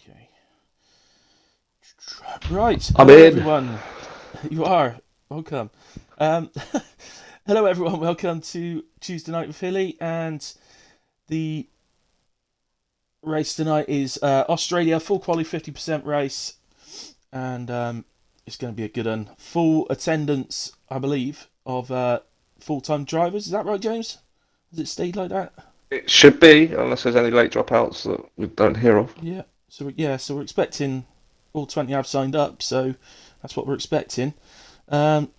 Okay. Right. I'm Hello, in. everyone. You are welcome. Um, hello, everyone. Welcome to Tuesday Night with Philly, and the race tonight is Australia full quali 50% race, and it's going to be a good one. Full attendance, I believe, of full-time drivers. Is that right, James? Has it stayed like that? It should be, unless there's any late dropouts that we don't hear of. Yeah. So we're expecting all 20 have signed up. So that's what we're expecting. Um,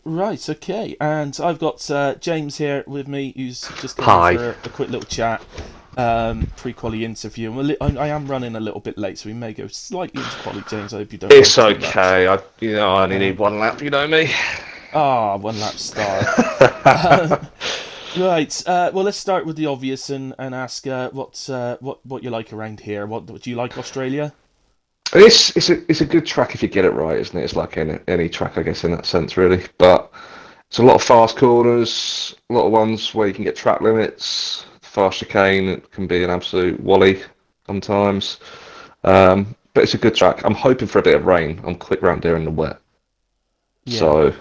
Right, okay. And I've got James here with me, who's just come in Hi. for a quick little chat, pre-quali interview. I am running a little bit late, so we may go slightly into quali, James. I hope you don't mind It's too much. okay. I only need one lap. You know me. One lap star. Right. Well, let's start with the obvious and ask what you like around here. What do you like, Australia? It's a good track if you get it right, isn't it? It's like any track, I guess, in that sense, really. But it's a lot of fast corners, a lot of ones where you can get track limits. Fast chicane it can be an absolute wally sometimes. But it's a good track. I'm hoping for a bit of rain. I'm quick round here in the wet, Yeah. so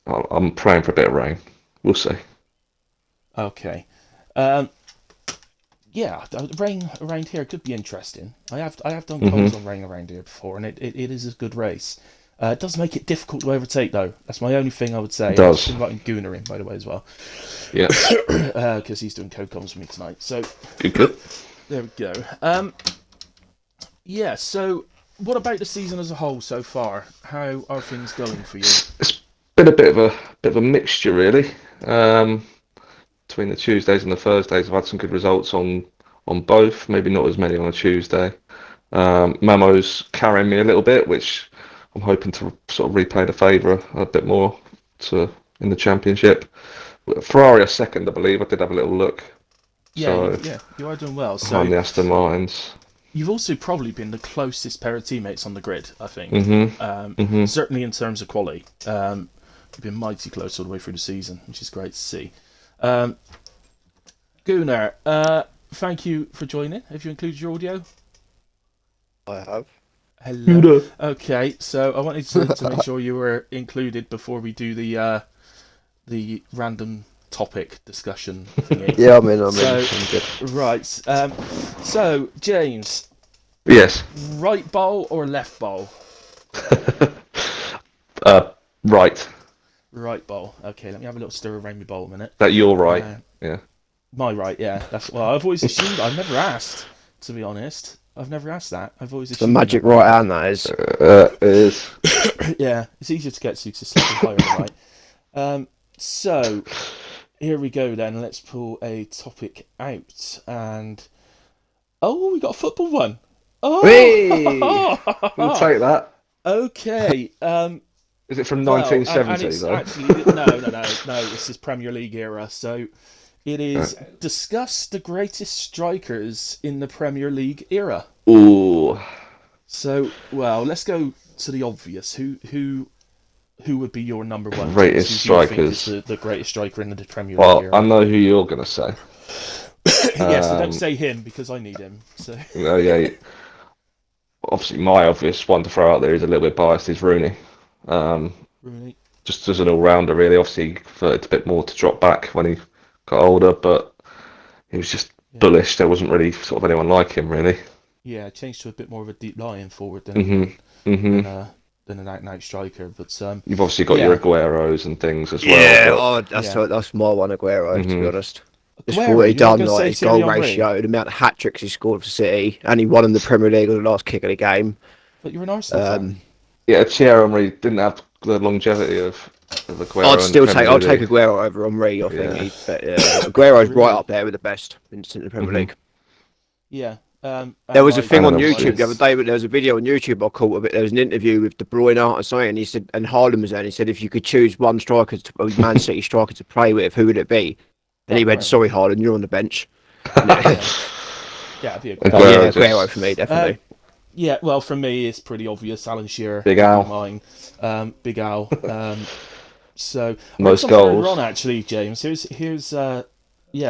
I'm praying for a bit of rain. We'll see. Okay. Um, Yeah, rain around here could be interesting. I have done comms hmm on rain around here before, and it is a good race. It does make it difficult to overtake, though. That's my only thing I would It say. I'm just does. inviting Gunnar in, by the way, as well, Yeah. because he's doing co-comms with me tonight. So Good. Good. there we go. Yeah. So what about the season as a whole so far? How are things going for you? It's been a bit of a mixture, really. Um, Between the Tuesdays and the Thursdays, I've had some good results on both. Maybe not as many on a Tuesday. Mamo's carrying me a little bit, which I'm hoping to sort of replay the favour a bit more to in the championship. Ferrari are second, I believe. I did have a little look. So You are doing well. So behind the Aston Martins. you've also probably been the closest pair of teammates on the grid, I think. Mhm. Mhm. Certainly in terms of quality. You've been mighty close all the way through the season, which is great to see. Um, Gunnar, thank you for joining. Have you included your audio? I have. Hello. Good. Okay, so I wanted to make sure you were included before we do the random topic discussion thingy. Yeah, I'm in. I'm So, in. I'm good. right. So, James, Yes. right bowl or left bowl? uh, right. Right bowl. Okay, let me have a little stir around my bowl a minute. That you're right. Uh, Yeah. my right, yeah. That's well. I've always assumed. I've never asked, to be honest. I've never asked that. I've always The assumed. magic My right. right hand, that is. It is. Yeah, it's easier to get to because slightly higher on the right. So here we go then. Let's pull a topic out, and we got a football one. Hey! We'll Oh, take that. okay. Is it from Well, and 1970 it's though? actually no. This is Premier League era, so it is discuss the greatest strikers in the Premier League era. Ooh. So, well, let's go to the obvious. Who would be your number one, James? Greatest Who do you think is strikers. the greatest striker in the Premier League Well, I era? know who you're gonna say. Yeah, so don't Um, say him because I need him. So, oh yeah. Obviously, my obvious one to throw out there is a little bit biased. Is Rooney. Um, Rooney. just as an all-rounder, really. Obviously, he preferred a bit more to drop back when he got older, but he was just Yeah, bullish. There wasn't really sort of anyone like him, really. yeah, changed to a bit more of a deep lying forward Mhm. than Mhm. than an out-and-out striker. But You've obviously got your yeah, Agueros and things as well, Yeah, but yeah. that's my one, Aguero, to be mhm. honest. Just for Aguero, what he you're not done, going to like say his goal Thierry Henry, ratio, the amount of hat tricks he scored for City, and he won in the Premier League on the last kick of the game. but you're an Arsenal fan. Um, Yeah, Thierry Henry didn't have the longevity of Aguero in the I'll Premier take League. Aguero over Henry. I think Yeah. he, but Aguero's right Really? up there with the best in the Premier hmm League. Yeah. There And was a my thing And then on second one YouTube obviously, the other is day, but there was a video on YouTube I caught of it. There was an interview with De Bruyne or something, and he said, and Haaland was there, and he said, if you could choose one striker, a Man City striker to play with, who would it be? And he went, Aguero. sorry, Haaland, you're on the bench. Yeah, yeah, it'd be But Aguero. Aguero yeah, Aguero just for me, Uh, definitely. yeah, well, for me, it's pretty obvious. Alan Shearer Big would be Al, mine. Big Al. So I've got most some further goals. on actually, James. Here's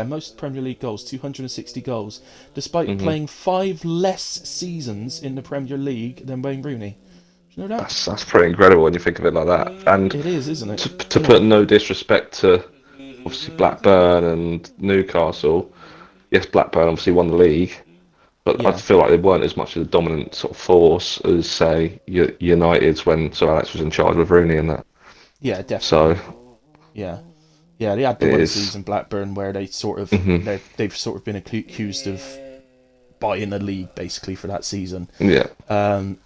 most Premier League goals, 260 goals, despite Hmm. playing 5 less seasons in the Premier League than Wayne Rooney. Do you know that? That's pretty incredible when you think of it like that. And It is, isn't it? to put no disrespect to obviously Blackburn and Newcastle, yes, Blackburn obviously won the league, but I Yeah, feel like they weren't as much of a dominant sort of force as say United's when Sir Alex was in charge with Rooney and that. yeah, So definitely. Yeah, yeah. They had the it one is. season Blackburn where they sort of Hmm. they've sort of been accused of buying the league basically for that season. Yeah. Um,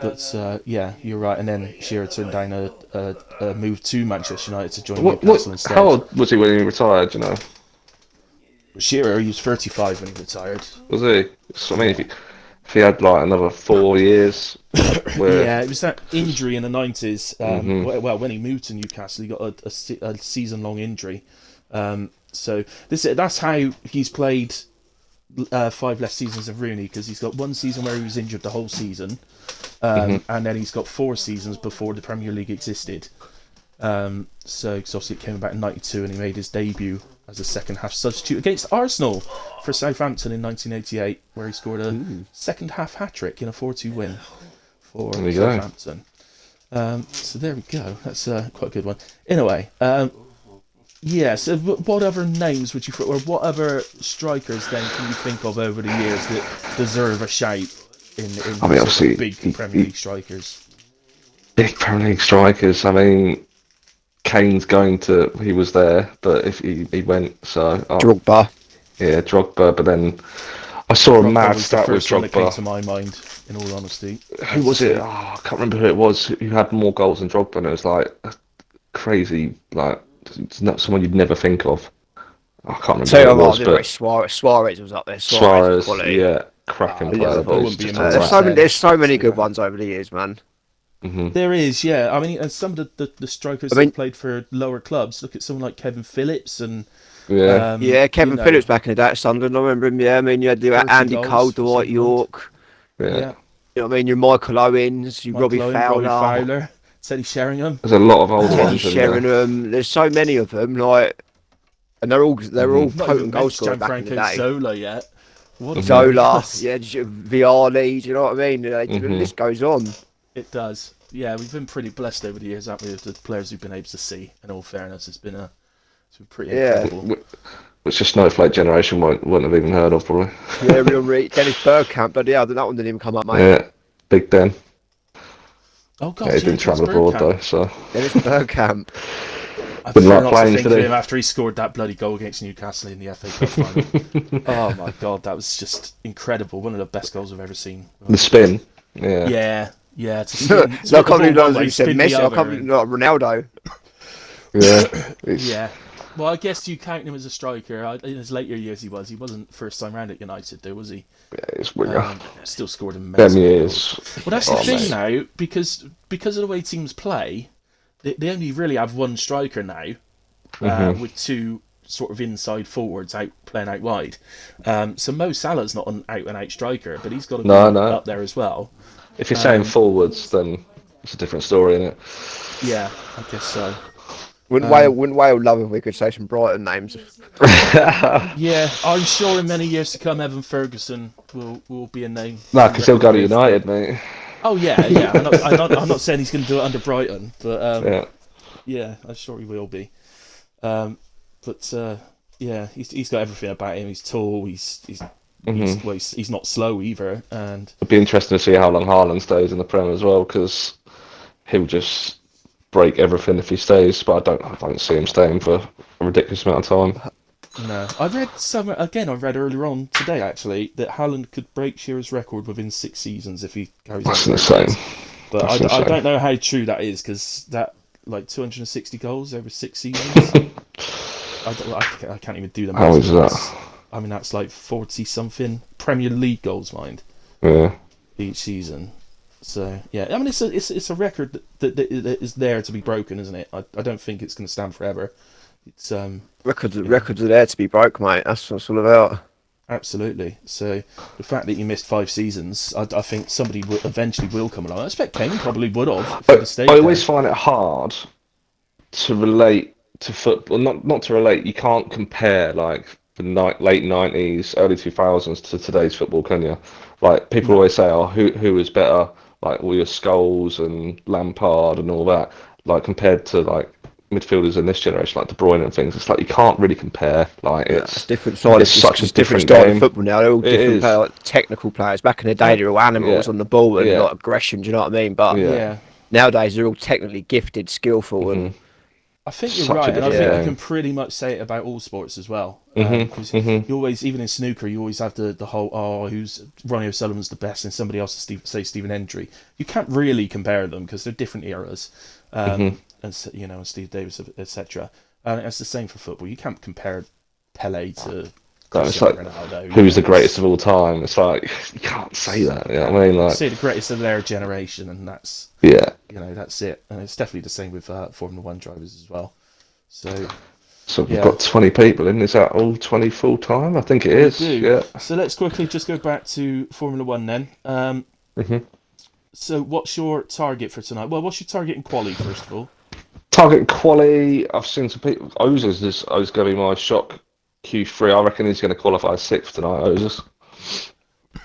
but yeah, you're right. And then Shearer turned down a move to Manchester United to join Newcastle How instead. old was he when he retired? You know, Shearer, he was 35 when he retired. was he? So, I mean, Yeah. if he had like another 4 years, where Yeah, it was that injury in the 90s. hmm Well, when he moved to Newcastle, he got a season-long injury. So that's how he's played 5 less seasons of Rooney, because he's got one season where he was injured the whole season, hmm and then he's got 4 seasons before the Premier League existed. So 'cause obviously it came about in '92, and he made his debut as a second-half substitute against Arsenal for Southampton in 1988, where he scored a second-half hat-trick in a 4-2 win for There you go. Southampton. So there we go. That's quite a good one. Anyway, yeah. So what other names would you, or what other strikers then can you think of over the years that deserve a shout in I mean, sort obviously, of big Premier League strikers? big Premier League strikers. I mean, Kane's going to. He was there, but if he went, so Drogba. yeah, Drogba. But then I saw a Drogba mad was the stat with first one that came to Drogba. my mind. In all honesty, Who was it? Oh, I can't remember who it was. Who had more goals than Drogba? And it was like crazy. Like it's not someone you'd never think of. I can't remember Tell who you it what, was, I did rate but Suarez was up there. Suarez, Quality. yeah, cracking player. Liverpool But it's wouldn't be just in my There's top so many, 10. there's so many good ones over the years, man. hmm There is, yeah. I mean, and some of the strikers I mean, that played for lower clubs. Look at someone like Kevin Phillips and Yeah, yeah, you Kevin know, Phillips back in the day at Sunderland. I remember him. Yeah, I mean, you had 30 Andy Cole, goals for Dwight Sunderland. York. yeah. Yeah, You know what I mean? Your Michael Owens, your Robbie Michael Owen, Robbie Fowler, Fowler, Teddy Sheringham. There's a lot of older Teddy ones in there. Sheringham. There's so many of them. Like, and they're all Not even potent goal mentioned scorers back in the Gianfranco day. Zola yet. What a Zola, ridiculous- yeah, Viali. Do you know what I mean? The list goes on. It does. Yeah, we've been pretty blessed over the years, haven't we, with the players we've been able to see. In all fairness, it's been pretty Yeah. incredible. Which the Snowflake generation wouldn't have even heard of, probably. Yeah, real Dennis Bergkamp, but yeah, that one didn't even come up, mate. Yeah, Big Den. Oh god, Yeah, he didn't travel abroad though, so Dennis Bergkamp. I Wouldn't prefer like not to playing think of today. him after he scored that bloody goal against Newcastle in the FA Cup final. Oh my god, that was just incredible. One of the best goals I've ever seen. the spin. Yeah. Yeah, yeah. No, I can't believe that you said Messi. I can't believe not Ronaldo. Yeah. It's, Yeah. Well, I guess you count him as a striker. In his later years, he was. He wasn't first time round at United, though, was he? it's winger. Still scored Them amazing goals. years. Well, that's the Oh, thing mate. now, because of the way teams play, they only really have one striker now, with 2 sort of inside forwards out playing out wide. So Mo Salah's not an out and out striker, but he's got to be No, no. up there as well. If you're saying forwards, then it's a different story, isn't it? Yeah, I guess so. Wouldn't Wales love if we could say some Brighton names? Yeah, I'm sure in many years to come, Evan Ferguson will be a name. No, because he'll go to With- United, mate. Oh yeah, yeah. I'm not saying he's going to do it under Brighton, but Yeah. yeah, I'm sure he will be. But yeah, he's got everything about him. He's tall. He's not slow either, and It'd be interesting to see how long Haaland stays in the Prem as well, because he'll just break everything if he stays. But I don't see him staying for a ridiculous amount of time. no. I read earlier on today actually that Haaland could break Shearer's record within 6 seasons if he carries on. That's where he insane. is. But That's I insane. don't know how true that is, because that like 260 goals over 6 seasons. I can't even do the math. How is that? I mean, that's like 40 something Premier League goals, mind, Yeah. each season. So yeah, I mean, it's a record that is there to be broken, isn't it? I don't think it's going to stand forever. It's Records are there to be broke, mate. That's what it's all about. absolutely. So the fact that you missed 5 seasons, I think somebody eventually will come along. I expect Kane probably would have if he'd have stayed I always there. find it hard to relate to football, not to relate. You can't compare like the late 90s, early 2000s to today's football, can you? Like people No. always say, "Oh, who is better?" Like all your Scholes and Lampard and all that. Like compared to like midfielders in this generation, like De Bruyne and things. It's like you can't really compare. Like Yeah, it's it's different side. it's such a It's different different style of game. football now. They're all It different is. like, technical players. Back in the day, I, they were all animals Yeah. on the ball and Yeah. like aggression. Do you know what I mean? But Yeah. yeah, nowadays, they're all technically gifted, skillful, hmm and I think you're Such a right, and I different think you yeah, can game. pretty much say it about all sports as well. hmm Because hmm you always, even in snooker, you always have the whole, who's Ronnie O'Sullivan's the best, and somebody else is say Stephen Hendry. You can't really compare them because they're different eras, hmm and and Steve Davis, etc. And it's the same for football. You can't compare Pele to No, it's Cristiano like Ronaldo. who's the greatest of all time? It's like you can't say it's, that. You know what I mean? Like, say the greatest of their generation, and that's yeah. that's it. And it's definitely the same with Formula One drivers as well. So So we've yeah. got 20 people in. Is that all 20 full time? I think it We is. do. Yeah. So let's quickly just go back to Formula One then. hmm So what's your target for tonight? Well, what's your target in quali first of all? Target Quali. I've seen some people. Ozers is going to be my shock Q3. I reckon he's going to qualify sixth tonight. Ozers.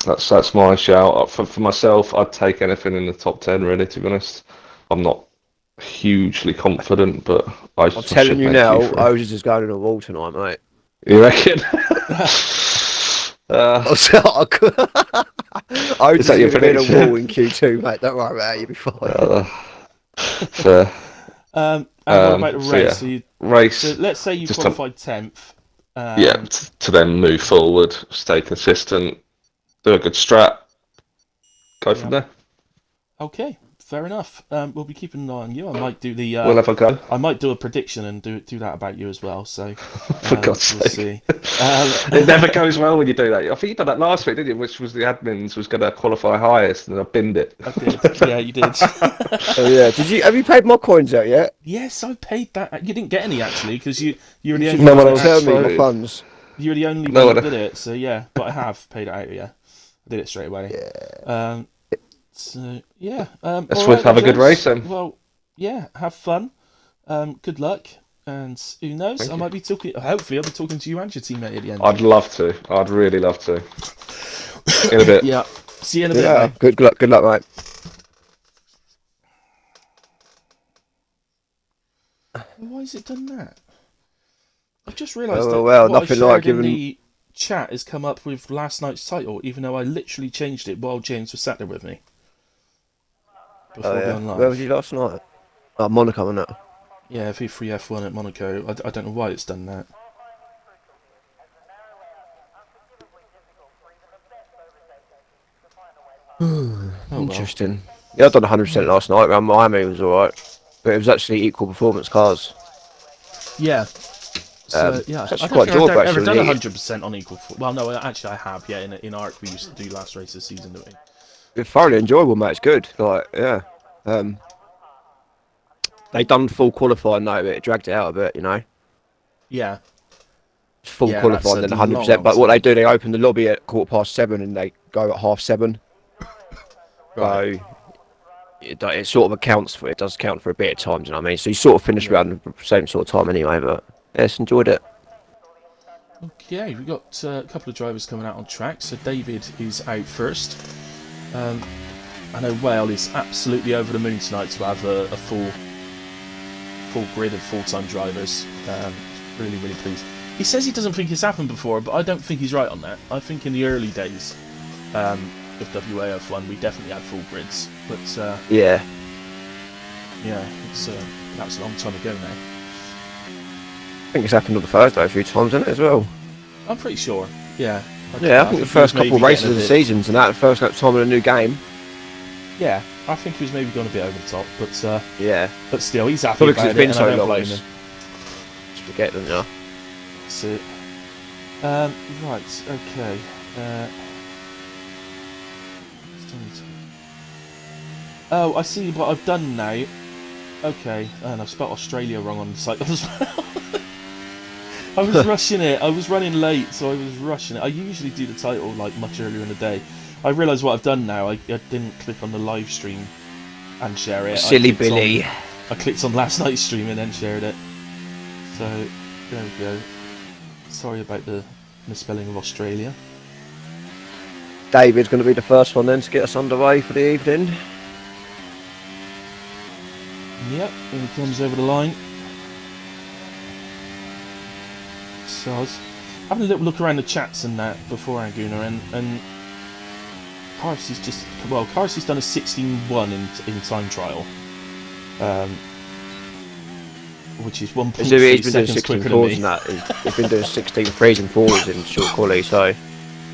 That's my shout. For myself, I'd take anything in the top 10. Really, to be honest, I'm not hugely confident, but I I'm should telling you make now, Q3. Otis is going to the wall tonight, mate. You reckon? uh, Otis is that is your going to be in a prediction? wall in Q2, mate. Don't worry about it. You'll be fine. Fair. And what about the So race? yeah, So race. let's say you Just to, qualified 10th. yeah, to then move forward, stay consistent, do a good strat, go from Yeah. there. Okay, fair enough. We'll be keeping an eye on you. I might do the. We'll have a go. I might do a prediction and do that about you as well. So For God's we'll sake. see. Um, It never goes well when you do that. I think you did that last week, didn't you? Which was the admins was going to qualify highest, and I binned it. I did. Yeah, you did. Oh yeah. Have you paid my coins out yet? Yes, I paid that. You didn't get any actually because you're the You should only No one one that else return me my actually. voted. funds. You're the only No one that one. did it. So yeah, but I have paid it out. Yeah, I did it straight away. Um, so yeah. Let's All right, then, have a good race James. then. Well, yeah. Have fun. Good luck. And who knows? Thank I you. might be talking. Hopefully, I'll be talking to you and your teammate at the end. I'd love to. I'd really love to. In a bit. Yeah. See you in a bit, Yeah. mate. Good luck. Good luck, mate. Why has it done that? I've just realised Oh that well, what I nothing shared like in giving. the chat has come up with last night's title, even though I literally changed it while James was sat there with me Oh before yeah. going Where was live. you last night? Oh, Monaco, wasn't it? Yeah, V3 F1 at Monaco. I don't know why it's done that. Oh well. Interesting. Yeah, I done 100% last night around Miami. It was alright, but it was actually equal performance cars. Yeah. So yeah, It's I actually don't quite think I've enjoyable ever done actually. 100% on equal. Well, no, actually I have. Yeah, in ARC we used to do last race of the season, didn't we? It's thoroughly enjoyable, mate. It's good. Like yeah. Um, they done full qualifying though, but it dragged it out a bit. You know, Yeah. it's full Yeah, that's qualifying a then long 100%. old But what they time. do, they open the lobby at 7:15 and they go at 7:30. Right. So it sort of accounts for it. Does count for a bit of time. Do you know what I mean? So you sort of finish Yeah. around the same sort of time anyway. But yes, enjoyed it. Okay, we've got a couple of drivers coming out on track. So David is out first. I know Whale is absolutely over the moon tonight to have a full grid of full-time drivers. Really, really pleased. He says he doesn't think it's happened before, but I don't think he's right on that. I think in the early days of WAOF1 we definitely had full grids, but Yeah. yeah, it's that was a long time ago now. I think it's happened on the Thursday a few times, hasn't it, as well? I'm pretty sure. Yeah. Yeah, I think the he first was couple of maybe races getting of a the bit- seasons and that, the first time in a new game. Yeah, I think he was maybe going a bit over the top, Yeah. but still, he's happy Probably about because it's it, been and so I don't long. blame Just him. forget them, you know. That's it. Right, okay. Oh, I see what I've done now. Okay, and I've spelled Australia wrong on the site as well. I was rushing it. I was running late, so I was rushing it. I usually do the title like much earlier in the day. I realise what I've done now. I didn't click on the live stream and share it. Silly I clicked Billy. I clicked on last night's stream and then shared it. So there we go. Sorry about the misspelling of Australia. David's going to be the first one then to get us underway for the evening. Yep, and he comes over the line. So I was having a little look around the chats and that before Anguna, and Carsey's just, well, Carsey's done a 16.1 in time trial, which is 1.3 seconds quicker than me. He's been doing 16 threes and fours in short quali, so.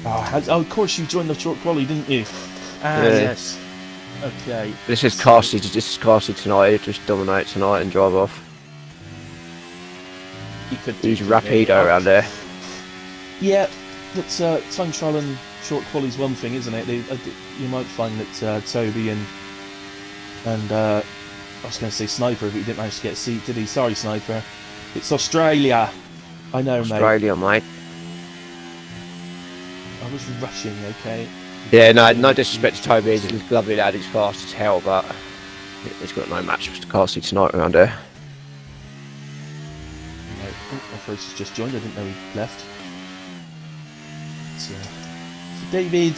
Oh, of course you joined the short quali, didn't you? Ah, yeah. Yes. Okay. This is Carsey tonight. He'll just dominate tonight and drive off. He could use Rapido around there. Yeah, but time trial and short quali is one thing, isn't it? You might find that Toby and I was going to say Sniper, but he didn't manage to get a seat, did he? Sorry, Sniper. It's Australia. I know, Australia, mate. I was rushing, okay. Yeah, no disrespect to Toby. He's a lovely lad. He's fast as hell, but he's got no match for Carsey tonight around here. My first has just joined. I didn't know he left. So David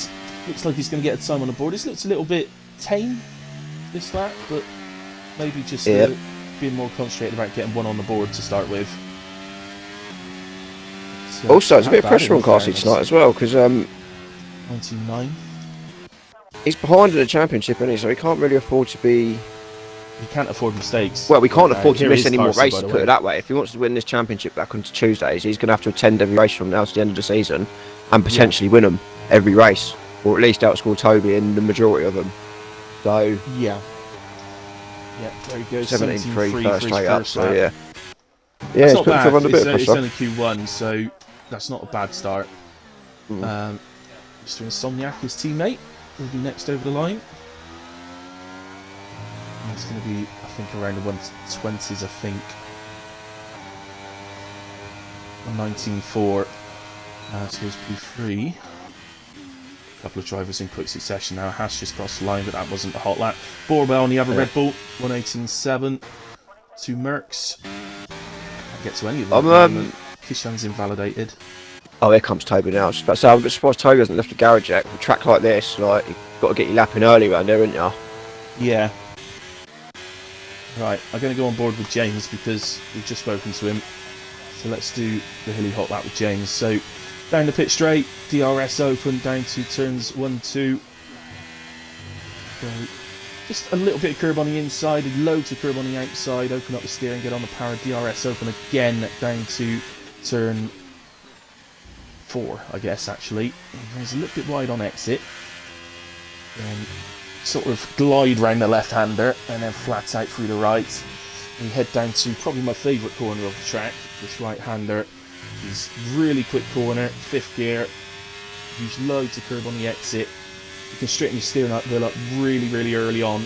looks like he's going to get a time on the board. This looks a little bit tame, this lap, but maybe just being more concentrated about getting one on the board to start with. So also, there's a bit of pressure on Carsey tonight as well, because 99. He's behind in the championship, isn't he? So he can't really afford to be. He can't afford mistakes. Well, we can't afford to miss any more races, put it that way. If he wants to win this championship back on Tuesdays, he's going to have to attend every race from now to the end of the season and potentially win them every race, or at least outscore Toby in the majority of them. So yeah, there he goes. 17.3 first straight up. So yeah, it's not bad. It's only Q1, so that's not a bad start. Mr. Insomniac, his teammate, will be next over the line. And it's going to be, I think, around the 120s, I think. 19.4. So it's P3. A couple of drivers in quick succession now. Haas just crossed the line, but that wasn't a hot lap. Borbell on the other Red Bull, 118.7. 2 Mercs. Can't get to any of them. Kishan's invalidated. Oh, here comes Toby now. So I'm surprised Toby hasn't left the garage yet. With a track like this, like, you've got to get your lap in early around there, haven't you? Yeah. Right, I'm going to go on board with James because we've just spoken to him. So let's do the hilly hot lap with James. So down the pit straight, DRS open down to turns 1, 2. So just a little bit of curb on the inside, loads of curb on the outside. Open up the steering, get on the power. DRS open again down to turn 4, I guess, actually. It's a little bit wide on exit. Then sort of glide round the left-hander and then flat out through the right. And you head down to probably my favourite corner of the track, this right-hander. Is really quick corner, 5th gear. Use loads of curb on the exit. You can straighten your steering wheel up really, really early on.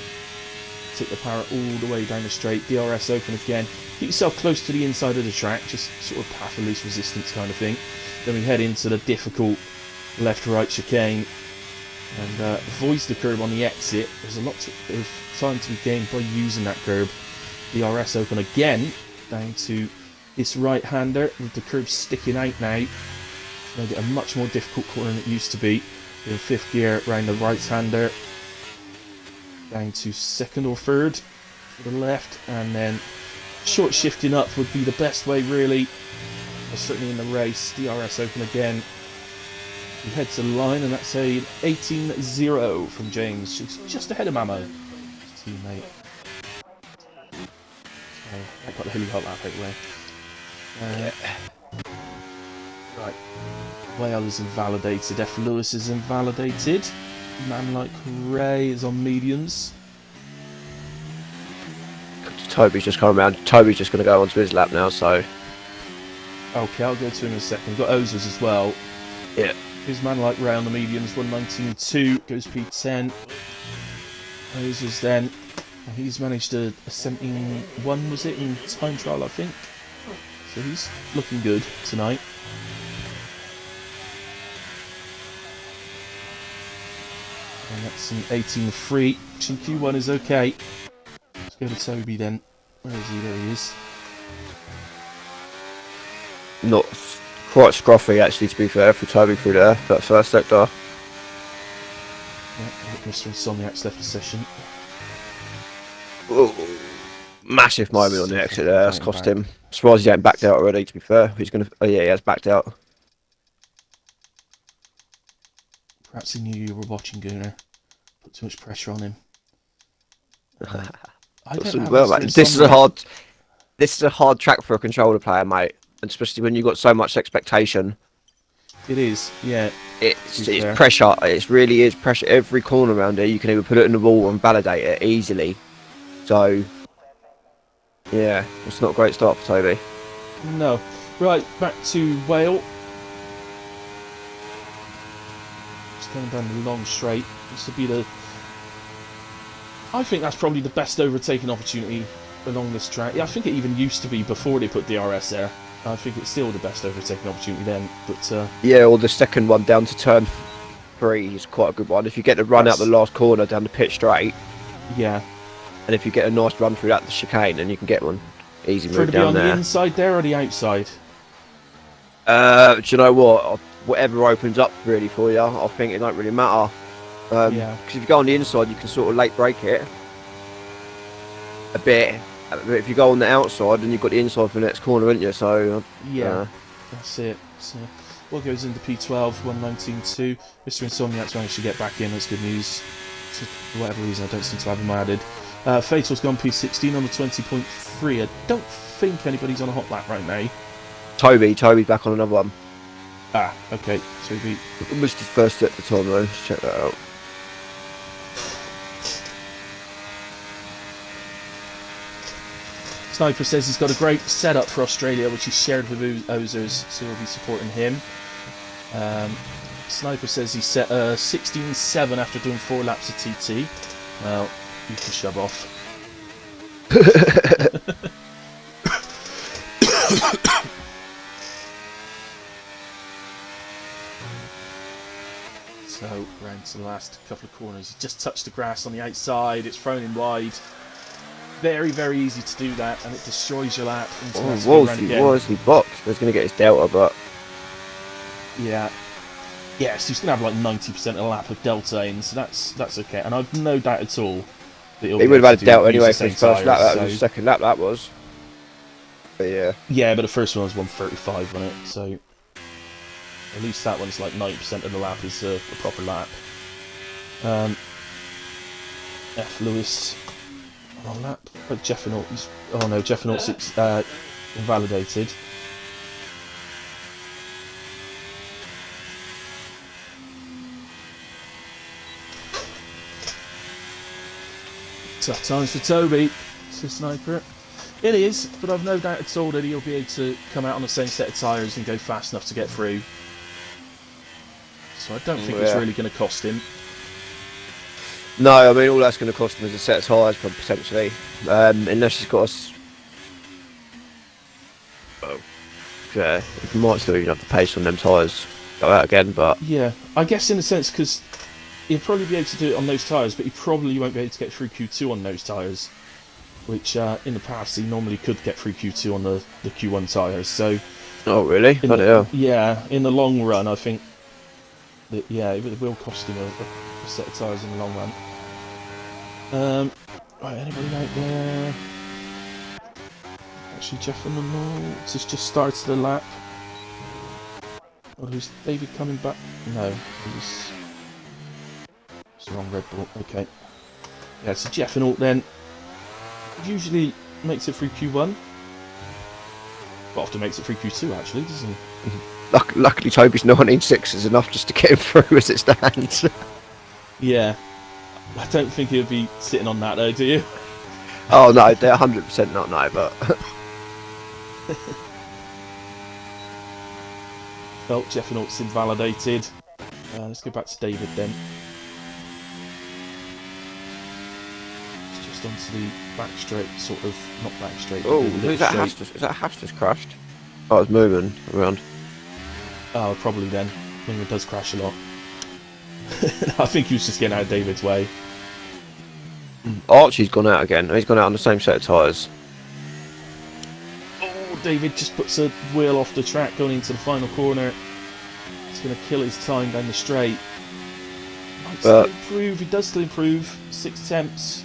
Take the power all the way down the straight. DRS open again. Keep yourself close to the inside of the track, just sort of path of least resistance kind of thing. Then we head into the difficult left-right chicane and avoids the curb on the exit. There's a lot of time to be gained by using that curb. DRS open again down to this right-hander with the curb sticking out now. It's made it a much more difficult corner than it used to be. In 5th gear around the right-hander down to 2nd or 3rd for the left, and then short shifting up would be the best way really. Certainly in the race. DRS open again. He heads to the line, and that's a 18.0 from James. She's just ahead of Mamo, his teammate. So I got the hilly hot lap out of the way. Right. Wales invalidated. F. Lewis is invalidated. Man like Ray is on mediums. Toby's just come around. Toby's just going to go onto his lap now, so. Okay, I'll go to him in a second. We've got Ozers as well. Yeah. Here's Man Like Ray on the mediums, 119.2, goes P10. Ozers then. He's managed a 17.1, was it, in time trial, I think. So he's looking good tonight. And that's an 18.3. Q1 is okay. Let's go to Toby then. Where is he? There he is. not quite scruffy actually, to be fair, for Toby through there, that first sector. Yeah, Mr. Insomniac's left the session. Ooh, massive moment on the exit there. That's cost him. Surprised he hadn't backed out already, to be fair. He's gonna. Oh yeah, he has backed out. Perhaps he knew you were watching, Gooner. Put too much pressure on him. I don't have well, mate, this is a hard track for a controller player, mate, and especially when you've got so much expectation. It is, yeah. It's pressure. It really is pressure. Every corner around here, you can either put it in the wall and validate it easily. So, yeah, it's not a great start for Toby. No. Right, back to Whale. Just going down the long straight. This will be the... I think that's probably the best overtaking opportunity along this track. Yeah, I think it even used to be before they put DRS there. I think it's still the best overtaking opportunity then, but... Yeah, or the second one down to turn 3 is quite a good one. If you get the run out the last corner down the pit straight... Yeah. And if you get a nice run through that the chicane, then you can get one. Easy move down there. To be on the inside there or the outside? Do you know what? Whatever opens up really for you, I think it don't really matter. Because if you go on the inside, you can sort of late break it a bit. But if you go on the outside, then you've got the inside for the next corner, haven't you? So yeah, that's it. So what goes into P12 119.2? Mr. Insomniac's managed to get back in. That's good news. For whatever reason, I don't seem to have him added. Fatal's gone P16 on the 20.3. I don't think anybody's on a hot lap right now. Toby's back on another one. Ah, okay. Toby. Missed his first at the time though. Let's check that out. Sniper says he's got a great setup for Australia, which he's shared with Ozers, so we'll be supporting him. Sniper says he set 16.7 after doing 4 laps of TT. Well, you can shove off. So, round to the last couple of corners. He just touched the grass on the outside. It's thrown in wide. Very, very easy to do that, and it destroys your lap. Wolseley boxed. He's going to get his delta, but... Yeah. Yeah, so he's going to have like 90% of the lap of delta in, so that's okay. And I've no doubt at all that he would have had delta anyway for his first lap. That was his second lap, that was. But yeah. Yeah, but the first one was 135 on it, so... At least that one's like 90% of the lap is a proper lap. F. Lewis on lap. But Jeffinault, oh no, Jeffinault's invalidated. Tough times for Toby, says Sniper. It is, but I've no doubt at all that he'll be able to come out on the same set of tyres and go fast enough to get through. So I don't think it's really going to cost him. No, I mean, all that's going to cost him is a set of tyres, potentially. Unless he's got a... Yeah, he might still even have the pace on them tyres. Go out again, but... Yeah, I guess in a sense, because he'll probably be able to do it on those tyres, but he probably won't be able to get through Q2 on those tyres. Which, in the past, he normally could get through Q2 on the Q1 tyres, so... Oh, really? Yeah, in the long run, I think... Yeah, it will cost him a set of tyres in the long run. Right, anybody out there? Actually, Jeff and the Knowles has just started the lap. Or who's David coming back? No, it's the wrong Red Bull. Okay. Yeah, so Jeff and Alt then usually makes it through Q1. But often makes it through Q2 actually, doesn't he? Luckily, Toby's 19.6 is enough just to get him through as it stands. Yeah. I don't think he'll be sitting on that though, do you? Oh no, they're 100% not no, but... Well, Jeff and Alt's invalidated. Let's go back to David then. It's just onto the back straight, sort of, not back straight. Oh, who's that? Is that Hash just crashed? Oh, it's moving around. Oh, probably then. I mean, it does crash a lot. I think he was just getting out of David's way. Archie's gone out again. He's gone out on the same set of tyres. Oh, David just puts a wheel off the track going into the final corner. It's going to kill his time down the straight. Might still improve. He does still improve. 6 attempts.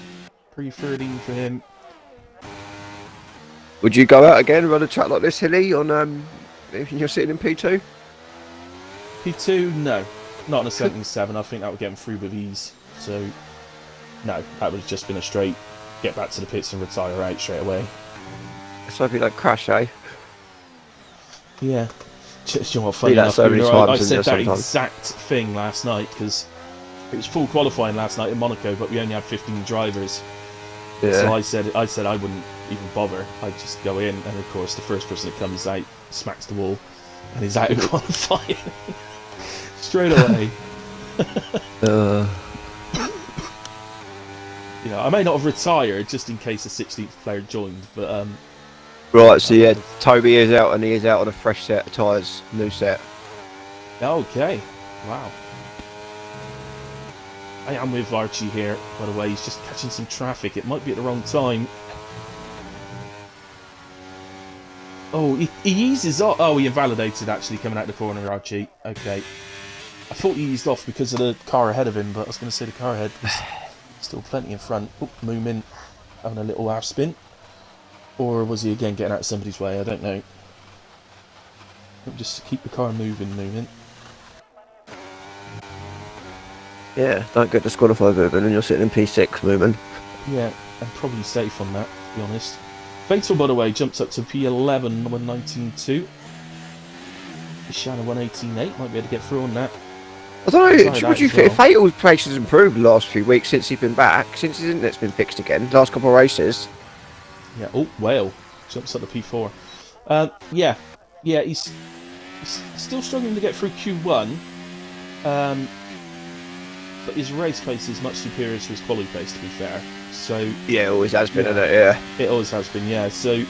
Pre-13 for him. Would you go out again and run a track like this, Hilly, on if you're sitting in P2? P2, no. Not on a 77. I think that would get him through with ease. So, no. That would have just been a straight get back to the pits and retire out straight away. So if you like crash, eh? Yeah. Just, you know what, funny enough, I said that exact thing last night because it was full qualifying last night in Monaco, but we only had 15 drivers. Yeah. So I said I wouldn't even bother. I'd just go in, and of course the first person that comes out smacks the wall, and is out of qualifying straight away. You know, I may not have retired just in case the 16th player joined, but right, so yeah, Toby is out, and he is out on a fresh set of tyres, new set. Okay, wow. I am with Archie here, by the way. He's just catching some traffic. It might be at the wrong time. Oh, he eases off. Oh, he invalidated actually coming out the corner, Archie. Okay. I thought he eased off because of the car ahead of him, but I was going to say the car ahead was still plenty in front. Oh, Moomin having a little half spin. Or was he again getting out of somebody's way? I don't know. Just keep the car moving, Moomin. Yeah, don't get disqualified with it, and you're sitting in P6, Moomin. Yeah, I'm probably safe on that, to be honest. Fatal, by the way, jumps up to P11, 119.2. Shanna 118.8, might be able to get through on that. I don't know, would you think Fatal's pace has improved the last few weeks since he's been back, since his internet's been fixed again, last couple of races? Yeah, oh, Whale jumps up to P4. Yeah, he's still struggling to get through Q1. But his race pace is much superior to his quali pace, to be fair. So yeah, it always has been, isn't it? Yeah, it always has been. Yeah, so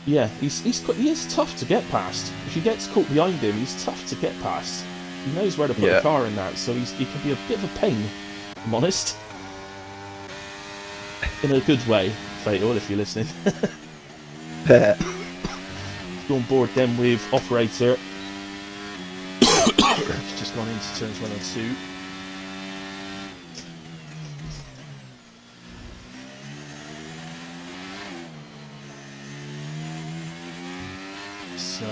yeah, he is tough to get past. If he gets caught behind him, he's tough to get past. He knows where to put the car in that, so he can be a bit of a pain. If I'm honest, in a good way, Fatal, if you're listening. Go on board then with operator. He's just gone into turns 1 and 2. So,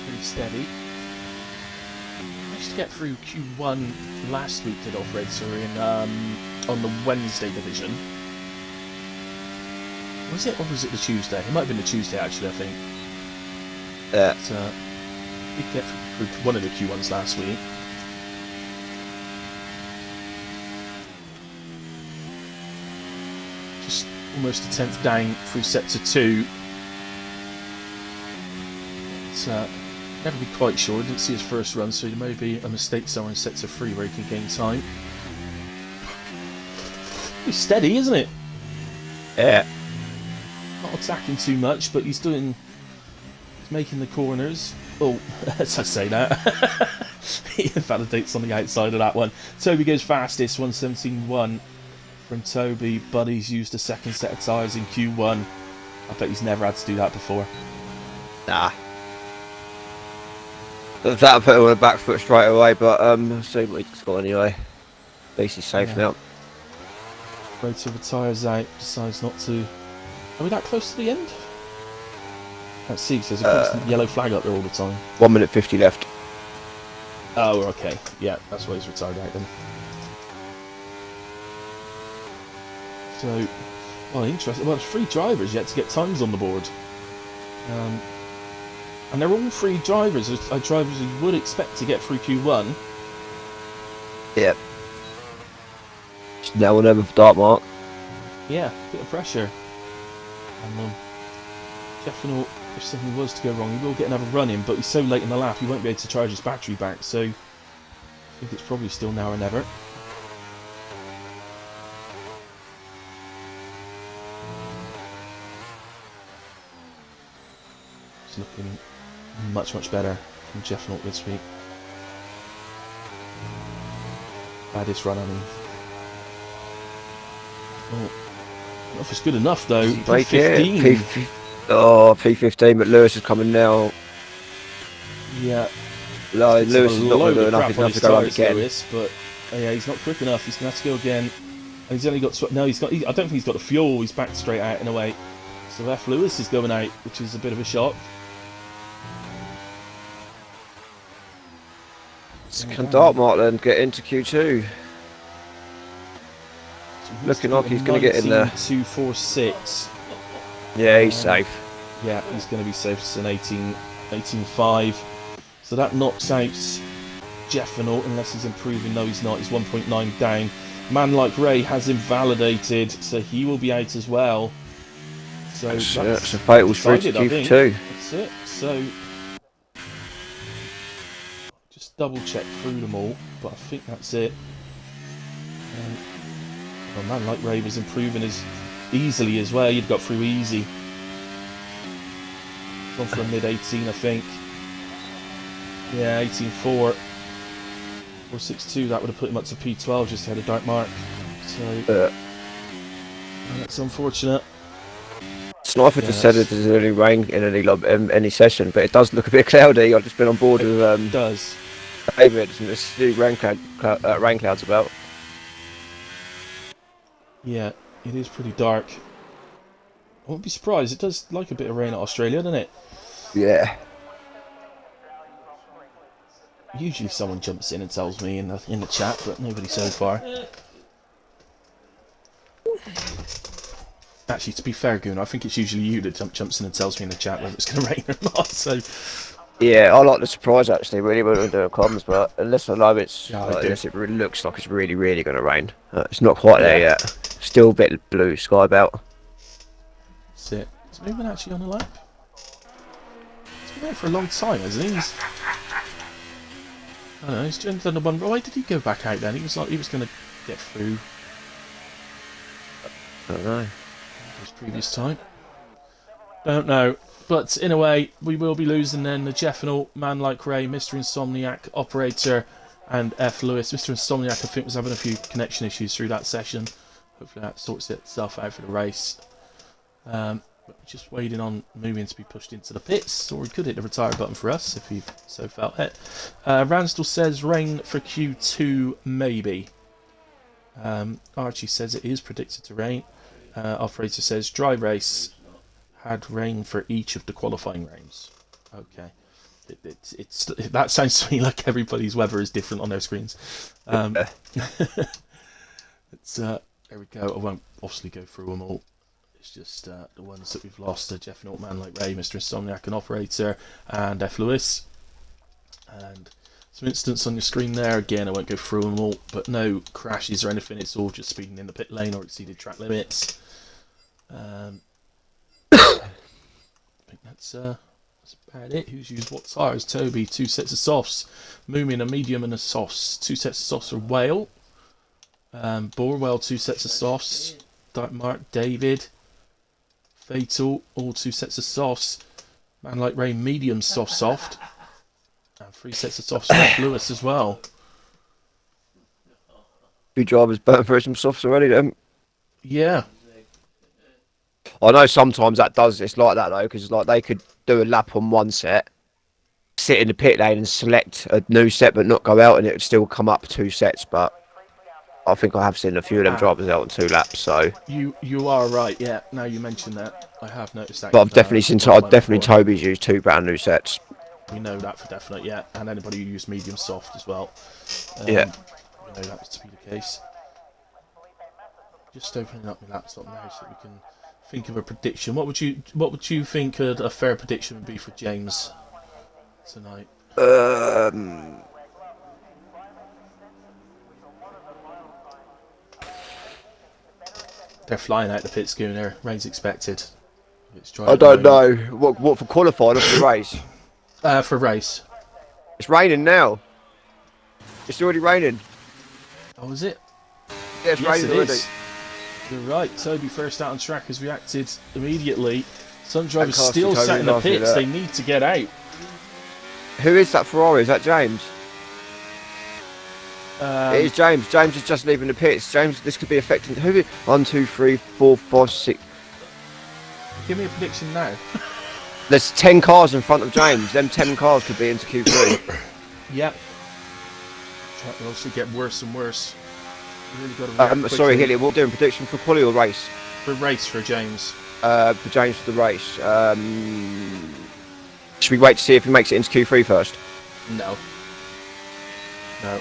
pretty steady. Managed to get through Q1 last week, did operator in on the Wednesday division. Was it, or was it the Tuesday? It might have been the Tuesday actually, I think. Yeah. But, did get through one of the Q1s last week. Just almost a 10th down through sets of 2. But, never be quite sure. Didn't see his first run, so there may be a mistake somewhere in sets of 3 where he can gain time. He's steady, isn't it? Yeah. Not attacking too much, but he's making the corners. Oh, as I say that. He invalidates on the outside of that one. Toby goes fastest, 117.1 from Toby, but he's used a second set of tyres in Q1. I bet he's never had to do that before. Nah. That'll put him on the back foot straight away, but see what he's got anyway. At least he's safe now. Rotor retires out, decides not to. Are we that close to the end? Can't see, because there's a constant yellow flag up there all the time. 1 minute 50 left. Oh, okay. Yeah, that's why he's retired out then. So, well, interesting. Well, there's 3 drivers yet to get times on the board. And they're all 3 drivers. Drivers you would expect to get through Q1. Yep. Just now or never for Dark Mark. Yeah, bit of pressure. And Jeffrey, if something was to go wrong, he will get another run in, but he's so late in the lap he won't be able to charge his battery back, so I think it's probably still now or never. It's looking much better from Jeff Nault this week. Baddest run, I mean. Oh, If it's good enough though. Make it. P15. P15, but Lewis is coming now. Yeah. Lewis is not going to do enough. He's He's going to have to go around again. Lewis, but yeah, he's not quick enough. He's going to have to go again. And he's only got... No, I don't think he's got the fuel. He's backed straight out in a way. So F. Lewis is going out, which is a bit of a shock. Can Dartmouth then get into Q2? So looking like he's going to get in there. 19.246. Yeah, he's safe. Yeah, he's going to be safe. It's an 18.5. So that knocks out Jeffenal, unless he's improving. No, he's not. He's 1.9 down. Man like Ray has him validated, so he will be out as well. So that's a fatal through to Q2. That's it. So just double check through them all, but I think that's it. Well, Man like Ray was improving as easily as well. You'd got through easy. Gone for a mid 18, I think. Yeah, 18.4. 4.62. That would have put him up to P12 just ahead of Dark Mark. So that's unfortunate. Sniper just said it doesn't really rain in any session, but it does look a bit cloudy. I've just been on board with it does. David, and there's new rain clouds about. Yeah, it is pretty dark. I wouldn't be surprised. It does like a bit of rain at Australia, doesn't it? Yeah. Usually someone jumps in and tells me in the chat, but nobody so far. Actually, to be fair, Goon, I think it's usually you that jumps in and tells me in the chat whether it's going to rain or not. So. Yeah, I like the surprise actually, really, when we're doing comms, but unless I know unless it really looks like it's really, really going to rain. It's not quite there yet. Still a bit blue sky about. That's it. Is Movement actually on a lap? He's been there for a long time, hasn't he? I don't know, he's done the one. Why did he go back out then? He was like he was going to get through. I don't know. His previous time. Don't know. But in a way, we will be losing then the Jeffenal, Man Like Ray, Mr. Insomniac, Operator, and F. Lewis. Mr. Insomniac, I think, was having a few connection issues through that session. Hopefully that sorts itself out for the race. Just waiting on Moomin to be pushed into the pits, or he could hit the retire button for us if he so felt it. Ransdell says rain for Q2, maybe. Archie says it is predicted to rain. Operator says dry race. Had rain for each of the qualifying rounds. Okay, that sounds to me like everybody's weather is different on their screens. There we go. I won't obviously go through them all. It's just the ones that we've lost: Jeff Norton, Man Like Ray, Mr. Insomniac, and Operator, and F. Lewis. And some instance on your screen there. Again, I won't go through them all, but no crashes or anything. It's all just speeding in the pit lane or exceeded track limits. I think that's about it. Who's used what tyres? Toby, 2 sets of softs. Moomin, a medium and a softs. 2 sets of softs for Whale. Borwell, 2 sets of softs. Dark Mark, David. Fatal, all 2 sets of softs. Man Like Ray, medium soft. And 3 sets of softs for Lewis as well. Few drivers burnt for some softs already then. Yeah. I know sometimes it's like that though, because like they could do a lap on one set, sit in the pit lane and select a new set but not go out, and it would still come up 2 sets. But I think I have seen a few of them drivers out on 2 laps. So you are right. Yeah. Now you mention that, I have noticed that. But I've definitely Toby's used 2 brand new sets. We know that for definite. Yeah, and anybody who used medium soft as well. Yeah. We know that to be the case. Just opening up my laptop now so that we can think of a prediction. What would you think a fair prediction would be for James tonight? They're flying out the pit schooner. Rain's expected. I don't know. What for qualifying or for the race? For race. It's raining now. It's already raining. Oh, is it? Yeah, it's raining already. Is. You're right. Toby first out on track has reacted immediately. Some drivers still sat in the pits. They need to get out. Who is that Ferrari? Is that James? It is James. James is just leaving the pits. James, this could be affecting. Who? 1, 2, 3, 4, 5, 6. Give me a prediction now. There's 10 cars in front of James. Them 10 cars could be into Q3. Yep. Track will obviously get worse and worse. You really got to react quickly. Sorry, Hilly. What doing prediction for quali or race? For race for James. For James for the race. Should we wait to see if he makes it into Q3 first? No. No.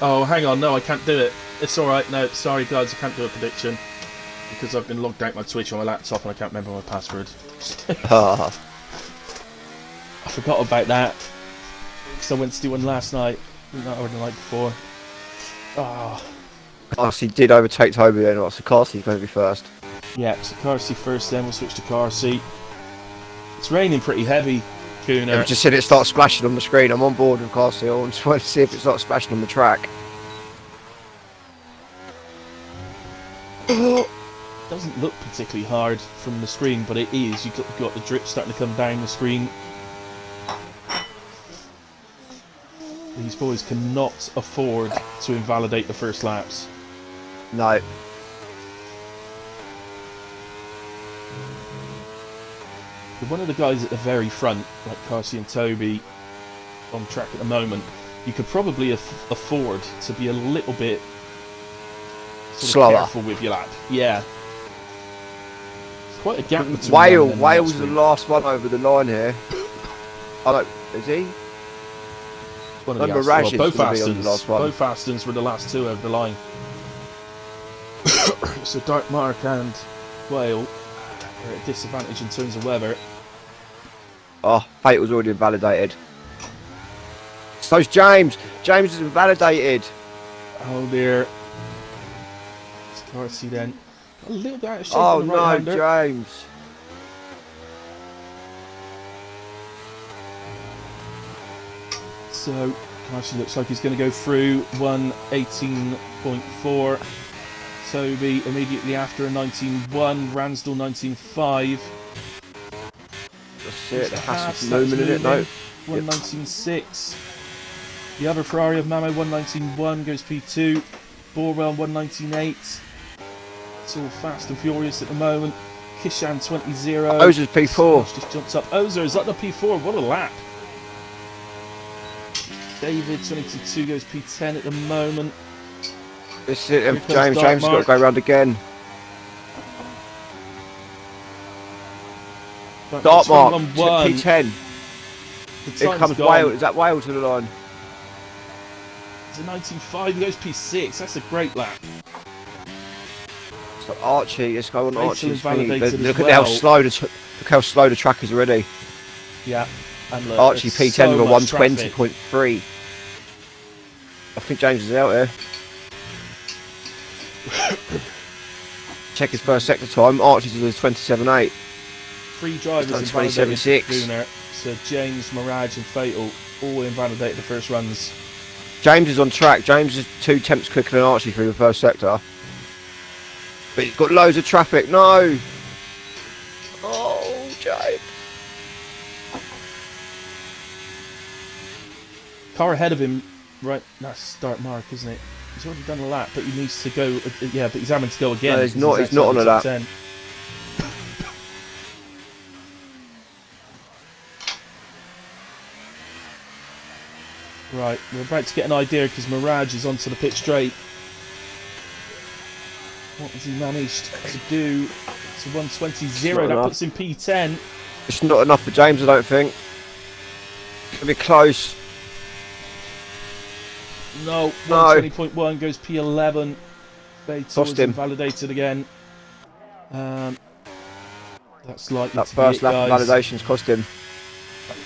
Oh, hang on. No, I can't do it. It's alright. No, sorry, guys. I can't do a prediction. Because I've been logged out my Twitch on my laptop and I can't remember my password. I forgot about that. So I went to do one last night. Or the night before. Oh. Carsey did overtake Toby then, so Carsey's going to be first. Yeah, so Carsey first, then we'll switch to Carsey. It's raining pretty heavy, Kuna. I've just seen it start splashing on the screen. I'm on board with Carsey. I just want to see if it starts splashing on the track. Doesn't look particularly hard from the screen, but it is. You've got the drip starting to come down the screen. These boys cannot afford to invalidate the first laps. No. One of the guys at the very front, like Carsey and Toby, on track at the moment, you could probably afford to be a little bit slower, careful with your lap. Yeah. It's quite a gap between Wales is the last one over the line here. Oh, no, is he? One of the Mirage both Both Astons were the last two over the line. So Dark Mark and Whale are at a disadvantage in terms of weather. Oh, Fate was already invalidated. So's James. James is invalidated. Oh dear. It's Carsey then. A little bit out of shape. Oh on the no, right-hander. James. So Carsey looks like he's going to go through 1:18.4. Toby immediately after a 19.1. Ransdell 19.5. That's it. The Hass's looming in it, no. 1:19.6. The other Ferrari of Mamo 1:19.1 goes P2. Borwell 1:19.8. It's all fast and furious at the moment. Kishan 20.0. Ozer's P4. Just jumps up. Ozer is up to P4. What a lap. David 22 goes P10 at the moment. This is it. Here James comes has got to go round again. Dark Mark, P10. Here comes Wales. Is that Wales to the line? It's a 19.5. He goes P6. That's a great lap. So Archie, let's go on Archie's thing. Look well. at how slow the track is already. Yeah. And look, Archie P10 so with a much 120.3. I think James is out here. Check his first sector time. Archie's is 27.8. Three drivers Like invalidated 27.6. So James, Mirage and Fatal all invalidated the first runs. James is on track. James is 2 tenths quicker than Archie through the first sector. But he's got loads of traffic. No! Oh, James. Car ahead of him, right? That's start Mark, isn't it? He's already done a lap, but he needs to go. Yeah, but he's having to go again. No, he's not. He's not on a lap. 10. Right, we're about to get an idea because Mirage is onto the pit straight. What has he managed to do? It's a 1:20.0. That puts him P10. It's not enough for James, I don't think. It's going to be close. No, 1:20.1 goes P11. Fatal is him. invalidated again. That's likely That to first be it, lap guys. of validation's cost him.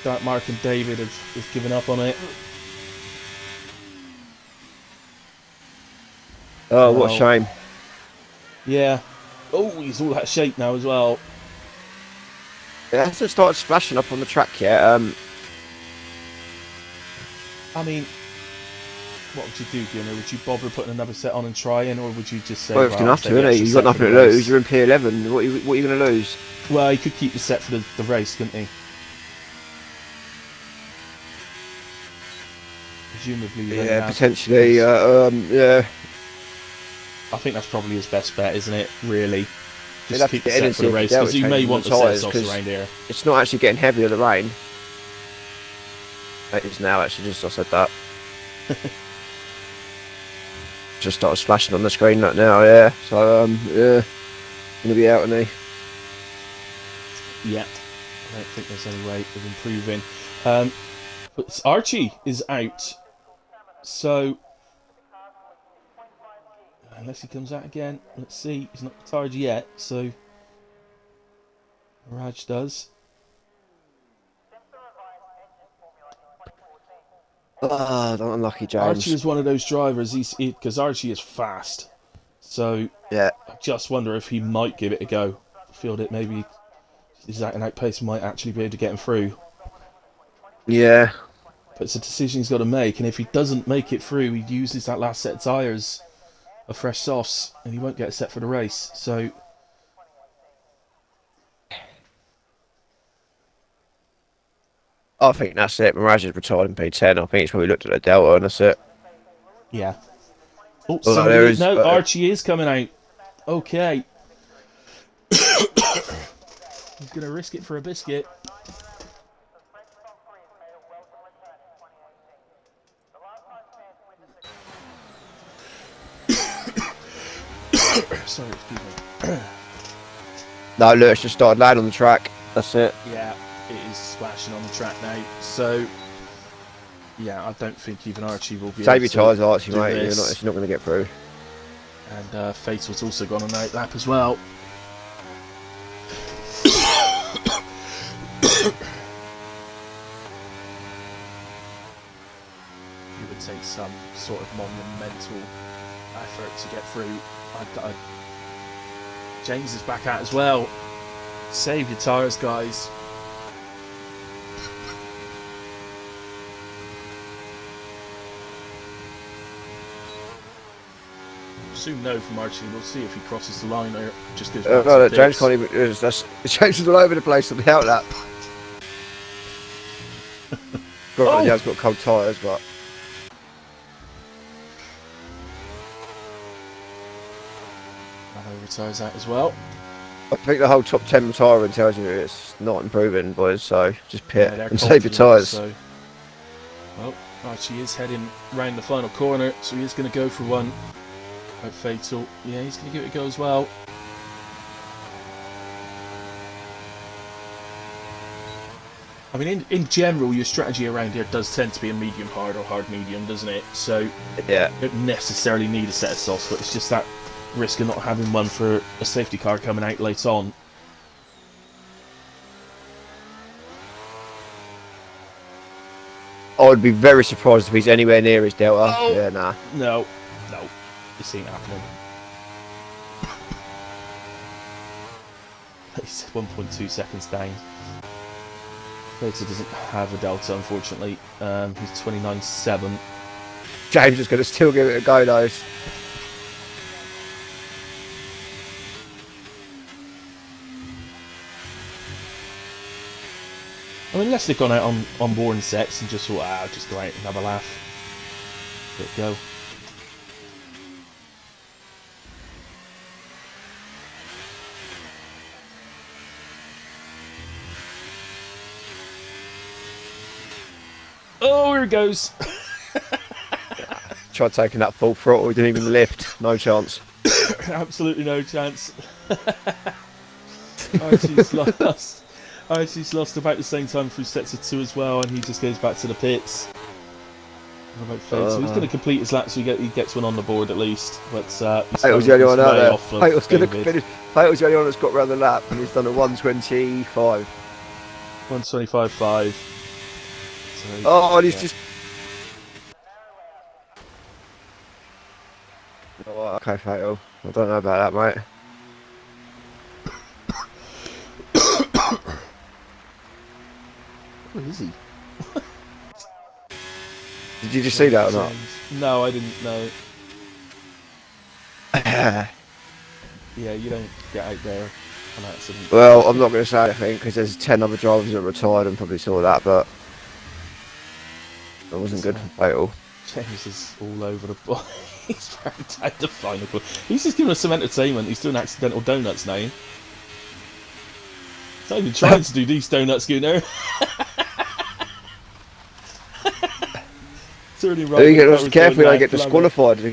Dark Mark and David have given up on it. Oh, what a shame. Yeah. Oh, he's all out of shape now as well. It hasn't started splashing up on the track yet. I mean, what would you do, Gunnar? Would you bother putting another set on and trying, or would you just say, well, he's going to have to, isn't he? You've got nothing to lose. You're in P11. What are you going to lose? Well, he could keep the set for the race, couldn't he? presumably. Yeah, potentially. Yeah. I think that's probably his best bet, isn't it? Really, just He'll have keep to the get in set and for the see if race because he may Delta want to changes set the us off tyres, around here. It's not actually getting heavier, the rain. It is now, actually, just I said that. Just started splashing on the screen like now, yeah. So, yeah. Gonna be out, isn't he? Yeah, I don't think there's any way of improving. But Archie is out, so unless he comes out again, let's see. He's not retired yet, so Raj does. Ah, unlucky James. Archie is one of those drivers. Because Archie is fast, so yeah. I just wonder if he might give it a go. I feel that maybe his out and out pace might actually be able to get him through. Yeah. But it's a decision he's got to make, and if he doesn't make it through, he uses that last set of tyres of fresh softs, and he won't get set for the race. So I think that's it. Mirage is retired in P10. I think he's probably looked at the Delta and that's it. yeah. Oh, Well, no, Archie is coming out. Okay. He's going to risk it for a biscuit. Sorry, excuse me. No, look, it's just started landing on the track. That's it. Yeah, it is splashing on the track now. So, yeah, I don't think even Archie will be Save able your to tyres, Archie, do mate. this. You're not going to get through. And Fatal's also gone on out lap as well. It would take some sort of monumental effort to get through. James is back out as well. Save your tyres, guys. Soon know from Archie. We'll see if he crosses the line or just goes back No, to James pits. can't even. James is all over the place on the outlap. He has got cold tyres, but. Mamo retires out as well. I think the whole top 10 retiring tells you it's not improving, boys, so just pit Yeah, and save your tyres. So, well, Archie is heading round the final corner, so he is going to go for one. Quite Fatal. Yeah, he's going to give it a go as well. I mean, in general, your strategy around here does tend to be a medium hard or hard medium, doesn't it? So, yeah, you don't necessarily need a set of softs, but it's just that risk of not having one for a safety car coming out late on. I would be very surprised if he's anywhere near his Delta. Oh. Yeah, nah. No, this ain't happening. He's 1.2 seconds down. Fatal doesn't have a Delta, unfortunately. He's 29.7. James is going to still give it a go, though. I mean, unless they've gone out on boring sets and just thought, I'll just go out and have a laugh. Let it go. Oh, here it goes. Tried taking that full throttle, he didn't even lift. No chance. Absolutely no chance. Archie's lost. Archie's lost about the same time through sets of 2 as well, and he just goes back to the pits. What about Fatal? So he's going to complete his lap, so he gets one on the board at least. But Fatal's the only one out there. Fatal's going to finish. Fatal's the only one that's got around the lap, and he's done a 1:25. 1:25.5. So, Oh, and he's just. Oh, okay, Fatal. I don't know about that, mate. Where is he? Did you just see that or not? No, I didn't know. Yeah, you don't get out there on accident. Well, I'm not going to say anything because there's 10 other drivers that are retired and probably saw that, but it wasn't good for Fatal. James is all over the ball. He's dragged out the final ball. He's just giving us some entertainment. He's doing accidental donuts now. He's not even trying to do these donuts, Gunnar. It's already right. You get careful, I get disqualified. At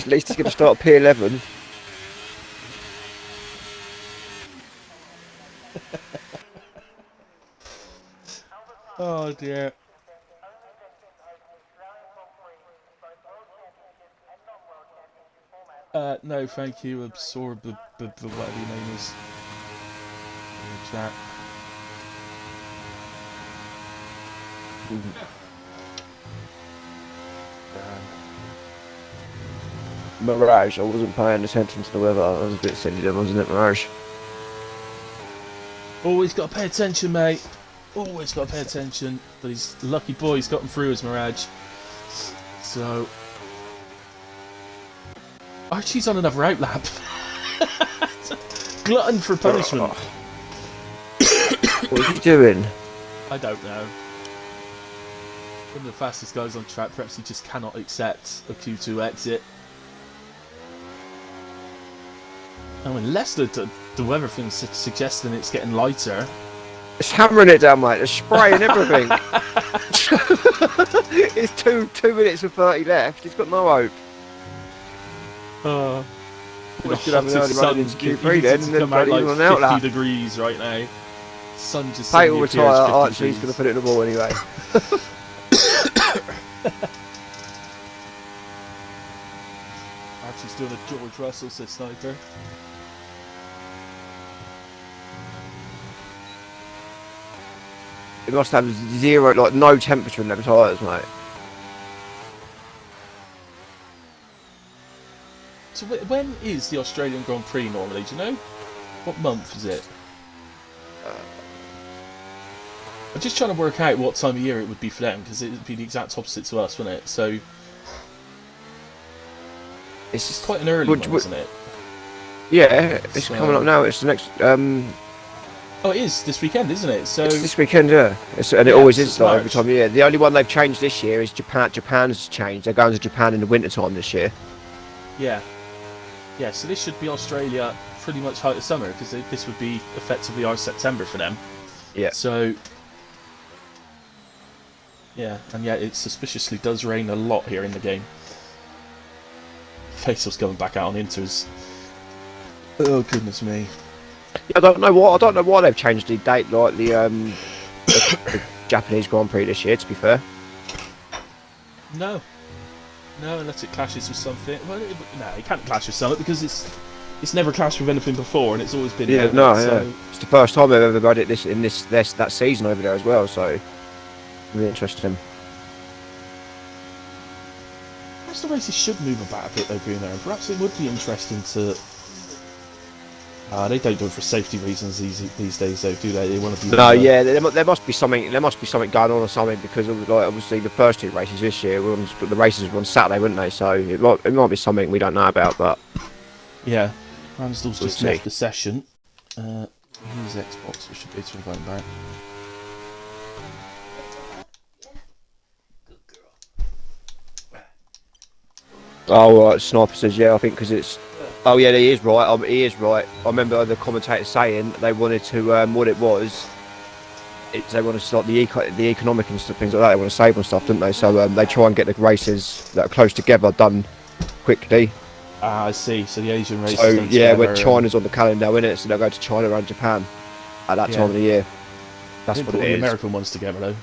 least he's going to start P11. Oh dear. No, thank you. Absorb the whatever your name is. In the chat. Mirage, I wasn't paying attention to the weather. I was a bit silly then, wasn't it, Mirage? Always got to pay attention, mate. Always got to pay attention. But he's lucky boy. He's got him through his Mirage. So Archie's on another outlap. Glutton for punishment. What are you doing? I don't know. One of the fastest guys on track. Perhaps he just cannot accept a Q2 exit. Oh, unless the weather thing's suggesting it's getting lighter. It's hammering it down, mate. It's spraying everything. It's 2 minutes and 30 left. He's got no hope. The should have an early run into Q3 then, and then come out like on an 50 outlap. degrees right now. Sun just Fatal suddenly appears retire. 50 Archie's degrees. going to put it in the ball anyway. Archie's doing a George Russell, says Sniper. It must have zero, like no temperature in them tyres, mate. So when is the Australian Grand Prix normally? Do you know? What month is it? I'm just trying to work out what time of year it would be for them, because it would be the exact opposite to us, wouldn't it? So It's just quite an early one, isn't it? Yeah, it's coming up now. It's the next. Oh, it is this weekend, isn't it? So It's this weekend, yeah. And it always is like every time of year. The only one they've changed this year is Japan. Japan's changed. They're going to Japan in the winter time this year. yeah. So this should be Australia pretty much height of summer, because this would be effectively our September for them. Yeah. So yeah, and yet it suspiciously does rain a lot here in the game. Faisal's coming back out on inters. Oh goodness me. I don't know why they've changed the date, like the Japanese Grand Prix this year. To be fair, No, unless it clashes with something. Well, it can't clash with something because it's never clashed with anything before, and it's always been. It's the first time they've ever got it that season over there as well. So, really interesting. Perhaps the races should move about a bit though, Bruno. And perhaps it would be interesting to. They don't do it for safety reasons these days, though, do they? They want to be. No, yeah, there must be something. There must be something going on or something, because of, like, obviously the first 2 races this year, the races were on Saturday, weren't they? So it might be something we don't know about, but yeah, Ramsdale's just see. left the session. Here's Xbox. We should be able to invite him back. oh, right, Sniper says yeah. I think because it's. Oh yeah, he is right. He is right. I remember the commentator saying they wanted to. What it was. They want to start the economic and stuff, things like that. They want to save on stuff, don't they? So they try and get the races that are close together done quickly. I see. So the Asian races. So done yeah, together when China's on the calendar, isn't it? So they'll go to China and Japan at that time of the year. That's Didn't what put it the is. American ones together though.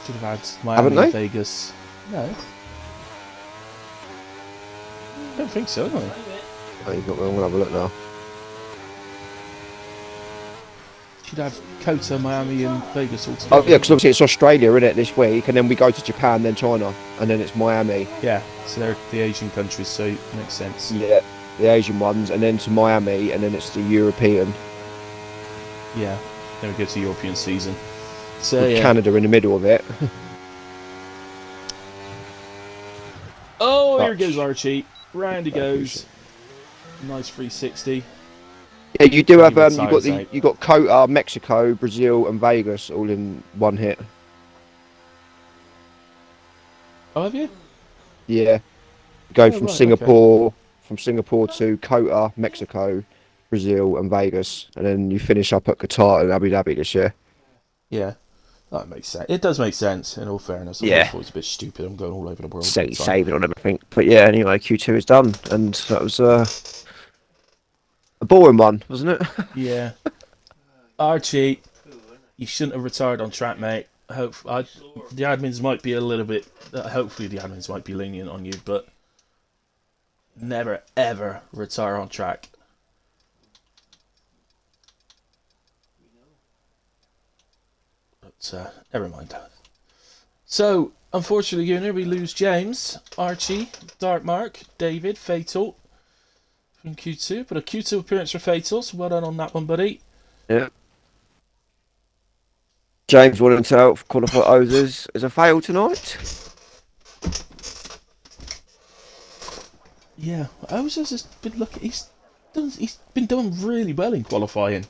Should have had Miami Haven't they? and Vegas. No. I don't think so, no. Oh, you've got me. I'm gonna have a look now. Should have Kota, Miami, and Vegas all together. Oh yeah, because obviously it's Australia, isn't it, this week, and then we go to Japan, then China, and then it's Miami. Yeah, so they're the Asian countries, so it makes sense. Yeah, the Asian ones, and then to Miami, and then it's the European. Yeah, then we go to European season. So With yeah. Canada in the middle of it. Oh, here Dutch. goes Archie. Round he goes. Nice 360. Yeah, you do when have he retires out. you got Qatar, Mexico, Brazil, and Vegas all in one hit. Oh, have you? Yeah, you go Oh, right, okay. from Singapore to Qatar, Mexico, Brazil, and Vegas, and then you finish up at Qatar and Abu Dhabi this year. Yeah, that makes sense. It does make sense, in all fairness. I've always Yeah, thought it's a bit stupid. I'm going all over the world all the so time. saving on everything. But yeah, anyway, Q2 is done, and that was a boring one, wasn't it? Yeah. Archie, you shouldn't have retired on track, mate. The admins might be a little bit. Hopefully, the admins might be lenient on you, but never ever retire on track. But never mind. So, unfortunately, Gunnar, we lose James, Archie, Dark Mark, David, Fatal from Q2, but a Q2 appearance for Fatal, so well done on that one, buddy. Yeah. James wanted to help qualify Ozers as a fail tonight. Yeah, Ozers has been looking. He's been doing really well in qualifying.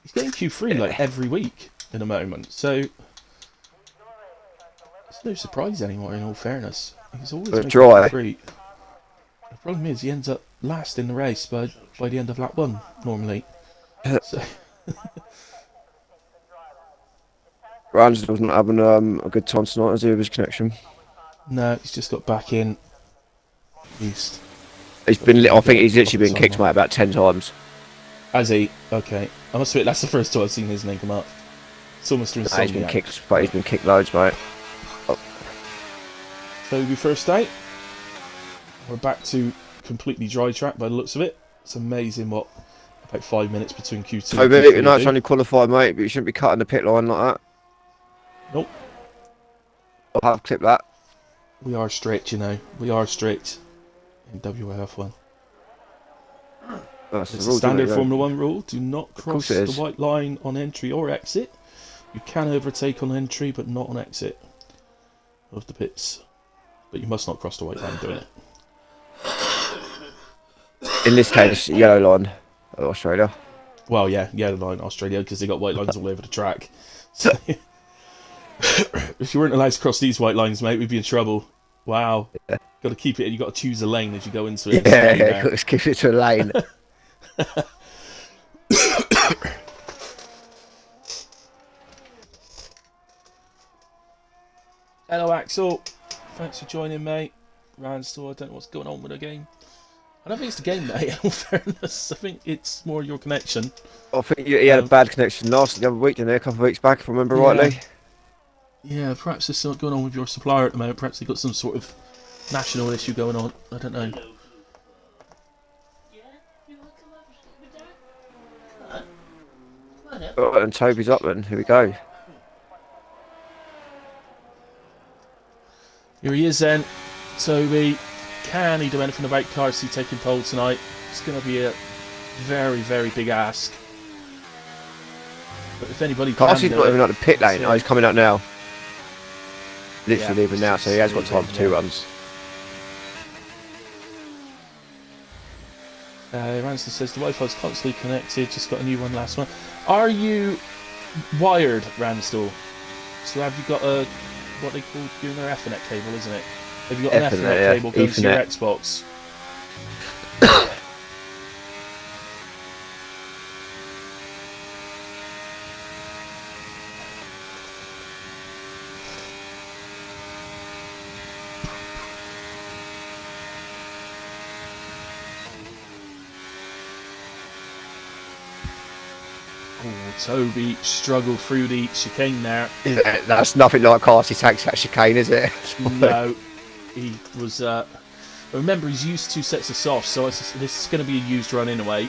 He's getting Q3 like every week in a moment, so it's no surprise anymore. In all fairness, he's always making Dry. Q3. The problem is he ends up last in the race by the end of lap 1 normally. So Rangel's not having a good time tonight, is he, with his connection? no, he's just got back in. East. I think he's literally been kicked, mate, about 10 times. Has he? Okay. I must admit, that's the first time I've seen his name come up. It's almost doing He's been kicked, but he's been kicked loads, mate. Oh. Toby first out. We're back to completely dry track by the looks of it. It's amazing what about 5 minutes between Q2 and Toby, Q3. you know it's only qualified, mate, but you shouldn't be cutting the pit line like that. Nope. I'll have clip that. We are strict, you know. We are strict in WAOF1. That's It's the a rule, standard isn't it? Formula 1 rule. Do not cross it the is. white line on entry or exit. You can overtake on entry, but not on exit of the pits. But you must not cross the white line doing it. In this case, yellow line of Australia. Well, yeah, yellow line Australia, because they got white lines all over the track. So, if you weren't allowed to cross these white lines, mate, we'd be in trouble. Wow. Yeah. Got to keep it, you got to choose a lane as you go into it. Yeah, let's keep it to a lane. Hello, Axel. Thanks for joining, mate. Randstore, I don't know what's going on with the game. I don't think it's the game, mate, in all fairness. I think it's more your connection. I think he had a bad connection the other week, didn't he? A couple of weeks back, if I remember rightly. Yeah, perhaps there's something going on with your supplier at the moment. Perhaps they've got some sort of national issue going on. I don't know. Oh, and Toby's up then. Here we go. Here he is then. Toby, can he do anything about Carsey taking pole tonight? It's going to be a very, very big ask. But if anybody can Carsey's do not it, even out the pit lane. it's Oh, he's coming out now. Literally Yeah. leaving now, so he has got time for 2 runs. Ranston says the Wi-Fi's constantly connected, just got a new one last month. Are you wired, Ransdell? So have you got a, what they call doing their Ethernet cable, isn't it? Have you got an Ethernet yeah. cable going to your Ethernet. Xbox? Oh, Toby struggled through the chicane there. Yeah, that's nothing like Carsey takes that chicane, is it? No, he was. Remember, he's used 2 sets of softs, so this is going to be a used run in a way.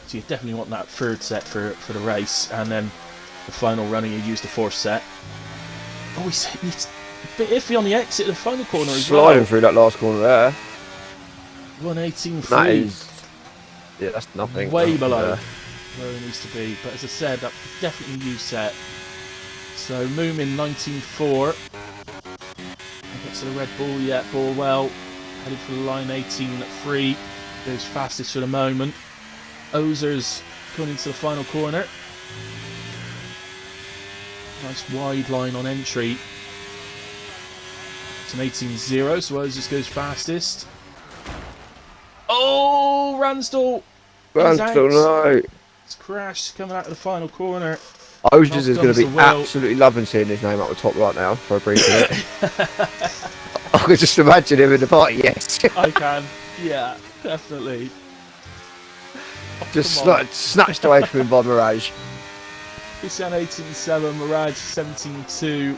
So you definitely want that 3rd set for the race, and then the final running you use the 4th set. Oh, he's a bit iffy on the exit of the final corner as well. Sliding through that last corner there. 118.3. That is... Yeah, that's nothing. Way below where he needs to be. But as I said, that definitely a used set. So Moomin 19.4. Gets to the Red Bull, yeah, Ballwell Headed for the line, 18.3. Goes fastest for the moment. Ozers coming into the final corner. Nice wide line on entry. It's an 18.0, so Ozers goes fastest. Oh, Ransdell! Ransdell, no. It's crashed coming out of the final corner. Ozers is going to be absolutely loving seeing his name up the top right now for a brief minute. I could just imagine him in the party, yes. I can, yeah, definitely. Oh, just snatched away from him by Mirage. Christian 18.7, Mirage 17.2.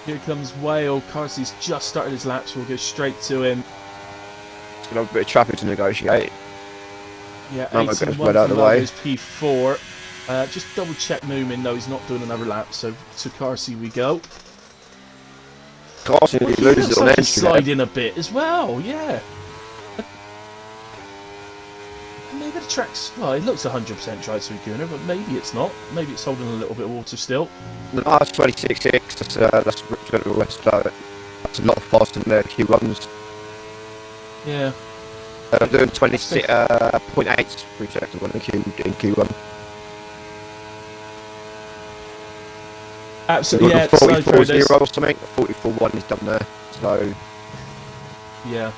Here comes Whale. Carsey's just started his lap, so we'll go straight to him. He's going to have a bit of traffic to negotiate. Yeah, 18.1 right out of the way. P4. Just double check Moomin, though he's not doing another lap, so to Carsey we go. Carsey loses on entry. Slide in a bit as well, yeah. Maybe the track's, well, it looks 100% dry to Gunner, but maybe it's not. Maybe it's holding a little bit of water still. No, it's 26.6. That's going to be West Slow. That's a lot faster than their Q1s. Yeah. I'm doing 26.8 per second in Q1. Absolutely, yeah. 44.0 or something. 44.1 is done there. So, yeah.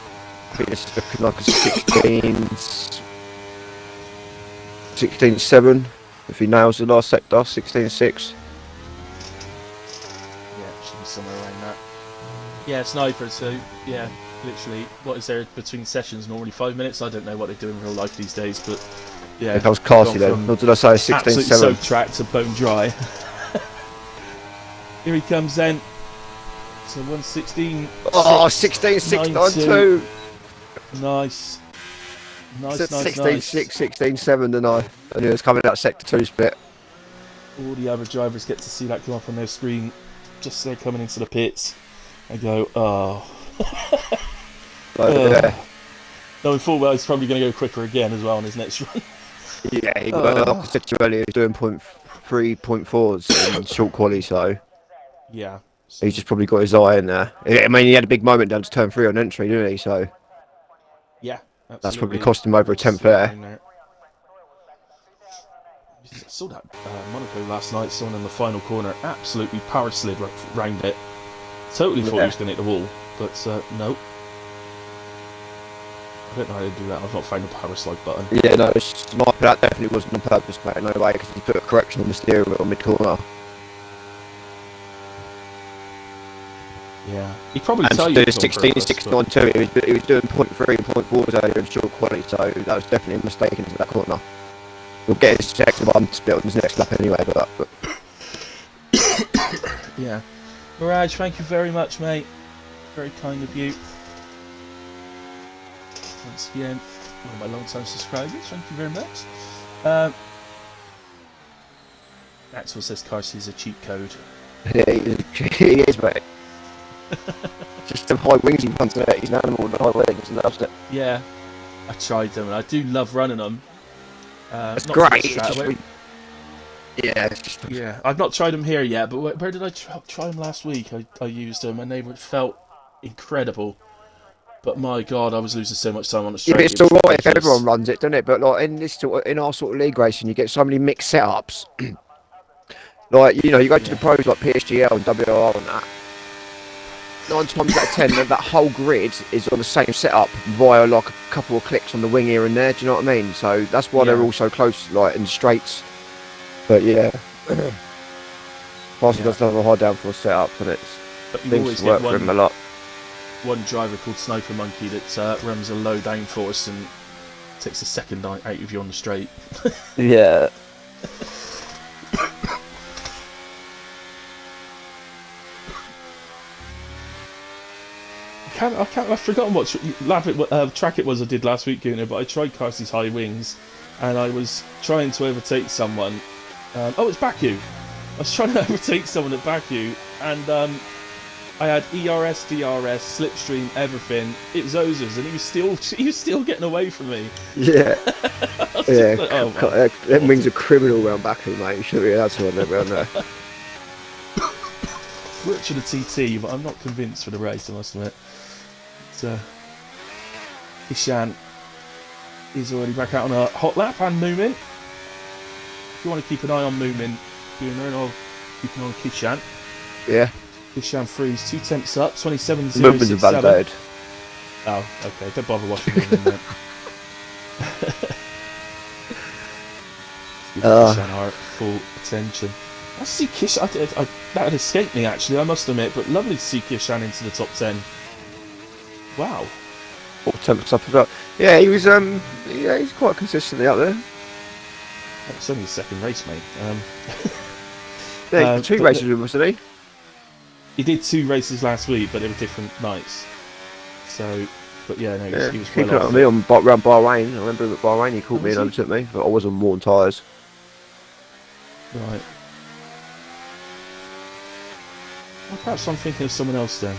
I think it's looking like a 16.7 if he nails the last sector. 16.6. Yeah, should be somewhere around that. Yeah, sniper. So yeah, literally, what is there between sessions? Normally 5 minutes. I don't know what they do in real life these days, but yeah. If that was Carsey then, what did I say? 16.7. Absolutely soaked track to bone dry. Here he comes then. So 116. Oh, 16.692. Nice. Nice, nice, 16.6, nice. 16.7 tonight. And he was coming out sector 2 split. All the other drivers get to see that come up on their screen just as they're coming into the pits. I go, oh. Yeah. Knowing full well he's probably going to go quicker again as well on his next run. Yeah, he got, like I said to you earlier, he was doing 0.3, 0.4s in short quali, so yeah. He's just probably got his eye in there. I mean, he had a big moment down to turn 3 on entry, didn't he? So yeah, absolutely. That's probably cost him over a 10th there. I saw that Monaco last night, someone in the final corner absolutely power slid round it. Totally thought he was going to hit the wall, but no. I don't know how to do that. I've not found the power slide button. Yeah, no, that definitely wasn't on purpose, mate. No way, because he put a correction on the steering wheel mid corner. Yeah, he probably tell you 16.692. He was doing 0.3 and 0.4s earlier in short quality, so that was definitely a mistake into that corner. We'll get his second one split on his next lap anyway, but yeah. Mirage, thank you very much, mate. Very kind of you. Once again, one of my long-time subscribers. Thank you very much. Axel says Carsey is a cheat code. Yeah, he is, mate. Just the high wings he runs at. He's an animal with the high wings and loves it. Yeah, I tried them and I do love running them. It's great. It's just... Yeah, I've not tried them here yet, but where did I try them last week? I used them and they felt incredible. But my God, I was losing so much time on the straight. Yeah, it's alright if everyone runs it, doesn't it? But like in our sort of league racing, you get so many mixed setups. Like, you know, you go to the pros like PSGL and WR and that. 9 times out of 10, that whole grid is on the same setup via like a couple of clicks on the wing here and there. Do you know what I mean? So that's why they're all so close, like in straights. But yeah, Parson does have a high downforce setup, and it seems to work for him a lot. One driver called Sniper Monkey that runs a low downforce and takes a second out of you on the straight. Yeah. I've forgotten what track it was I did last week, Gunnar, but I tried Carsey's high wings and I was trying to overtake someone. It's Baku. I was trying to overtake someone at Baku and I had ERS, DRS, slipstream, everything. It was Ozers and he was still getting away from me. Yeah. Yeah. Like, them wings are criminal round Baku, mate. You shouldn't be allowed to run them round there. Worked for the TT, but I'm not convinced for the race, I must admit. Kishan is already back out on a hot lap, and Moomin. If you want to keep an eye on Moomin, Gunnar, and I'll keep an eye on Kishan. Yeah. Kishan freeze, 2 tenths up, 27.067. Movements are validated. Oh, okay. Don't bother watching Moomin then. Give Kishan our full attention. I see Kishan. That had escaped me actually, I must admit, but lovely to see Kishan into the top 10. Wow. 4 tenths up as well. Yeah, he was. He's quite consistently up there. It's only his second race, mate. Yeah, 2 races with us, didn't he? He did 2 races last week, but they were different nights. So, but yeah, no, he was keeping well up off. with me on around Bahrain. I remember at Bahrain he called me and overtook me, but I was on worn tyres. Right. Well, perhaps I'm thinking of someone else then.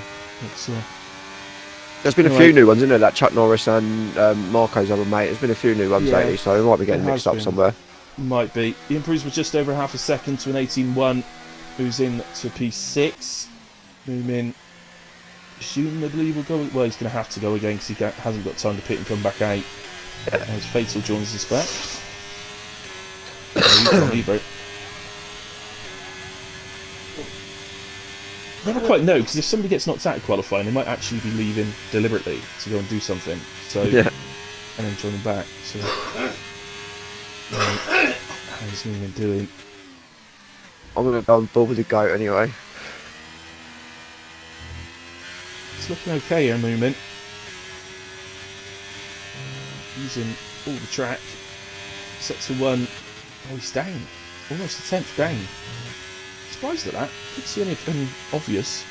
There's been a few new ones, isn't there? That Chuck Norris and Marco's other mate. There's been a few new ones lately, so we might be getting mixed up somewhere. Might be. He improves with just over half a second to an 18.1, who's in to P6. Moomin presumably will go. Well, he's going to have to go again because he hasn't got time to pit and come back out. As Fatal joins us back. I never quite know, because if somebody gets knocked out of qualifying, they might actually be leaving deliberately to go and do something. So, and then join them back. So, how's Moomin doing? I'm going to go on board with the goat anyway. It's looking okay here, Moomin. Using all the track. Set to 1. Oh, he's down. Almost a 10th down. Surprised at that. Couldn't see anything obvious.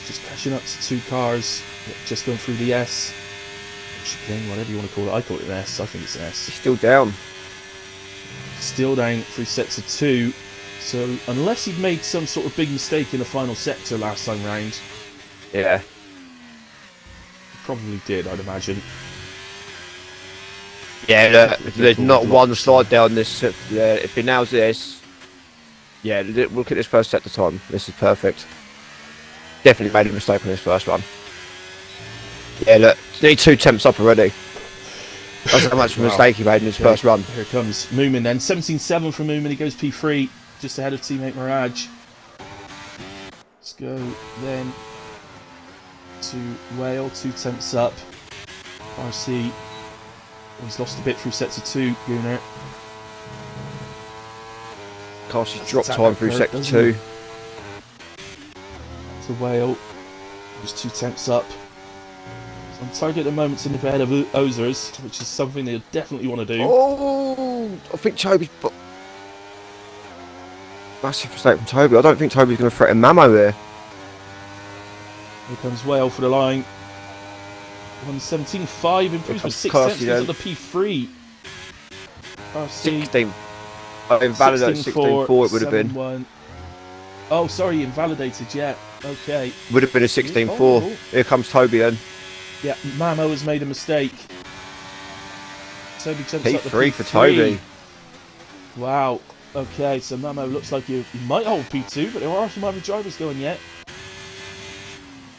Just catching up to 2 cars. Just going through the S. Chicane, whatever you want to call it. I call it an S. I think it's an S. He's still down. Still down 3 sets of 2. So unless he'd made some sort of big mistake in the final sector last time round. Yeah. He probably did, I'd imagine. Yeah, there's not one slide down this. If he nails this, yeah, look at this first sector time. This is perfect. Definitely made a mistake on this first one. Yeah, look, nearly 2 temps up already. That's how much of a mistake he made in his first run. Here comes Moomin then. 17.7 from Moomin. He goes P3, just ahead of teammate Mirage. Let's go then to Whale, 2 temps up. RC. He's lost a bit through sets of 2, Gunnar. Carsey's dropped time through sector 2. To Whale. Just 2 temps up. So on target at the moment to nip ahead of Ozers, which is something they'll definitely want to do. Oh, I think Toby's... Massive mistake from Toby. I don't think Toby's going to threaten Mamo here. Here comes Whale for the line. 117.5, improves with 6 tenths on the P3. RC. 16. Oh, invalidated 16.4 it would have been. 1. Oh, sorry, invalidated, yeah. Okay. Would have been a 16.4. Oh. Here comes Toby then. Yeah, Mamo has made a mistake. Toby jumps up the P3 for Toby. Wow. Okay, so Mamo looks like he might hold P2, but there are some other drivers going yet.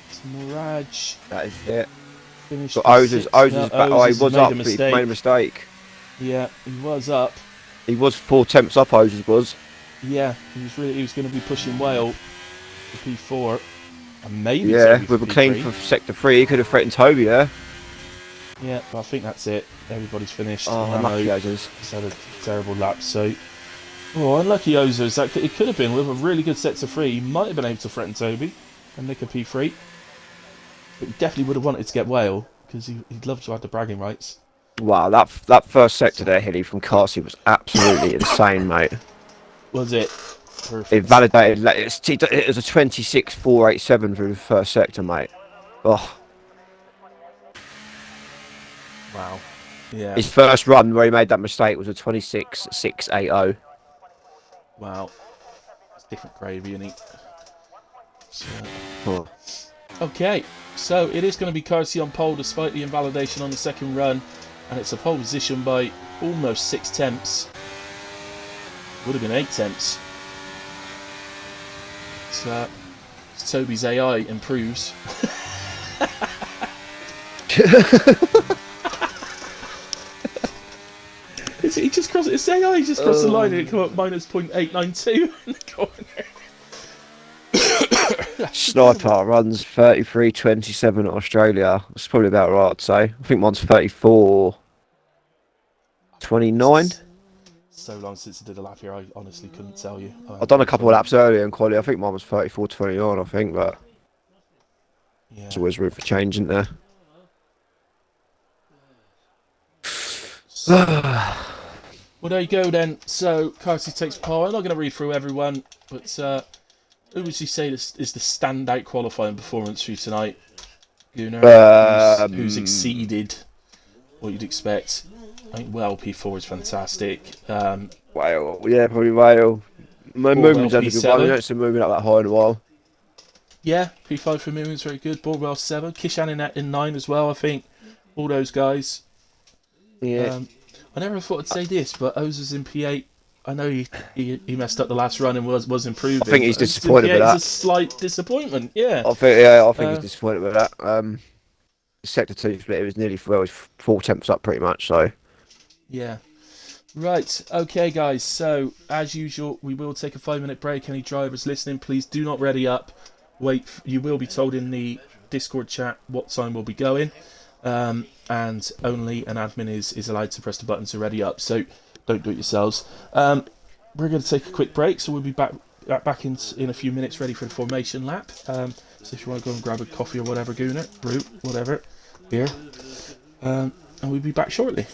It's Mirage. That is it. Finished So Ozers back. Oh, he was up, but he made a mistake. Yeah, he was up. He was 4 temps up, Ozers was. Yeah, he was going to be pushing Whale for P4. And maybe with a clean for sector 3, he could have threatened Toby there. Yeah, but I think that's it. Everybody's finished. Oh, unlucky Ozers. He's had a terrible lap, so... Oh, unlucky Ozers. It could have been with a really good set to 3. He might have been able to threaten Toby and nick a P3. But he definitely would have wanted to get Whale, because he'd love to have the bragging rights. Wow, that first sector there, Hilly, from Carsey was absolutely insane, mate. Was it? Perfect. It validated. It was a 26.487 through the first sector, mate. Oh. Wow. Yeah. His first run where he made that mistake was a 26.680. Wow. It's different gravy, isn't it? So. Oh. Okay, so it is going to be Carsey on pole despite the invalidation on the second run, and it's a pole position by almost 6 temps. Would have been 8 temps. Toby's AI improves. He just crossed his AI. He just crossed the line and it came up minus 0.892 in the corner. Sniper runs 33.27 at Australia. It's probably about right, I'd say. I think mine's 34.29. So long since I did a lap here, I honestly couldn't tell you. I've done a couple of laps earlier in Quali. I think mine was 34.29, I think, but there's always room for change, isn't there? Well, there you go then. So, Carty takes power. I'm not going to read through everyone, but who would you say is the standout qualifying performance for you tonight, Gunnar? Who's exceeded what you'd expect? I think P4 is fantastic. Whale, yeah, probably Whale. My movement's only good one. I don't see moving up that high in a while. Yeah, P5 for movement's very good. Baldwell 7. Kishan in 9 as well, I think. All those guys. Yeah. I never thought I'd say this, but Oz was in P8. I know he messed up the last run and was improving. I think he's disappointed with that. It's a slight disappointment, yeah. I think he's disappointed with that. Sector 2 split, it was nearly 4 temps up pretty much, so. Yeah. Right, okay guys, so as usual, we will take a 5-minute break. Any drivers listening, please do not ready up. Wait, you will be told in the Discord chat what time we'll be going. And only an admin is allowed to press the button to ready up, so don't do it yourselves. We're going to take a quick break, so we'll be back in a few minutes, ready for the formation lap. So if you want to go and grab a coffee or whatever, Gooner, brew, whatever, beer, and we'll be back shortly.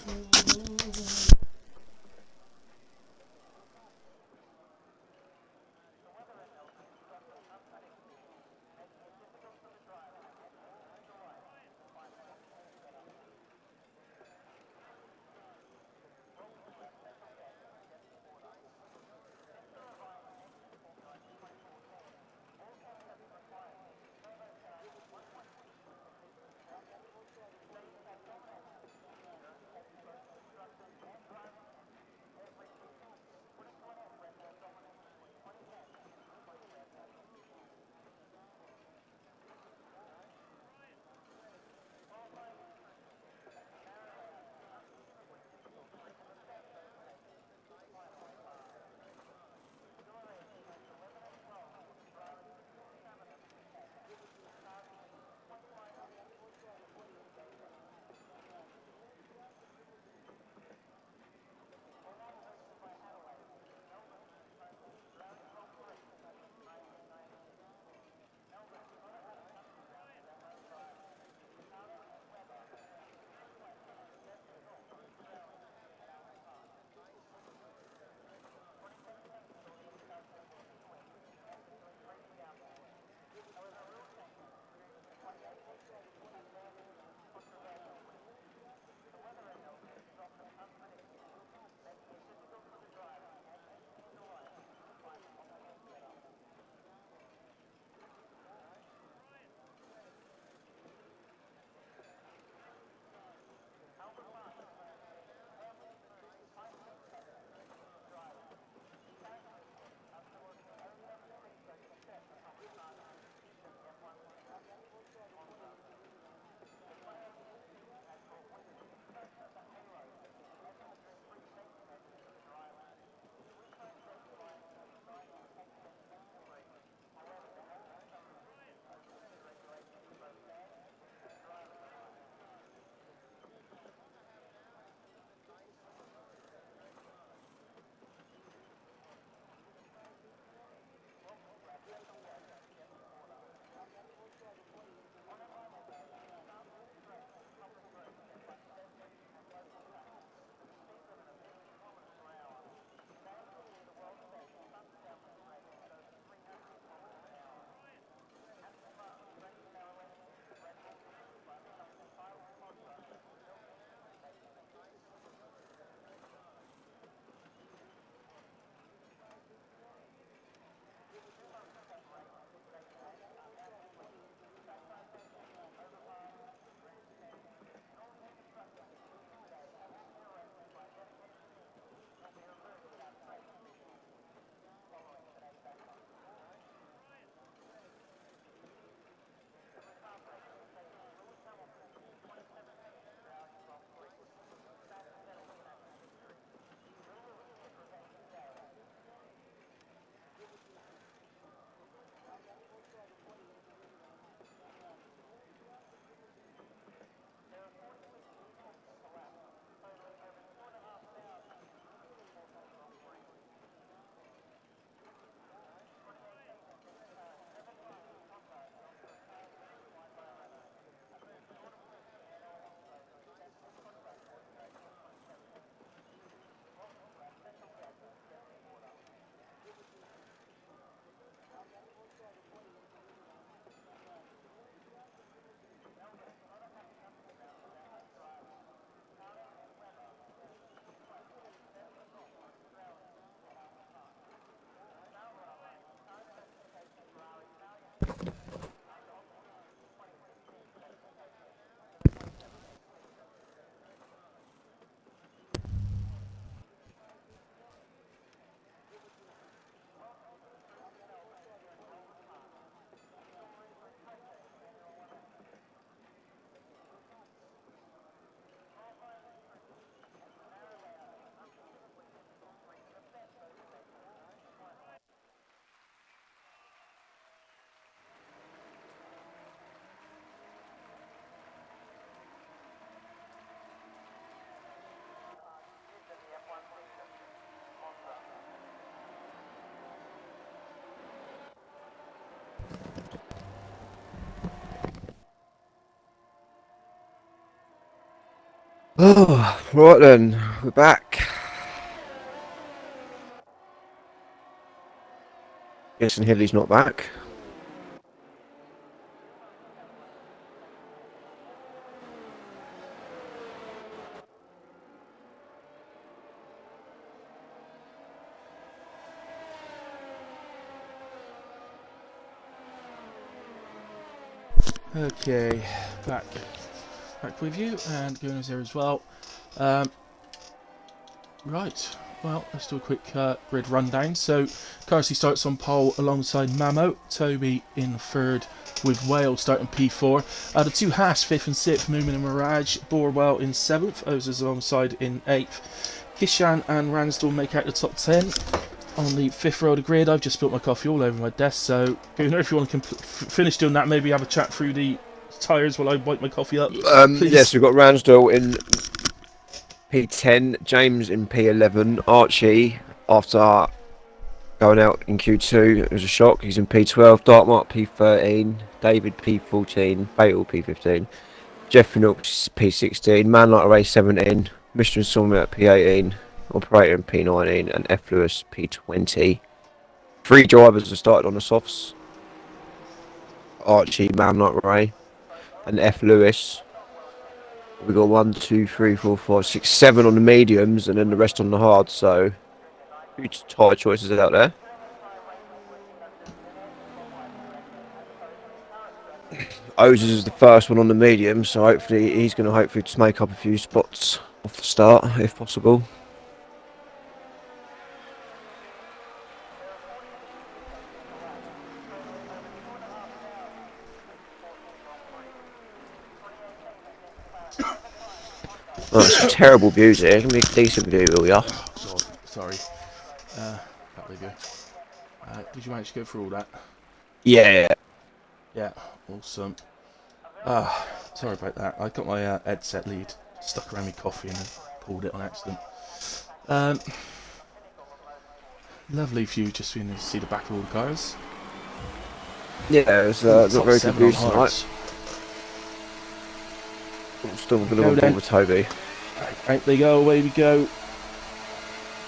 Oh, right then, we're back. Guessing Hilly's not back. Okay, back with you, and Gunnar's there as well. Right, well, let's do a quick grid rundown. So, Carsey starts on pole alongside Mamo, Toby in third with Wales starting P4. The two Haas, 5th and 6th, Moomin and Mirage, Borwell in 7th, Ozers alongside in 8th. Kishan and Ransdell make out the top 10. On the 5th row of the grid, I've just spilled my coffee all over my desk, so Gunnar, if you want to finish doing that, maybe have a chat through the tyres while I wipe my coffee up. Yes, we've got Ransdell in P10, James in P11, Archie, after going out in Q2, it was a shock, he's in P12, Dartmark P13, David P14, Fatal P15, Jeff Phillips P16, Man Like a Race 17, Mr. and Sawmill at P18, Operator in P19, and F. Lewis P20. 3 drivers have started on the softs. Archie, Man Like Ray, and F. Lewis. We've got 1, 2, 3, 4, 5, 6, 7 on the mediums, and then the rest on the hard, so huge tyre choices out there. Ozers is the first one on the medium, so hopefully he's going to just make up a few spots off the start, if possible. Oh, some terrible views here. Give me a decent view, will ya? Oh, God, sorry. Back with you. Did you manage to go through all that? Yeah. Yeah, awesome. Sorry about that. I got my headset lead stuck around my coffee and then pulled it on accident. Lovely view, just being able to see the back of all the cars. Yeah, it was not very good views tonight. I'm still going to go with Toby. Out they go, away we go.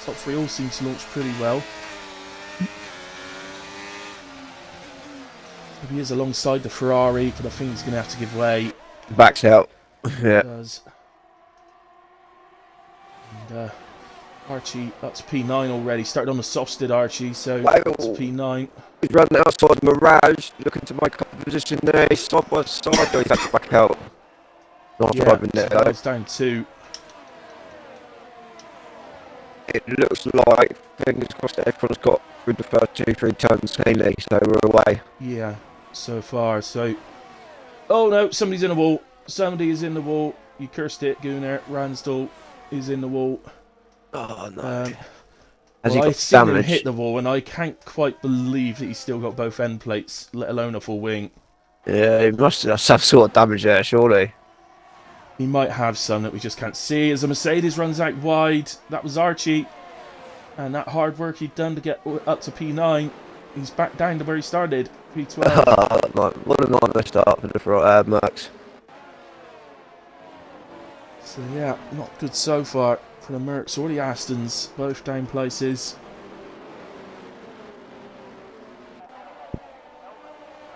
Top 3 all seem to launch pretty well. He is alongside the Ferrari, but I think he's going to have to give way. Backs out. Yeah. He does. And Archie up to P9 already. Started on the softs, did Archie, so up to P9. He's running outside Mirage, looking to make up a position there. He's side by side, though he's had to back out. Not driving there, though. It's down 2. It looks like, fingers crossed, that everyone's got through the first 2-3 turns cleanly, so we're away. Yeah, so far, so... Oh no, somebody's in the wall. Somebody is in the wall. You cursed it, Gunnar. Ransdell is in the wall. Oh no. Has he got seen him hit the wall, and I can't quite believe that he's still got both end plates, let alone a full wing. Yeah, he must have some sort of damage there, surely. He might have some that we just can't see. As a Mercedes runs out wide, that was Archie. And that hard work he'd done to get up to P9, he's back down to where he started, P12. What a nightmare start for the Max. So yeah, not good so far for the Mercs or the Astons, both down places.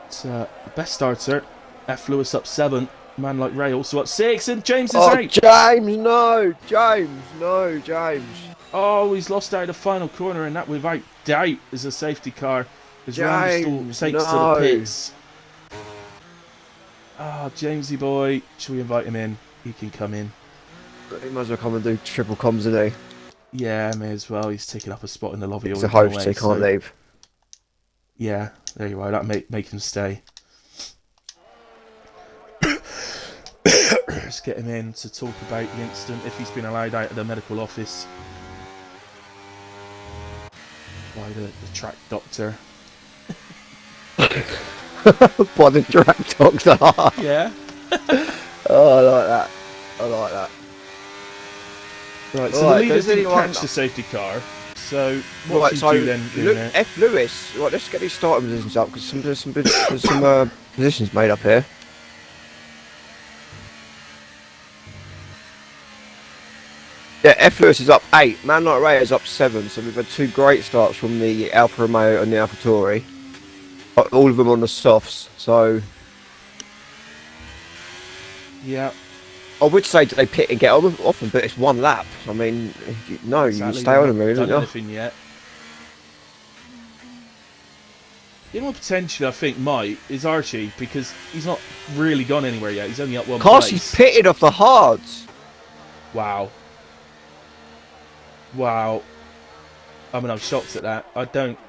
It's the best starter, F. Lewis up 7. Man Like Ray also up 6, and James is out. James, no! James, no, James. Oh, he's lost out of the final corner, and that without doubt is a safety car. As Ransdell takes to the pits. Jamesy boy. Should we invite him in? He can come in. He might as well come and do triple comms, isn't he? Yeah, may as well. He's taking up a spot in the lobby. He's a host, so he can't leave. Yeah, there you are. That make him stay. Let's get him in to talk about the incident, if he's been allowed out of the medical office by the track doctor. By the track doctor? Yeah. Oh, I like that. I like that. Right, so the leaders didn't catch the safety car. So what should you then? F. Lewis. Right, let's get these starting positions up because there's some positions made up here. Yeah, F. Lewis is up 8. Man Like Ray is up 7. So we've had 2 great starts from the Alfa Romeo and the AlphaTauri. All of them on the softs. So Yeah. I would say they pit and get off them, but it's 1 lap. I mean, no, Exactly. you stay on them, really, Done don't you? anything yet? You know what potentially I think might is Archie, because he's not really gone anywhere yet. He's only up 1 place. Carsey's pitted off the hards. Wow. Wow. I mean, I'm shocked at that. I don't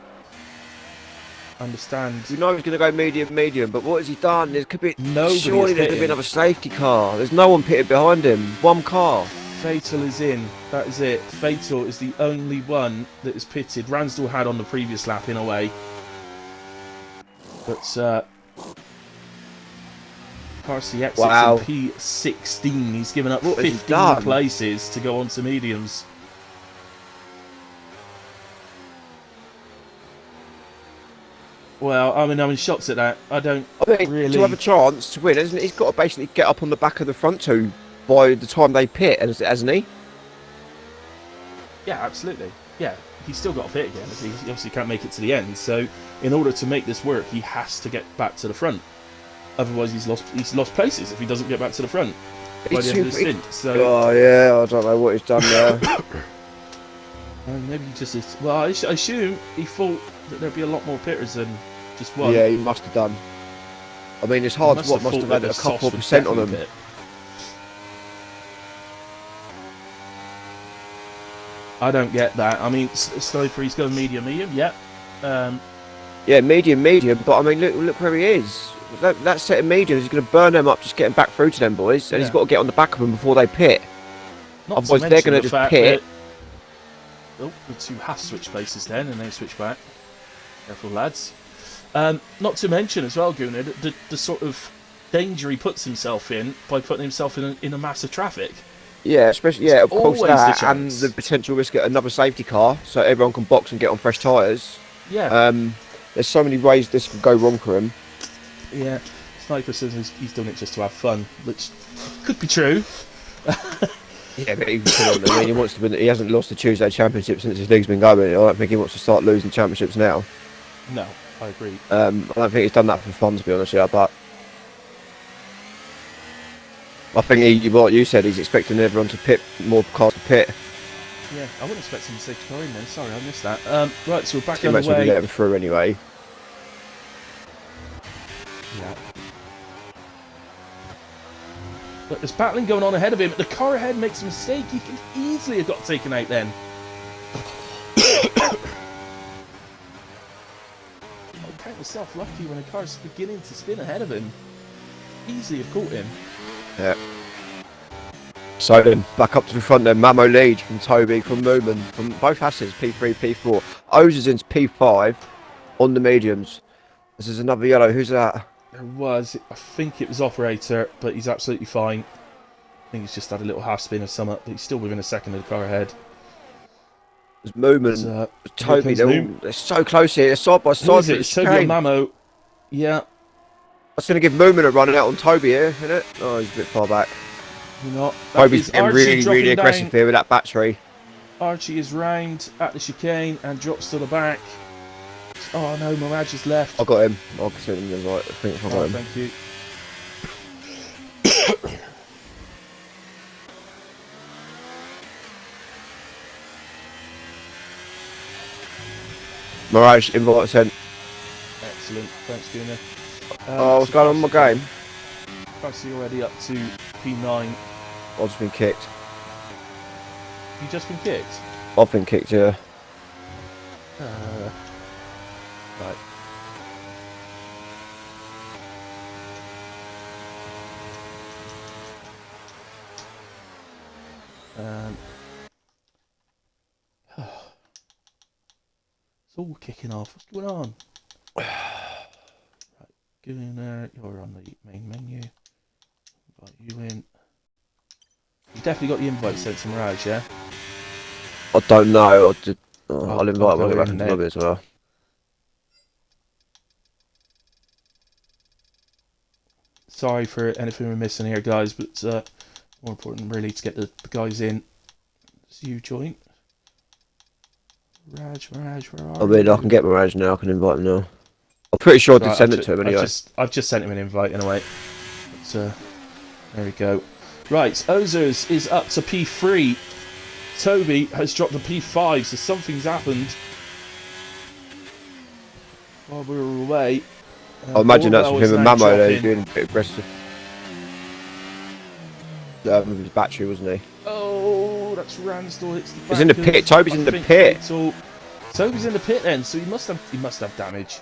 understand. We know he's going to go medium, but what has he done? There could be. Nobody Surely is there's going to be pitting. another safety car. There's no one pitted behind him. 1 car. Fatal is in. That is it. Fatal is the only one that is pitted. Ransdell had on the previous lap in a way. But Carsey exits Wow. in P16. He's given up What has he 15 done? places to go on to mediums. Well, I mean, I'm shocked at that. I don't I think really. to have a chance to win, isn't it? He's got to basically get up on the back of the front 2 by the time they pit, hasn't he? Yeah, absolutely. Yeah, he's still got to pit again. He obviously can't make it to the end. So, in order to make this work, he has to get back to the front. Otherwise, he's lost places if he doesn't get back to the front by the end of the stint. So, Oh yeah, I don't know what he's done there. maybe he just. Well, I assume he thought that there'd be a lot more pitters than just one. Yeah, he must have done. I mean, it's hard. Must have had a couple % on them. Pit. I don't get that. I mean, Slippery's going medium. Yep. Yeah, medium. But I mean, look where he is. That set of mediums is going to burn them up. Just getting back through to them boys, and he's got to get on the back of them before they pit. Not Otherwise, to they're going to the just fact pit. that- Oh, the 2 have switched places then, and they switch back. Careful, lads. Not to mention as well, Gunnar, the sort of danger he puts himself in by putting himself in a mass of traffic. Yeah, especially of course Always that, the and chance. the potential risk of another safety car, so everyone can box and get on fresh tyres. Yeah. There's so many ways this could go wrong for him. Yeah. Sniper says he's done it just to have fun, which could be true. Yeah, but I mean, he wants to win. He hasn't lost the Tuesday Championship since his league's been going. I don't think he wants to start losing championships now. No, I agree. I don't think he's done that for fun, to be honest with you, but I think what you said, he's expecting everyone to pit, more cars to pit. Yeah, I wouldn't expect him to stay car in then. Sorry, I missed that. Right, so we're back He on the might as well be way. let him through anyway. Yeah. But there's battling going on ahead of him. The car ahead makes a mistake. He could easily have got taken out then. I'll count myself lucky when a car's beginning to spin ahead of him. Easily have caught him. Yeah. So then, back up to the front then, Mamo lead from Toby, from Moomin, from both Hasses, P3, P4. O's is in P5 on the mediums. This is another yellow, who's that? There was, I think it was Operator, but he's absolutely fine. I think he's just had a little half spin or something, but he's still within a second of the car ahead. It's Moomin, Toby, they're so close here, they're side by Who side. is it? It's Toby and Mamo. Yeah. That's going to give Moomin a run out on Toby here, isn't it? Oh, he's a bit far back. You're not. Toby's getting really dropping aggressive down. here with that battery. Archie is round at the chicane and drops to the back. Oh no, Mirage is left. I got him. I'll send him the right. I think I got him. Thank you. Mirage, invite sent. Excellent. Thanks, Gunnar. Oh, what's going on in my game? Actually already up to P9. I've just been kicked. You just been kicked? I've been kicked, yeah. Right. It's all kicking off. What's going on? Right. Gunnar, you're on the main menu. Invite you in. You definitely got the invite sent to Mirage, yeah? I don't know. I'll invite him I'll when I go get back in into the there. lobby as well. Sorry for anything we're missing here, guys, but more important really to get the guys in. U joint. Mirage, where are I mean, you? I can get Mirage now. I can invite him now. I'm pretty sure I did send it to him anyway. I've just sent him an invite anyway. But, there we go. Right, Ozers is up to P3. Toby has dropped to P5, so something's happened while we were away. I imagine that's with him and Mamo, they're doing a bit aggressive. With his battery, wasn't he? Oh, that's Ransdell. It's the back. He's in the pit. Toby's in the pit. Toby's in the pit then, so he must have damage.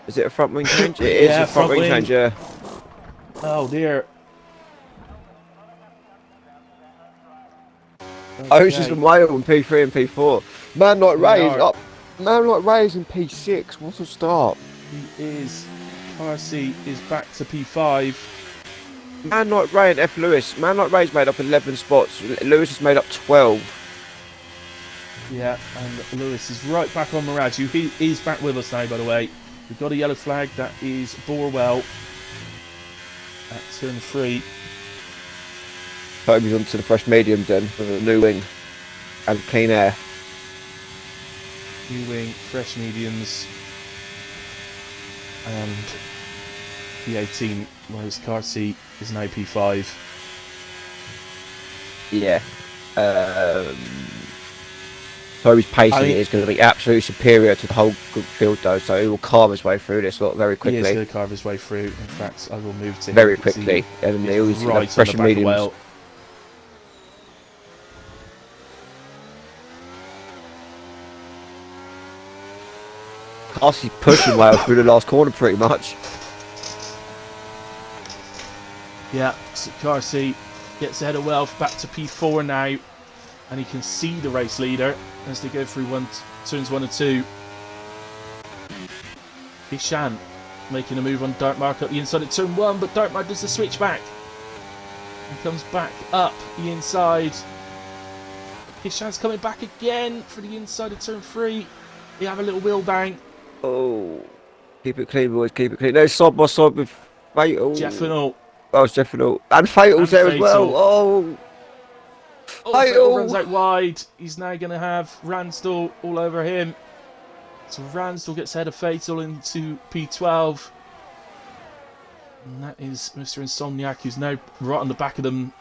Is it a front wing change? It is a front wing change, yeah. Oh dear. Okay. Ozers and Whale in P3 and P4. Man like Ray is up. Man like Ray is in P6. What a start. He is. RC is back to P5. Man like Ray and F. Lewis. Man like Ray's made up 11 spots. Lewis has made up 12. Yeah, and Lewis is right back on Mirage. He is back with us now, by the way. We've got a yellow flag. That is Borwell at turn 3. Toby's onto the fresh mediums then for the new wing and clean air. New wing, fresh mediums, and P18. Whereas car seat is now P5. Yeah. Toby's pacing is going to be absolutely superior to the whole field though, so he will carve his way through this lot very quickly. He is going to carve his way through. In fact, I will move to very quickly, and he's right fresh mediums. Well. Carsey's pushing Wales through the last corner pretty much. Yeah, so Carsey gets ahead of Welf, back to P4 now, and he can see the race leader as they go through turns 1 and 2. Ishan making a move on Dartmark up the inside at turn 1, but Dartmark does the switch back and comes back up the inside. Ishan's coming back again for the inside of turn 3. They have a little wheel bang. Oh, keep it clean, boys, keep it clean. No, side by side with Fatal. Jeffinal. Oh, it's Jeffinal. And Fatal's there as well. Oh, Fatal runs out wide. He's now going to have Ransdell all over him. So Ransdell gets ahead of Fatal into P12. And that is Mr. Insomniac, who's now right on the back of them.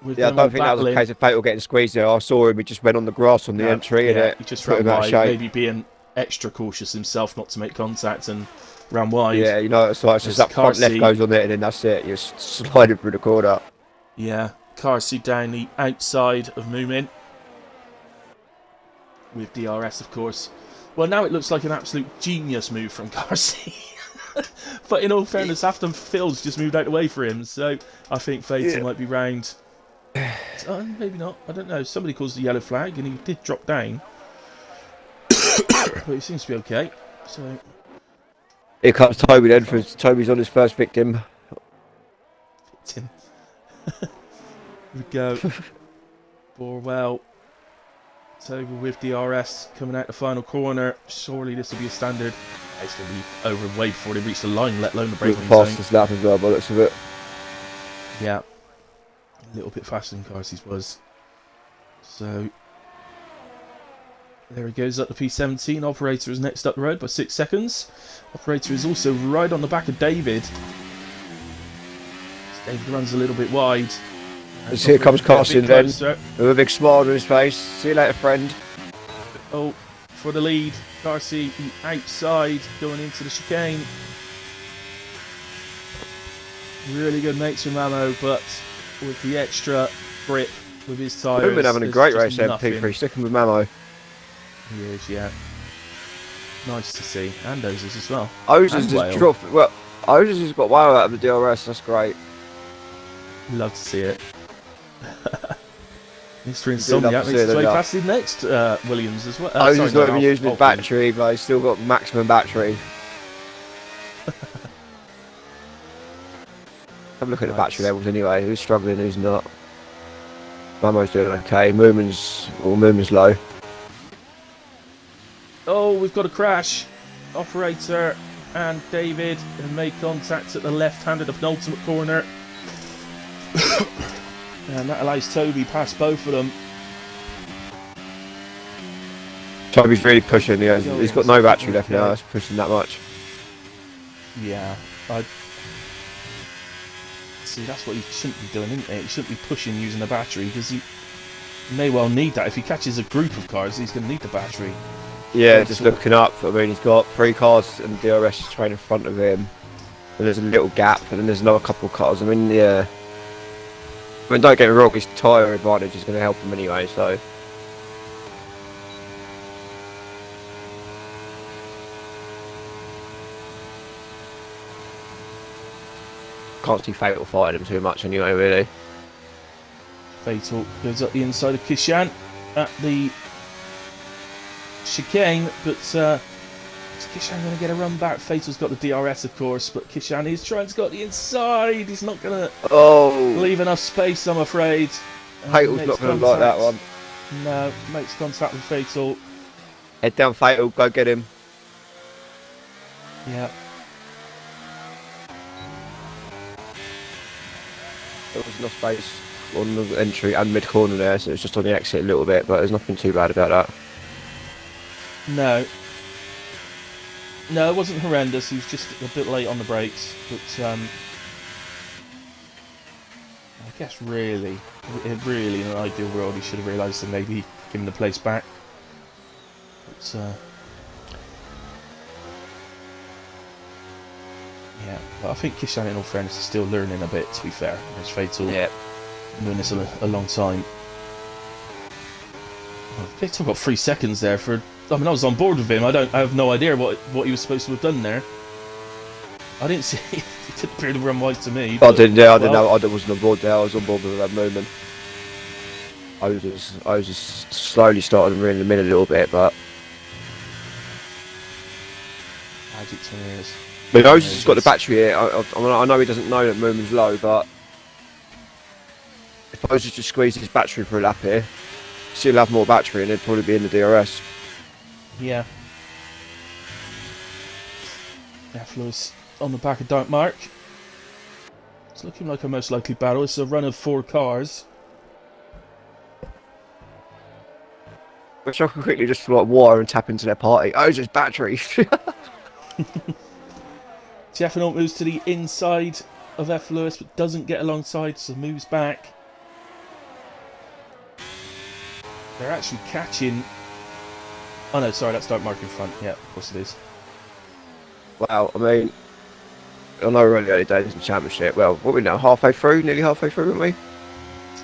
Yeah, I don't think that was a case of Fatal getting squeezed there. I saw him, he just went on the grass on the entry. Yeah, and he just ran wide, maybe being extra cautious himself not to make contact and ran wide. Yeah, you know, it's like just that front left goes on it and then that's it. You're sliding through the corner. Yeah, Carsey down the outside of Moomin. With DRS, of course. Well, now it looks like an absolute genius move from Carsey. But in all fairness, after Phil's just moved out the way for him, so I think Fatal might be round. Maybe not, I don't know. Somebody calls the yellow flag and he did drop down. But he seems to be okay. So here comes Toby then. Toby's on his first victim. Here we go. Borwell. Toby with DRS coming out the final corner. Surely this will be a standard. It's going to be over and way before they reach the line, let alone the braking zone. Past the lap as well, by the looks of it. Yeah. A little bit faster than Carsey's was. So there he goes up to P17. Operator is next up the road by 6 seconds. Operator is also right on the back of David. David runs a little bit wide. As here comes Carson then, with a big smile on his face. See you later, friend. Oh, for the lead. Carsey outside, going into the chicane. Really good mates with Mamo, but with the extra grip with his tyres. We've been having a great race there, P3, sticking with Mamo. He is, yeah. Nice to see. And Ozers as well. Ozers has dropped. Well, Ozers has got WAO out of the DRS, that's great. Love to see it. Mr. Insomniac makes his way past his next Williams as well. Ozers not even using his battery, but he's still got maximum battery. Have a look at the battery levels anyway. Who's struggling, who's not. Mamo's doing okay. Moomin's low. Oh, we've got a crash. Operator and David have made contact at the left-hand of the penultimate corner. And that allows Toby past both of them. Toby's really pushing. He's got no battery left now. He's pushing that much. Yeah, see, that's what he shouldn't be doing, isn't it? He shouldn't be pushing using the battery, because he may well need that. If he catches a group of cars, he's going to need the battery. Yeah, just looking up. I mean, he's got 3 cars and DRS is train in front of him. And there's a little gap, and then there's another couple of cars. I mean, yeah. I mean, don't get me wrong, his tyre advantage is going to help him anyway, so. Can't see Fatal fighting him too much anyway, really. Fatal goes up the inside of Kishan at the chicane, but is Kishan going to get a run back? Fatal's got the DRS, of course, but Kishan is trying to go the inside. He's not going to leave enough space, I'm afraid. Fatal's not going to like that one. No, makes contact with Fatal. Head down, Fatal, go get him. Yeah. There was enough space on the entry and mid corner there, so it's just on the exit a little bit, but there's nothing too bad about that. No, it wasn't horrendous. He was just a bit late on the brakes, but I guess really in an ideal world, he should have realised and maybe given the place back. But yeah, but I think Kishan, in all fairness, is still learning a bit, to be fair. It's Fatal. Yeah. Doing this a long time. Fatal got 3 seconds there for. I mean, I was on board with him. I have no idea what he was supposed to have done there. I didn't see. It didn't appear to run wide to me. I didn't know. I wasn't on board there. I was on board with that moment. I was just slowly starting to reel him in a little bit, but. Magic Tires. But Oz's has got the battery here. I know he doesn't know that Moomin's low, but if Oz's just squeezed his battery for a lap here, he'll have more battery and he'd probably be in the DRS. Yeah. Lewis on the back of Dark Mark. It's looking like a most likely battle. It's a run of 4 cars. Which I can quickly just like wire and tap into their party. Oz's battery. Jeffinault moves to the inside of F. Lewis, but doesn't get alongside, so moves back. They're actually catching. Oh no, sorry, that's Dark Mark in front. Yeah, of course it is. Wow, I mean, I know we're only early days in the championship. Well, what are we now? Halfway through? Nearly halfway through, aren't we?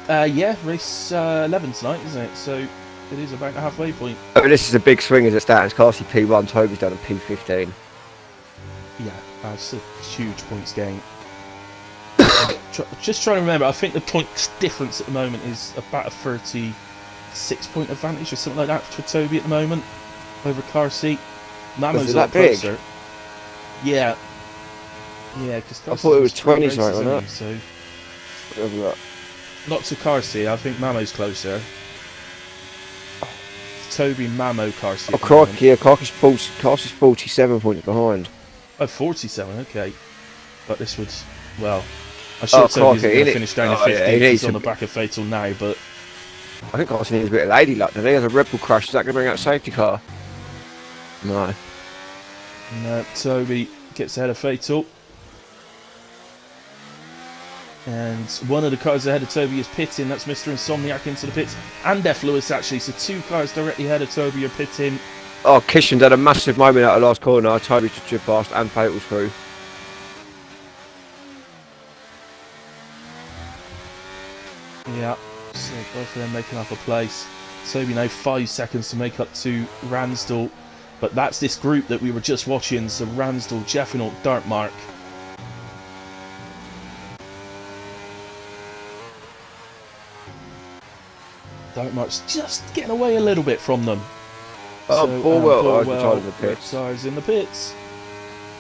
Yeah, race 11 tonight, isn't it? So it is about the halfway point. I mean, this is a big swing as it stands. Carsey P1, Toby's down to P15. Yeah, that's a huge points gain. Just trying to remember, I think the points difference at the moment is about a 36-point advantage or something like that for Toby at the moment over Carsey. Mamo's a lot closer. Yeah. Yeah, because I thought it was 20 something like that. So Whatever that. not to Carsey, I think Mamo's closer. Toby, Mamo, Carsey. Oh, crikey, yeah, Carsey's 47 points behind. Oh, 47, okay. But this would, well, I'm sure Toby's going to finish down the 15th. He's on the back of Fatal now, but I think Carsey needs a bit of lady luck. He has a Red Bull crash. Is that going to bring out a safety car? No. No, Toby gets ahead of Fatal. And one of the cars ahead of Toby is pitting. That's Mr. Insomniac into the pits. And F. Lewis, actually. So 2 cars directly ahead of Toby are pitting. Oh, Kishan had a massive moment out of the last corner. Toby to chip past and Fatal's through. Yeah, so both of them making up a place. Toby now 5 seconds to make up to Ransdell. But that's this group that we were just watching. So Ransdell, Jeffinault, Dartmark. Dartmark's just getting away a little bit from them. Oh, so, Borwell in the pits. Tires in the pits.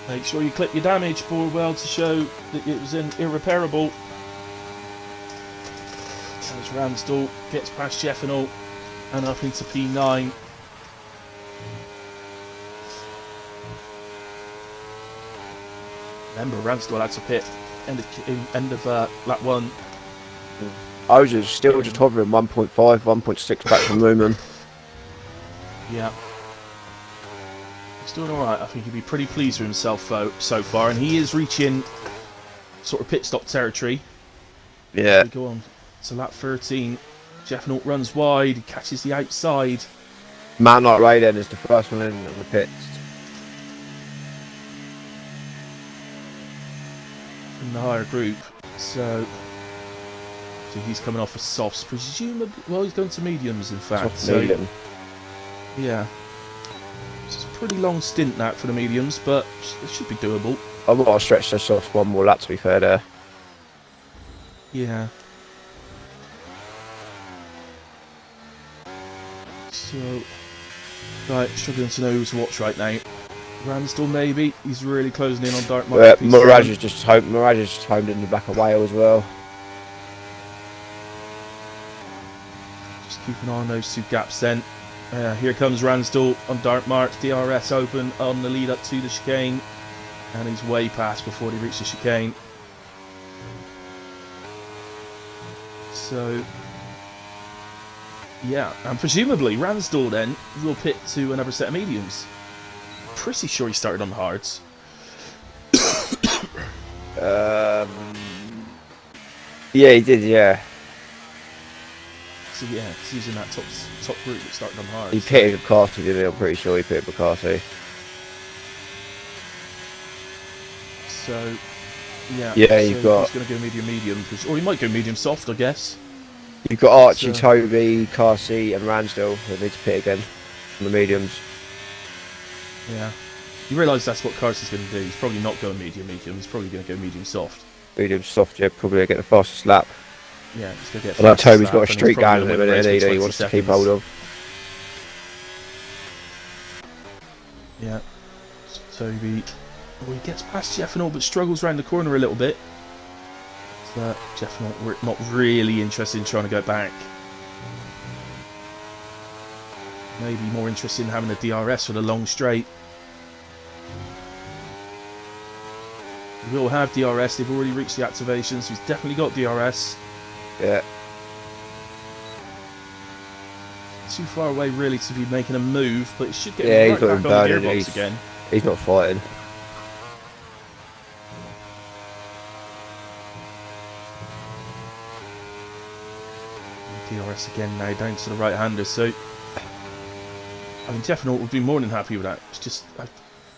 Make sure you clip your damage, Borwell, to show that it was irreparable. As Ransdell gets past Jeffinault and up into P9. Remember, Ransdell had to pit end of lap 1. I was still just hovering 1.5, 1.6 back from Lumen. Yeah. He's doing all right. I think he'd be pretty pleased with himself so far, and he is reaching sort of pit stop territory. Yeah. We go on to lap 13. Jeffnaut runs wide. He catches the outside. Man Like Ray then is the first one in on the pits. From the higher group. So he's coming off of softs, presumably. Well, he's going to mediums, in fact. Medium. Yeah. It's a pretty long stint that for the mediums, but it should be doable. I might have stretched this off one more lap, to be fair there. Yeah. So, right, struggling to know who to watch right now. Ramsdell maybe. He's really closing in on Dark Mark. Mirage is just homed in the back of Wales as well. Just keep an eye on those two gaps then. Here comes Ramsdell on Dark Mark. DRS open on the lead up to the chicane. And he's way past before they reach the chicane. So, yeah, and presumably Ramsdell then will pit to another set of mediums. Pretty sure he started on the hards. Yeah, he did, yeah. So yeah, he's in that top group that started on the hards. He pitted McCarthy, didn't he? I'm pretty sure he pitted McCarthy. So, yeah, you've got... He's going to go medium, or he might go medium soft, I guess. You've got Archie, Toby, Carsey and Ramsdell who need to pit again on the mediums. Yeah. You realise that's what Carsey's going to do. He's probably not going medium. He's probably going to go medium soft. Medium soft, yeah, probably get the fastest lap. Yeah, he's going to get. I know Toby's got a streak going in a minute, and he wants to keep hold of. Yeah. Toby. Well, he gets past Jeffnaut, but struggles around the corner a little bit. So Jeffnaut not really interested in trying to go back. Maybe more interested in having a DRS for the long straight. He will have DRS. They've already reached the activation, so he's definitely got DRS. Yeah. Too far away, really, to be making a move, but it should get right he's got him back on the gearbox again. He's not fighting. DRS again now, down to the right-hander, so... I mean, Jeffnaut would be more than happy with that. It's just...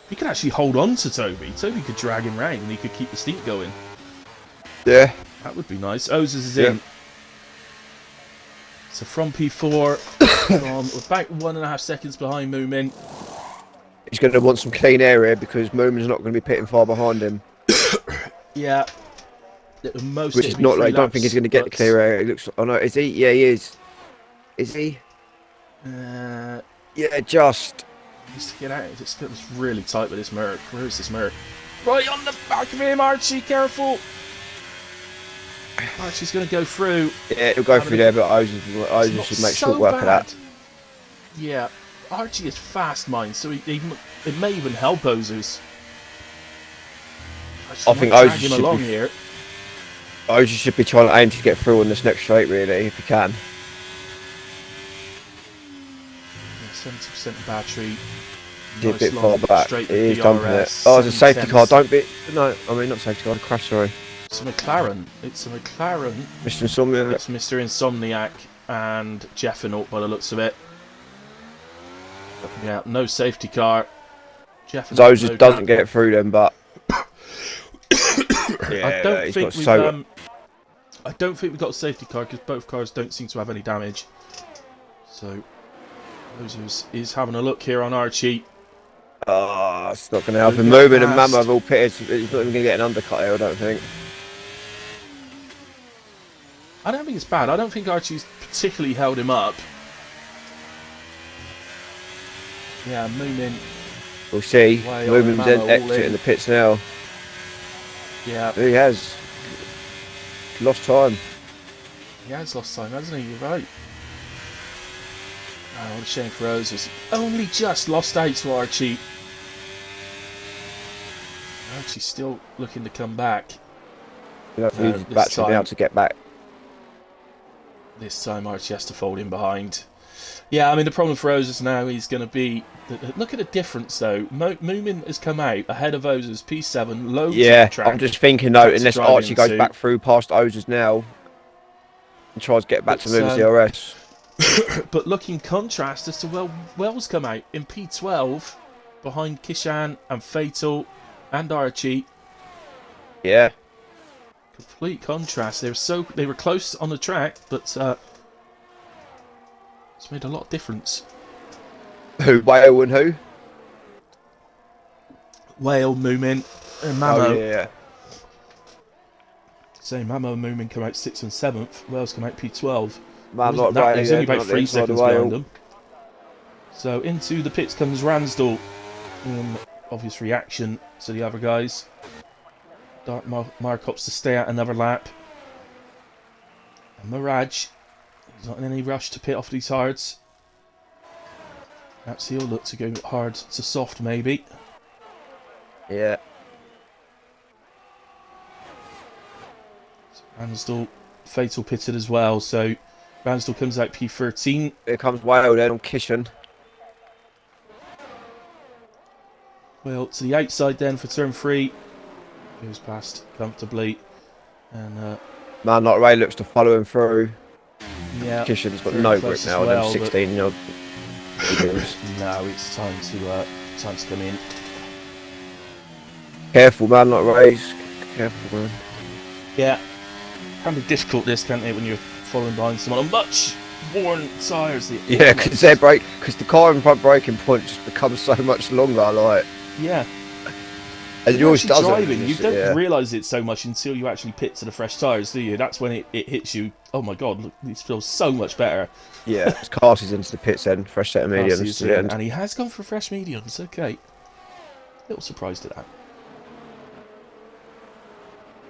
he could actually hold on to Toby. Toby could drag him round and he could keep the stint going. Yeah. That would be nice. Ozers is in. So from P4, about 1.5 seconds behind Moomin. He's going to want some clean air here because Moomin's not going to be pitting far behind him. Yeah. At most, which is not like, I don't think he's going to get the clear air. It looks. Oh no, is he? Yeah, he is. Is he? Yeah, just. He needs to get out. It's really tight with this Merc. Where is this Merc? Right on the back of him, Archie. Careful. Archie's going to go through. Yeah, he'll go through there, but Ozers should make short work of that. Yeah, Archie is fast, mind, so it may even help Ozers. I think Ozers should be trying to aim to get through on this next straight, really, if he can. 70% battery. He's a bit far back. He's dumping it. Oh, it's a safety car. Don't be. No, I mean, not safety car. Crash, sorry. It's a McLaren. It's a McLaren. Mr. Insomniac. It's Mr. Insomniac and Jeffnaut by the looks of it. Yeah, no safety car. Ozers doesn't get through them, but. I don't think we've got a safety car because both cars don't seem to have any damage. So, Ozers is having a look here on Archie. Oh, it's not going to help him. Moving and Mama have all pitted. He's not even going to get an undercut here, I don't think. I don't think it's bad. I don't think Archie's particularly held him up. Yeah, Moomin. We'll see. Moomin's exiting the pits now. Yeah. He has. Lost time. He has lost time, hasn't he? You're right. Oh, what a shame for Ozers. Only just lost out to Archie. Archie's still looking to come back. He's battery now to get back. This time Archie has to fold in behind. Yeah, I mean, the problem for Ozers now is going to be... Look at the difference, though. Moomin has come out ahead of Ozers, P7, loads of the track. I'm just thinking, though, unless Archie goes into. back through past Ozers now and tries to get back to Moomin's DRS. But look in contrast as to Wells come out in P12 behind Kishan and Fatal and Archie. Yeah. Complete contrast. They were close on the track, but it's made a lot of difference. Who? Whale and who? Whale, Moomin, and Mamo. Oh, yeah. So Mamo and Moomin come out 6th and 7th. Wales come out P12. Man, not right. There's only about 3 seconds behind them. So into the pits comes Ransdell. Obvious reaction to the other guys. Dark Markops to stay out another lap. And Mirage, he's not in any rush to pit off these hards. Perhaps he'll look to go hard to soft, maybe. Yeah. So Ransdell, Fatal pitted as well, so Ransdell comes out P13. Here comes Whale then on Kishan. Well, to the outside then for turn 3. Goes past comfortably. And Man, like Ray looks to follow him through. yeah, Kishan's got no grip now, well, them 16-year-old. now it's time to come in. Careful, man, like Ray's. Careful, man. Yeah, can be difficult this, can't it, when you're following behind someone on much worn tyres. Yeah, because the car in front braking point just becomes so much longer, like. Yeah. And you always does driving, you don't realise it so much until you actually pit to the fresh tyres, do you? That's when it hits you. Oh my god, look, this feels so much better. Yeah, Carsy's into the pits then, fresh set of mediums to the end. And he has gone for fresh mediums, okay. A little surprised at that.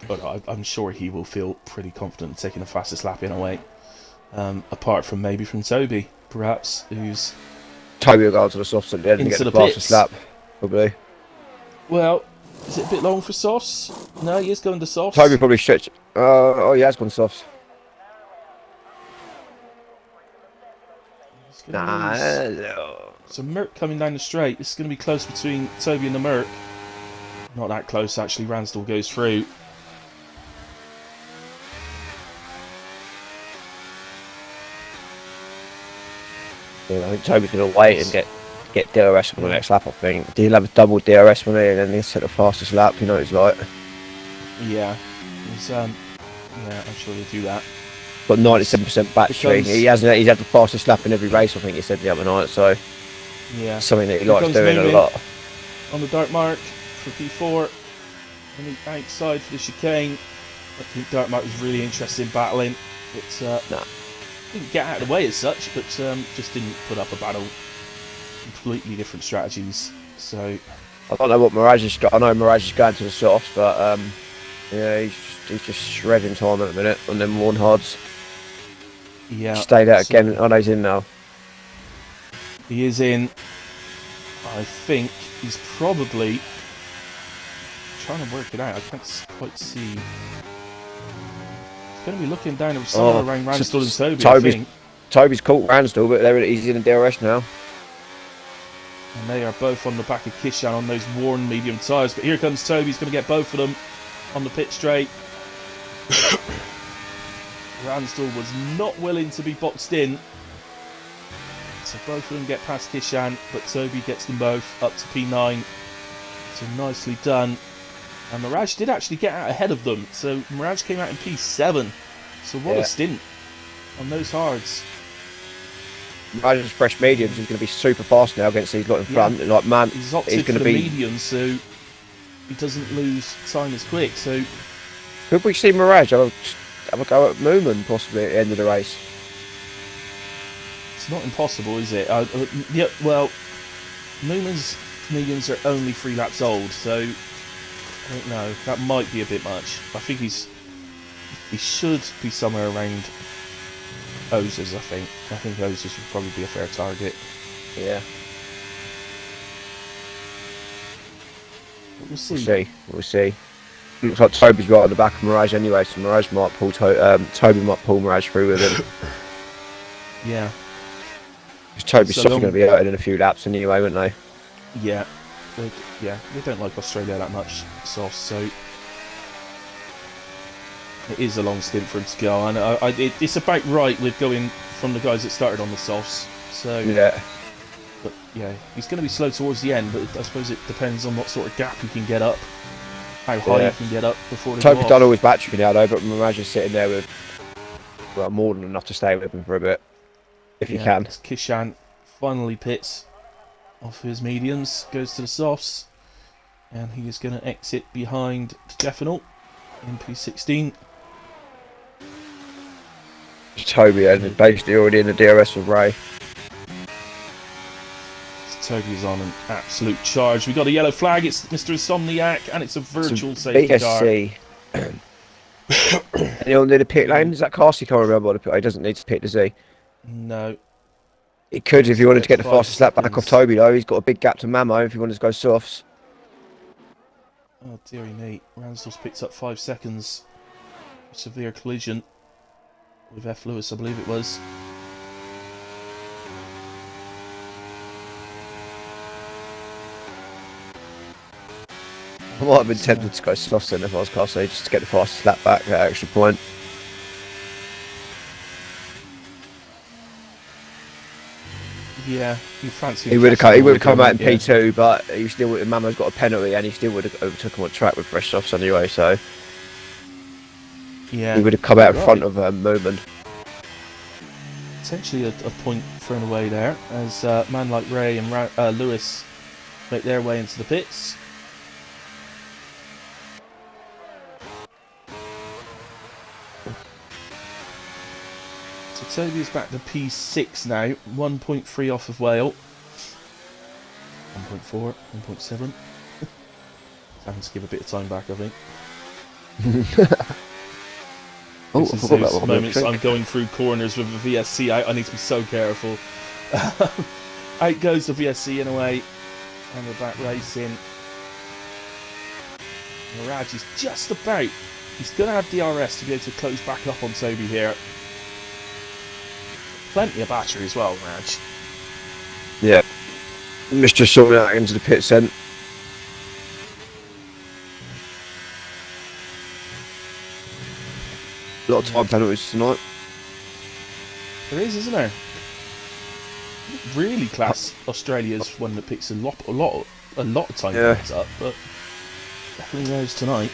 But I'm sure he will feel pretty confident taking the fastest lap in a way. Apart from maybe from Toby, perhaps, who's... Toby will go to the softs at the end and get the fastest lap, probably. Well, is it a bit long for softs? No, he is going to softs. Toby probably stretch. Oh, he has gone softs. Nah. No. So Merc coming down the straight. This is going to be close between Toby and the Merc. Not that close, actually. Ransdell goes through. Yeah, I think Toby's going to wait and get DRS on the next lap, I think. He'll have a double DRS for me and then he'll set the fastest lap, you know what it's like. Yeah. He's, yeah, I'm sure he'll do that. Got 97% battery. He's had the fastest lap in every race, I think he said the other night, so yeah, something that he likes doing a lot. On the dark mark for P4. On the outside for the chicane. I think Dark Mark was really interested in battling, but didn't get out of the way as such, but just didn't put up a battle. Completely different strategies. So I don't know what Mirage has got. I know Mirage is going to the softs, but yeah, he's just shredding time at the minute on them worn hards. Yeah, stayed out again. I know he's in now. He is in. I think he's probably trying to work it out. I can't quite see. He's going to be looking down at somewhere around Ransdell and Toby, I think. Toby's caught Ransdell, but he's in the DRS now. And they are both on the back of Kishan on those worn medium tyres. But here comes Toby. He's going to get both of them on the pit straight. Ransdell was not willing to be boxed in. So both of them get past Kishan, but Toby gets them both up to P9. So nicely done. And Mirage did actually get out ahead of them. So Mirage came out in P7. So what a stint on those hards. Mirage's fresh mediums. He's going to be super fast now against these lot in front. Like man, he's opted for the mediums, so he doesn't lose time as quick. So could we see Mirage have a go at Moomin possibly at the end of the race? It's not impossible, is it? Yeah, well, Moomin's mediums are only 3 laps old, so I don't know. That might be a bit much. I think he should be somewhere around Ozers, I think. I think Ozers would probably be a fair target. Yeah. But we'll see. We'll see. Looks like Toby's right on the back of Mirage anyway, so Mirage might pull Toby might pull Mirage through with him. Yeah. Because Toby's So still going to be out in a few laps anyway, won't they? Yeah, they don't like Australia that much, softs, so it is a long stint for him to go. And it's about right with going from the guys that started on the softs. So Yeah. But yeah, he's going to be slow towards the end, but I suppose it depends on what sort of gap he can get up, how high he can get up before they Toby's go done off. all his battery now though, but Mirage is sitting there with more than enough to stay with him for a bit, if he can. Kishan finally pits off his mediums, goes to the softs, and he is going to exit behind Definal in P16. Toby is basically already in the DRS with Ray. Toby's on an absolute charge. We got a yellow flag. It's Mr. Insomniac, and it's a virtual safety BSC. Anyone need a pit lane? Is that Casey? Can't remember what the pit. He doesn't need to pit, does he? No. He could if he wanted to get the 5 fastest lap back off seconds. Toby though. He's got a big gap to Mamo if he wanted to go softs. Oh dearie me. Ransdell's picked up 5 seconds. Severe collision with F. Lewis, I believe it was. I might have been tempted to go softs then if I was Casey, just to get the fastest lap back, that extra point. Yeah, you fancy. He would have come out in P2, but he still Mamo's got a penalty, and he still would have overtook him on track with fresh softs anyway. So yeah, he would have come out in front of Moomin. Potentially a point thrown away there, as man like Ray and Lewis make their way into the pits. So Toby is back to P6 now, 1.3 off of Whale. 1.4, 1.7. Having to give a bit of time back, I think. This is those moments I'm going through corners with a VSC out. I need to be so careful. Out goes the VSC in a way, and we're back racing. Mirage is just about. He's going to have DRS to be able to close back up on Toby here. Plenty of battery as well, Mirage. Yeah. Mr. sorting out into the pit sent. A lot of time penalties tonight. There is, isn't there? Really class Australia's one that picks a lot of time penalties up, but definitely those tonight.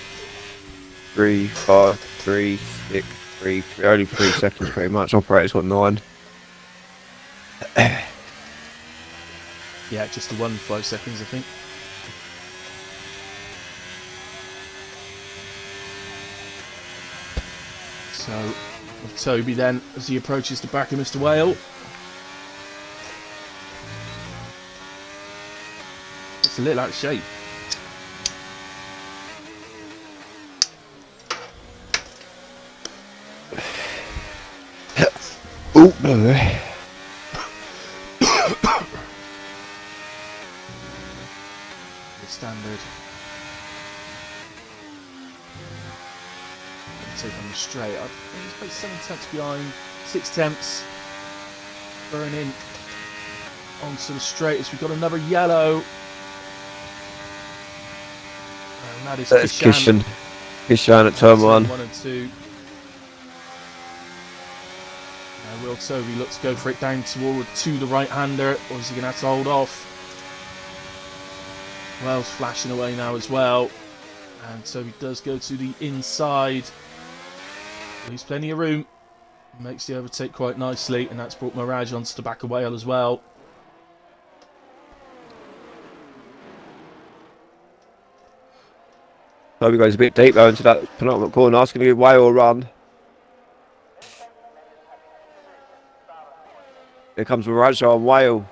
3, 5, 3, 6, 3, only 3 seconds pretty much. Operator's got 9. Yeah, just the 5 seconds, I think. So, with Toby then, as he approaches the back of Mr. Whale. It's a little out of shape. Oh, no. Standard. Take on the straight. I think he's played 7 tenths behind, 6 tenths. Burning onto the straight as we've got another yellow. And that is Kishan. Kishan at turn 1. 1 and 2. Will Toby look to go for it down to the right-hander, or is he going to have to hold off? Wells flashing away now as well, and Toby does go to the inside. Leaves plenty of room, makes the overtake quite nicely, and that's brought Mirage onto the back of Whale as well. Toby goes a bit deep though into that penultimate corner, asking to give Whale a run. Here comes Mirage on Whale.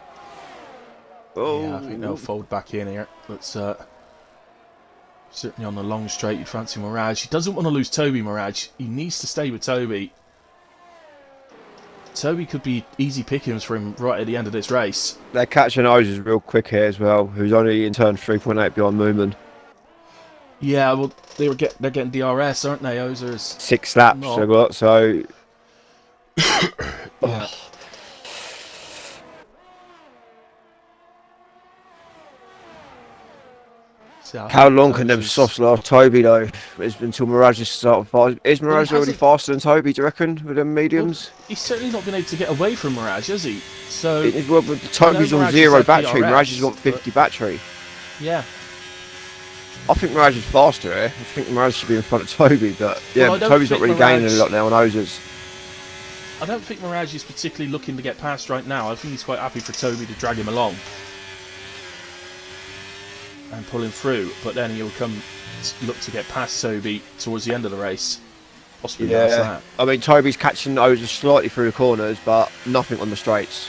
Oh. Yeah, I think they'll fold back in here. But certainly on the long straight, you'd fancy Mirage. He doesn't want to lose Toby, Mirage. He needs to stay with Toby. Toby could be easy pickings for him right at the end of this race. They're catching Ozers real quick here as well, who's only in turn 3.8 beyond Moomin. Yeah, well, they're getting DRS, aren't they, Ozers? 6 laps they've got, so... Yeah. How long can them softs last Toby though? Until Mirage is starting fast. Is Mirage already faster than Toby, do you reckon, with them mediums? Well, he's certainly not been able to get away from Mirage, has he? So well, Toby's on 0 battery, Mirage has got 50 battery. Yeah. I think Mirage is faster here. I think Mirage should be in front of Toby, but yeah, well, Toby's not really gaining a lot now on Ozers. I don't think Mirage is particularly looking to get past right now. I think he's quite happy for Toby to drag him along and pull him through, but then he'll look to get past Toby towards the end of the race. Possibly past that. I mean, Toby's catching Ozers slightly through the corners, but nothing on the straights.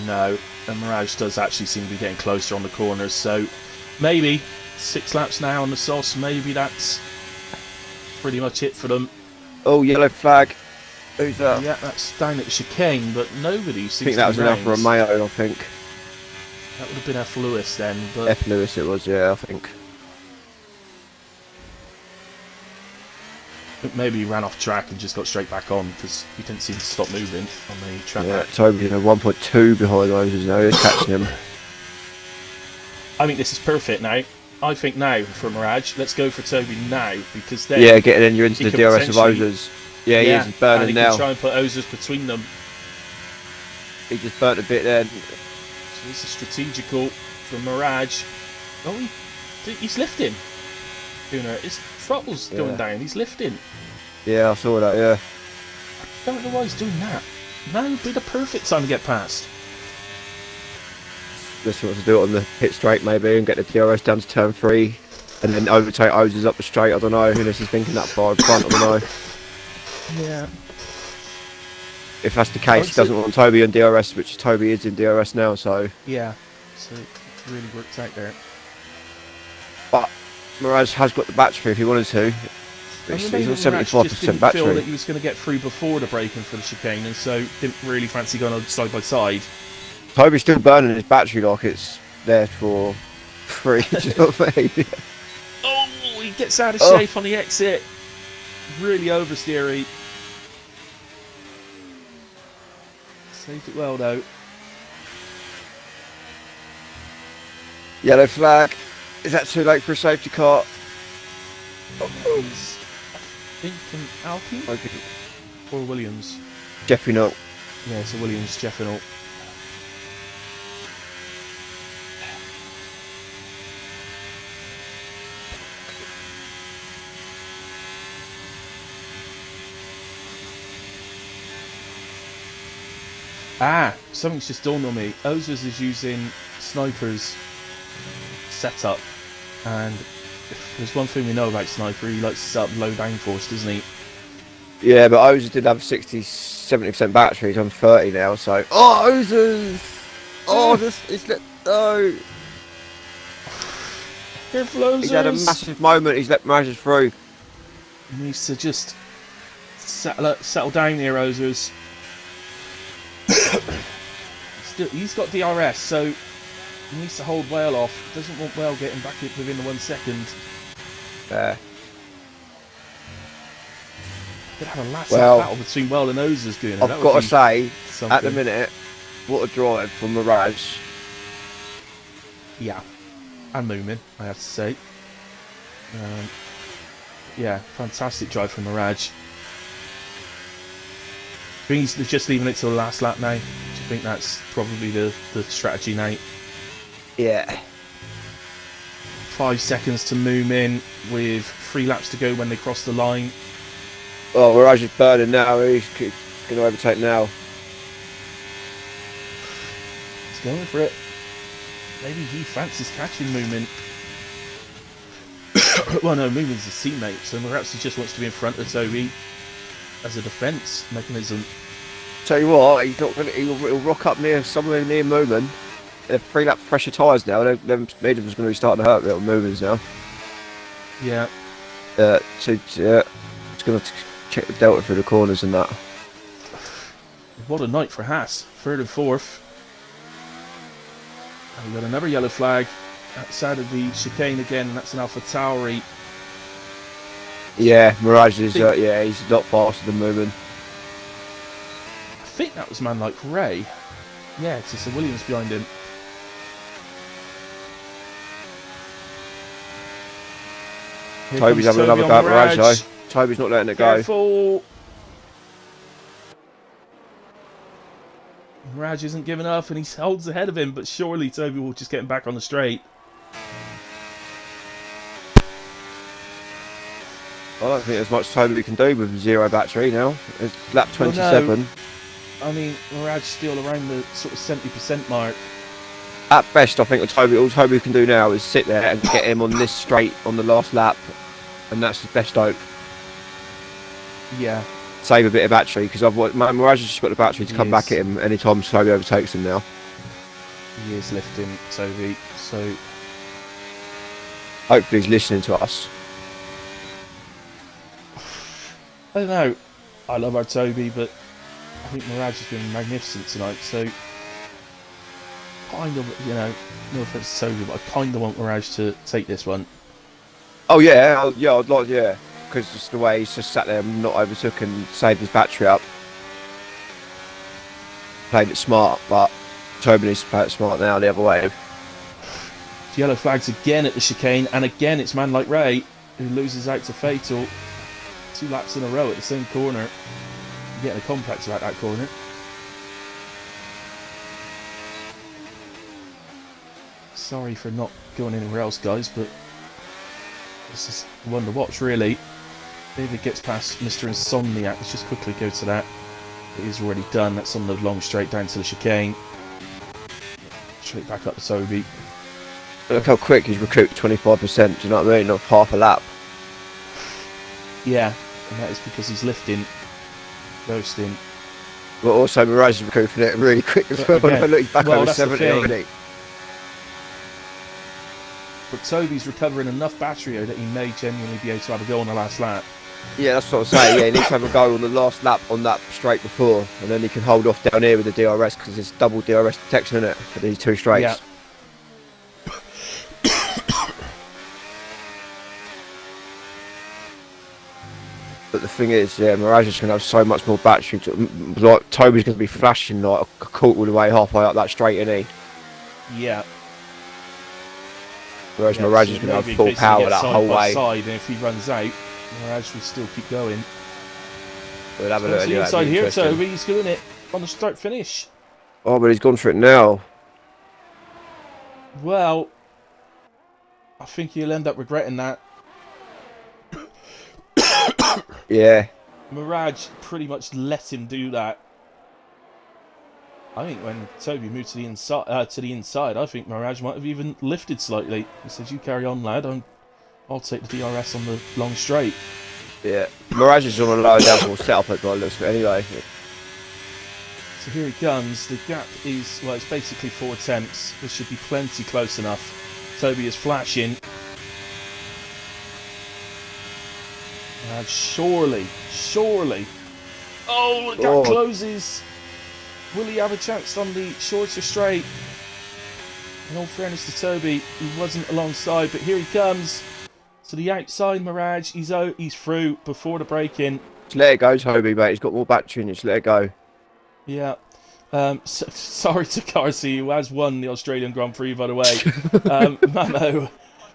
No, and Mirage does actually seem to be getting closer on the corners, so maybe 6 laps now on the sauce, maybe that's pretty much it for them. Oh, yellow flag. Who's that? Yeah, that's down at the chicane, but nobody seems to be I think that was enough for a Mayo, I think. That would have been F. Lewis then, but... F. Lewis it was, yeah, I think. Maybe he ran off track and just got straight back on, because he didn't seem to stop moving on the track. Yeah, Toby's 1.2 behind Ozers now, he's catching him. I think this is perfect now. I think now for Mirage, let's go for Toby now, because then... Yeah, getting in, you're into the DRS of Ozers. Yeah, he is burning and he now. Can try and put Ozers between them. He just burnt a bit then. So this is strategical for Mirage. Oh, he's lifting. His throttle's going down. He's lifting. Yeah, I saw that. Yeah. I don't know why he's doing that. Now would be the perfect time to get past. Just wants to do it on the pit straight maybe and get the DRS down to turn 3, and then overtake Ozers up the straight. I don't know. Unless he's thinking that far in front. I don't know. Yeah. If that's the case, he doesn't want Toby on DRS, which Toby is in DRS now, so... Yeah, so it really worked out there. But Mirage has got the battery if he wanted to. He's on 75% battery. Feel that he was going to get through before the braking for the chicane, and so didn't really fancy going on side by side. Toby's still burning his battery like it's there for free, do you know what I mean? Oh, he gets out of shape on the exit. Really oversteery. Saved it well though. Yellow flag. Is that too late for a safety car? He's, I think, an Alpine or Williams. Jeffrey Nutt. Yeah, it's a Williams, Jeffrey Nutt. Something's just dawned on me. Ozers is using Sniper's setup, and if there's one thing we know about Sniper, he likes to set up low downforce, doesn't he? Yeah, but Ozers did have 60-70% battery. He's on 30 now, so... Oh, Ozers! Oh, it's let... No! Careful, Ozers! He's had a massive moment. He's let Mirage through. He needs to just settle down here, Ozers. He's got DRS, so he needs to hold Whale off. Doesn't want Whale getting back within the 1 second. There. Could have a last battle between Whale and Ozers doing it. I've got to say, at the minute, what a drive from Mirage. Yeah, and Moomin, I have to say. Yeah, fantastic drive from Mirage. I think he's just leaving it till the last lap now. Do you think that's probably the strategy now? Yeah. 5 seconds to Moomin with 3 laps to go when they cross the line. Oh, Mirage is burning now. He's going to overtake now. He's going for it. Maybe he fancies catching Moomin. Well, no, Moomin's his teammate, so perhaps he just wants to be in front of Toby as a defence mechanism. Tell you what, he's not going to. He'll rock up somewhere near Moomin. They're 3 lap pressure tyres now. Them mediums going to be starting to hurt little Moomins now. Yeah. It's going to check the delta through the corners and that. What a night for Haas. 3rd and 4th. And we've got another yellow flag outside of the chicane again, and that's an Alpha Tauri. Yeah, Mirage is. He's a lot faster than Moomin. I think that was man like Ray. Yeah, it's just a Williams behind him. Here Toby's comes having Toby another on go at Mirage Mirage. though. Toby's not letting it go. Careful. Mirage isn't giving up, and he holds ahead of him, but surely Toby will just get him back on the straight. I don't think there's much Toby can do with 0 battery now. It's lap Well, 27. no. I mean, Mirage still around the sort of 70% mark. At best, I think all Toby can do now is sit there and get him on this straight on the last lap, and that's his best hope. Yeah. Save a bit of battery, because Mirage has just got the battery to come Yes. back at him anytime Toby overtakes him now. He is lifting Toby, so Hopefully he's listening to us. I don't know. I love our Toby, but I think Mirage has been magnificent tonight, so kind of, you know, no offense to Toby, but I kind of want Mirage to take this one. Oh yeah, I'd like, yeah, because just the way he's just sat there and not overtook and saved his battery up. Played it smart, but Toby needs to play it smart now the other way. Yellow flags again at the chicane, and again it's man like Ray who loses out to Fatal 2 laps in a row at the same corner. You're getting a complex about that corner. Sorry for not going anywhere else, guys, but this is one to watch, really. David gets past Mr. Insomniac. Let's just quickly go to that. It is already done. That's on the long straight down to the chicane. Straight back up to Toby. Look how quick he's recouped 25%, do you know what I mean? Of half a lap. Yeah, and that is because he's lifting, ghosting. But also Mirage is recouping it really quick as well. Again, Look, he's back over that's the 70 thing. already. But Toby's recovering enough battery that he may genuinely be able to have a go on the last lap. Yeah, that's what I'm saying. Yeah, he needs to have a go on the last lap on that straight before, and then he can hold off down here with the DRS because it's double DRS detection in it for these 2 straights. Yeah. But the thing is, yeah, Mirage is going to have so much more battery. Like Toby's going to be flashing like a quarter of the way, halfway up that straight, isn't he? Yeah. Whereas Yeah, Mirage so is going to have maybe in full case they power get that side whole by way. side, and if he runs out, Mirage will still keep going. We'll have a So look to at the that. inside here, Interesting. Toby, he's doing it on the start finish. Oh, but he's gone for it now. Well, I think he'll end up regretting that. Yeah. Mirage pretty much let him do that. I think when Toby moved to the inside, I think Mirage might have even lifted slightly. He says, "You carry on, lad. I'll take the DRS on the long straight." Yeah. Mirage is on a lower level setup at by the looks of it anyway. So here he comes. The gap is, well, it's basically 4 attempts. This should be plenty close enough. Toby is flashing. And surely. Oh, the gap closes. Will he have a chance on the shorter straight? In all fairness to Toby, he wasn't alongside, but here he comes. To the outside, Mirage. He's out. He's through before the break-in. Just let it go, Toby, mate. He's got more battery in it. Just let it go. Yeah. Sorry to Carsey, who has won the Australian Grand Prix, by the way. Mamo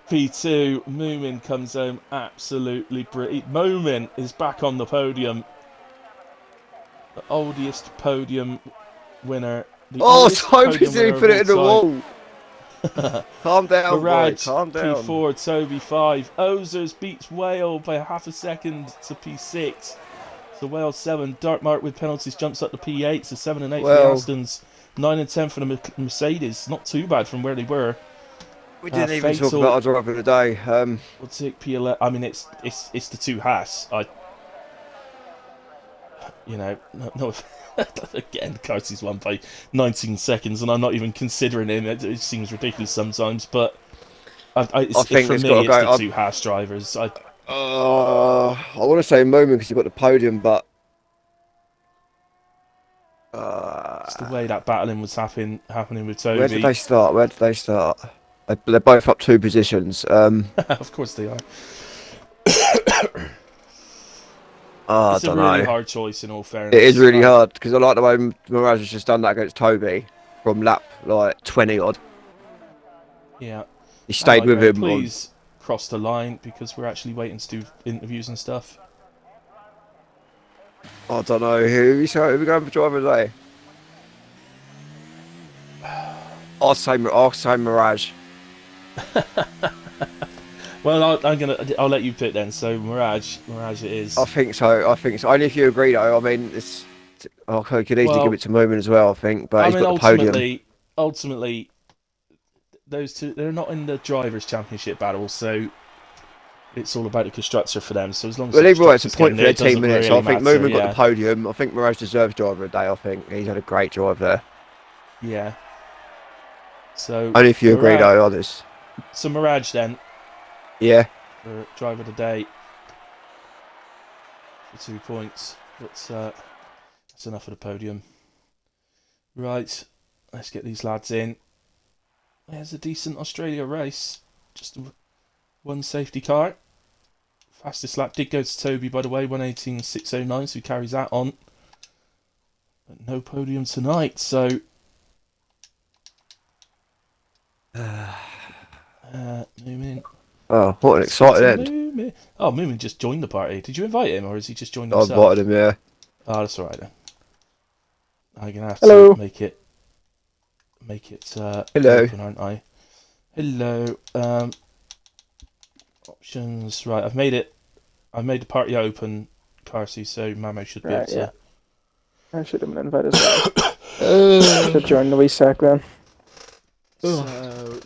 P2. Moomin comes home absolutely brilliant. Moomin is back on the podium. The oldest podium winner. Toby's nearly put it in the wall. Calm down, Mirage, boy. Calm down. P4, Toby 5. Ozers beats Whale by half a second to P6. So Whale 7. Dartmart with penalties jumps up to P8. So 7 and 8 for the Astons. 9 and 10 for the Mercedes. Not too bad from where they were. We didn't even talk about our driver of the day. We'll take P11. I mean, it's the 2 Haas. No. Again, Carsey's won by 19 seconds, and I'm not even considering him. It seems ridiculous sometimes, but I think for me, it's the 2 Haas drivers. I want to say Moment because he got the podium, but it's the way that battling was happening with Toby. Where did they start? They're both up 2 positions. Of course they are. It's a really hard choice in all fairness. It is really hard because I like the way Mirage has just done that against Toby from lap like 20 odd. Yeah. He stayed with him. Please cross the line because we're actually waiting to do interviews and stuff. I don't know who we going for driver today. I'll say Mirage. Well, I'll let you pick then. So Mirage it is. I think so. Only if you agree, though. I mean, I could easily give it to Moomin as well. I think, but he's got the podium. Ultimately, those two, they're not in the drivers' championship battle, so it's all about the constructor for them. So as long as either way, it's a point for their team minutes. Really I think Moomin got the podium. I think Mirage deserves driver of the day. I think he's had a great drive there. Yeah. So only if you agree, though, others. So Mirage then. Yeah. For driver of the day. For 2 points. That's enough of the podium. Right. Let's get these lads in. There's a decent Australia race. Just one safety car. Fastest lap did go to Toby, by the way, 1:18.609, so he carries that on. But no podium tonight, so... Moomin. Oh, what an exciting end. Moomin. Oh, Moomin just joined the party. Did you invite him, or is he just joined himself? I invited him, yeah. Oh, that's alright then. I'm going to have to make it hello. open, aren't I? Hello. Options. Right, I've made the party open, Carsey, so Mamo should be able to... Yeah. I should have been invited as well. Should join the wee sec then. So,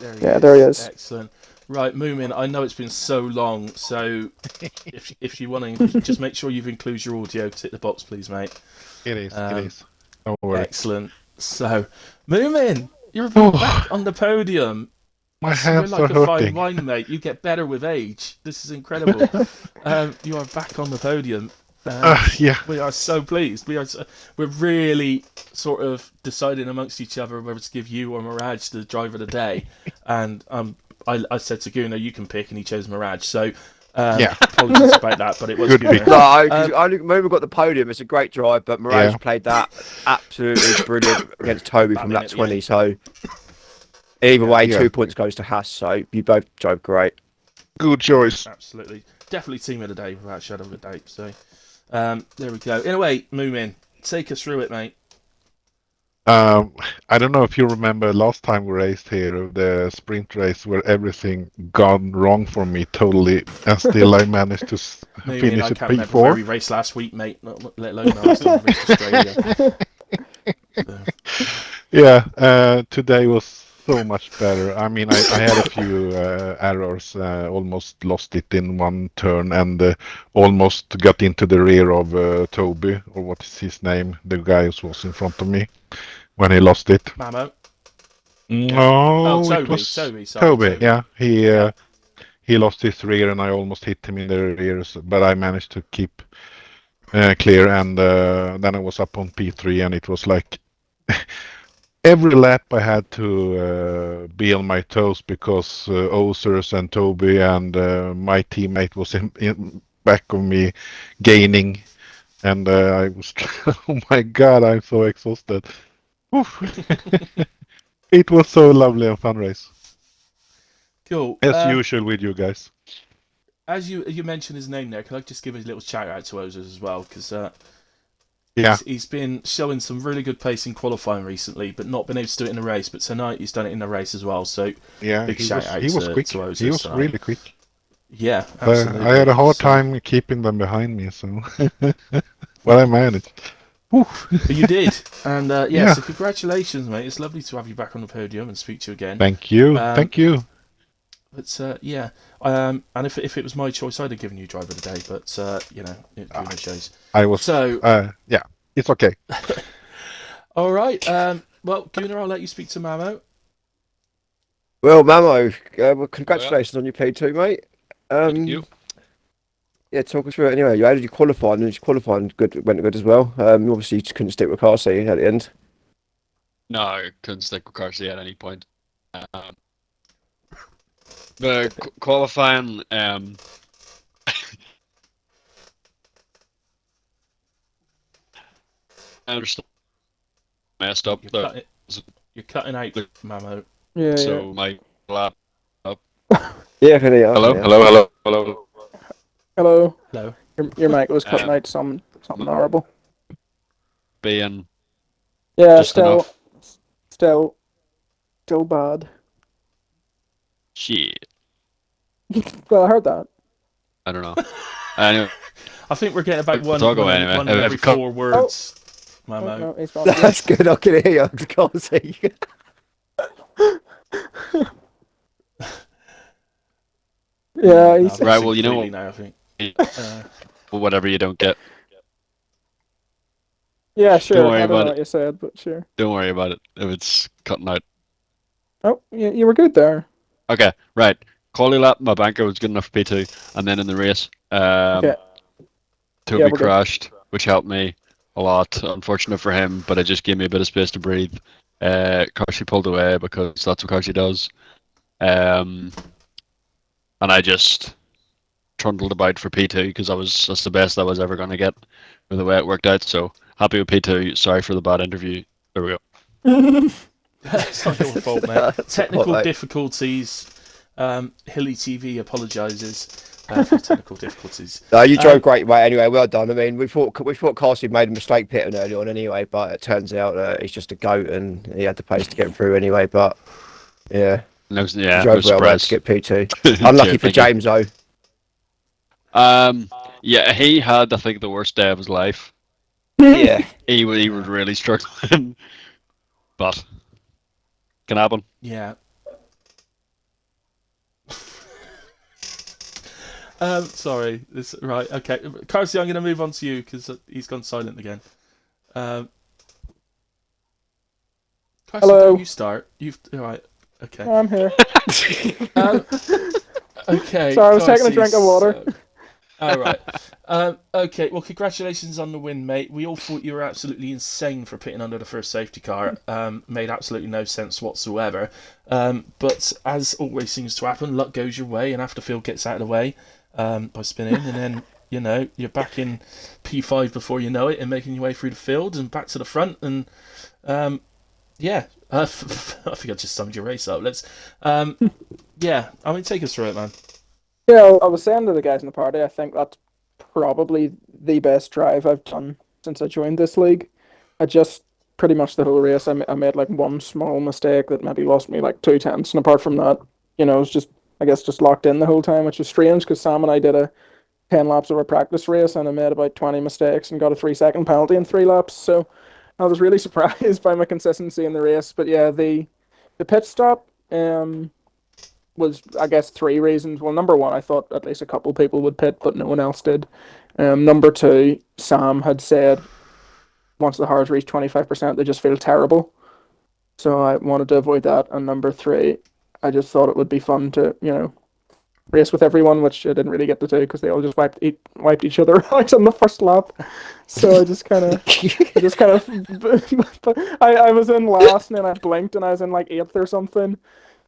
there he is. Excellent. Right, Moomin, I know it's been so long, so if you want to, just make sure you've included your audio. Tick the box, please, mate. It is. Don't worry. Excellent. So, Moomin, you're back on the podium. My hands You're like are a hurting. fine wine, mate. You get better with age. This is incredible. You are back on the podium. Yeah. We are so pleased. We're really sort of deciding amongst each other whether to give you or Mirage the driver of the day. And I said to Guna, you can pick, and he chose Mirage. So apologies about that, but it was good. No, I think Moomin got the podium. It's a great drive, but Mirage played that absolutely brilliant against Toby from lap 20. So either way, 2 points goes to Haas. So you both drove great. Good choice. Absolutely, definitely team of the day without a shadow of a doubt. So there we go. Anyway, Moomin, take us through it, mate. I don't know if you remember last time we raced here, the sprint race where everything gone wrong for me totally, and still I managed to finish at P4. Where we raced last week, mate. Let alone last time we raced Australia. Yeah, today was so much better. I mean, I had a few errors, almost lost it in one turn, and almost got into the rear of Toby, or what is his name, the guy who was in front of me when he lost it. Mamo. No, Toby. it was Toby. Toby. Yeah, he lost his rear, and I almost hit him in the rear, but I managed to keep clear, and then I was up on P3, and it was like every lap I had to be on my toes because Osers and Toby and my teammate was in back of me gaining, and I was oh my god, I'm so exhausted. It was so lovely and fun race. Cool. As usual with you guys. As you mentioned his name there, can I just give a little shout out to Osers as well? Because he's been showing some really good pace in qualifying recently, but not been able to do it in the race. But tonight he's done it in the race as well. So big shout out he was to quick. Osers. He was tonight. really quick. Yeah, absolutely. I had a hard time keeping them behind me, so well, I managed. But you did, and so congratulations, mate. It's lovely to have you back on the podium and speak to you again. Thank you, thank you. But and if it was my choice, I'd have given you driver of the day. But it chose. I was it's okay. All right. Well, Gunnar, I'll let you speak to Mamo. Well, Mamo, congratulations on your P2, mate. Thank you. Yeah, talk us through it anyway. You had your qualifying, and your qualifying went good as well. You obviously just couldn't stick with Carsey at the end. No, I couldn't stick with Carsey at any point. The qualifying, I understand. Messed up. You're cutting out, Mamo. Yeah. So my lap up. Yeah, for the Hello? Hello. Hello. Your mic was cutting Um, out something horrible. Being Yeah, just enough. still bad. Shit. Well, I heard that. I don't know. Anyway, I think we're getting about talk away anyway. one in every If it 4 words. Oh Mamo. no, he's gone. That's good. I can hear you. I can't see you. Yeah, No, he's. I've Right, lost well, it you know completely now, I think. well, whatever you don't get, Yeah, sure. worry I don't about know it. what you said, but sure. don't worry about it if it's cutting out. Oh, you were good there. Okay, right. Quali lap, my banker was good enough for P2, and then in the race, Okay. Toby we're good. crashed, which helped me a lot. Unfortunate for him, but it just gave me a bit of space to breathe. Karshi pulled away because that's what Karshi does. And I just trundled about for P2 because that's the best I was ever going to get with the way it worked out. So happy with P2. Sorry for the bad interview. There we go. It's not your fault, mate. That's Technical alright. difficulties. Hilly TV apologises for technical difficulties. No, you drove great, mate. Anyway, well done. I mean, we thought Carsey made a mistake pitting early on anyway, but it turns out he's just a goat and he had the pace to get through anyway. But yeah, No, you yeah, drove no well mate, to surprise. get P2. Unlucky Cheers, for thank you. James though. Yeah, he had, I think, the worst day of his life. Yeah. He was really struggling, but can happen. Yeah. Sorry. Right. Okay. Carsey, I'm going to move on to you because he's gone silent again. Carsey, Hello. don't you start. You've all right. Okay. I'm here. Okay. Sorry, I was taking a drink of Carsey's, water. All right. Okay. Well, congratulations on the win, mate. We all thought you were absolutely insane for pitting under the first safety car. Made absolutely no sense whatsoever. But as always seems to happen, luck goes your way, and after Phil gets out of the way by spinning, and then you're back in P5 before you know it, and making your way through the field and back to the front, and yeah. I think I just summed your race up. Let's, yeah. I mean, take us through it, man. Yeah, I was saying to the guys in the party, I think that's probably the best drive I've done since I joined this league. I just pretty much the whole race, I made like one small mistake that maybe lost me like 2 tenths, and apart from that, it was just I guess just locked in the whole time, which was strange because Sam and I did a 10 laps of a practice race and I made about 20 mistakes and got a 3 second penalty in 3 laps. So I was really surprised by my consistency in the race. But yeah, the pit stop was, I guess, 3 reasons. Well, number one, I thought at least a couple people would pit, but no one else did. Number two, Sam had said once the cars reach 25%, they just feel terrible. So I wanted to avoid that. And number three, I just thought it would be fun to, race with everyone, which I didn't really get to do because they all just wiped each other out on the first lap. So I just kind of, I was in last and then I blinked and I was in like 8th or something.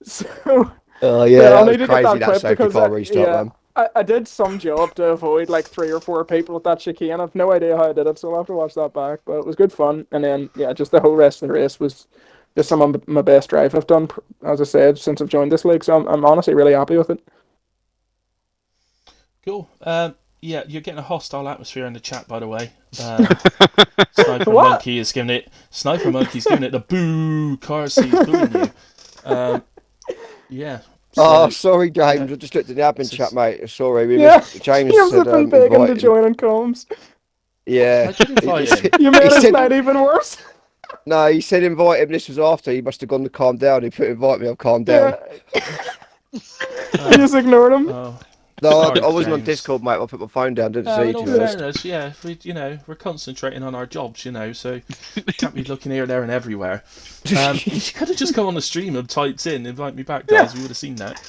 So Oh yeah, yeah, I'll that need was to get crazy that that clip safety because car restart, man. I did some job to avoid like 3 or 4 people at that chicane. I've no idea how I did it, so I'll have to watch that back. But it was good fun, and then yeah, just the whole rest of the race was just some of my best drive I've done, as I said, since I've joined this league. So I'm honestly really happy with it. Cool. Yeah, you're getting a hostile atmosphere in the chat, by the way. Sniper What? Monkey is giving it. Sniper Monkey's giving it the boo. Carsey's booing you. Yeah. Oh, So, sorry, James. yeah. I just looked at the admin It's chat, just- mate. Sorry, we Yeah, missed. James James said has been begging to invite him. join in comms. Yeah. I did invite him. You made He his said- night even worse. No, he said invite him. This was after he must have gone to calm down. He put invite me. I've calmed down. You just ignored him. Oh. No, Sorry, I wasn't on James. Discord, mate. I put my phone down. Didn't see In you, all to be honest. fairness, yeah, we're concentrating on our jobs, so can't be looking here, there, and everywhere. You could have just come on the stream and typed in, invite me back, guys. We would have seen that.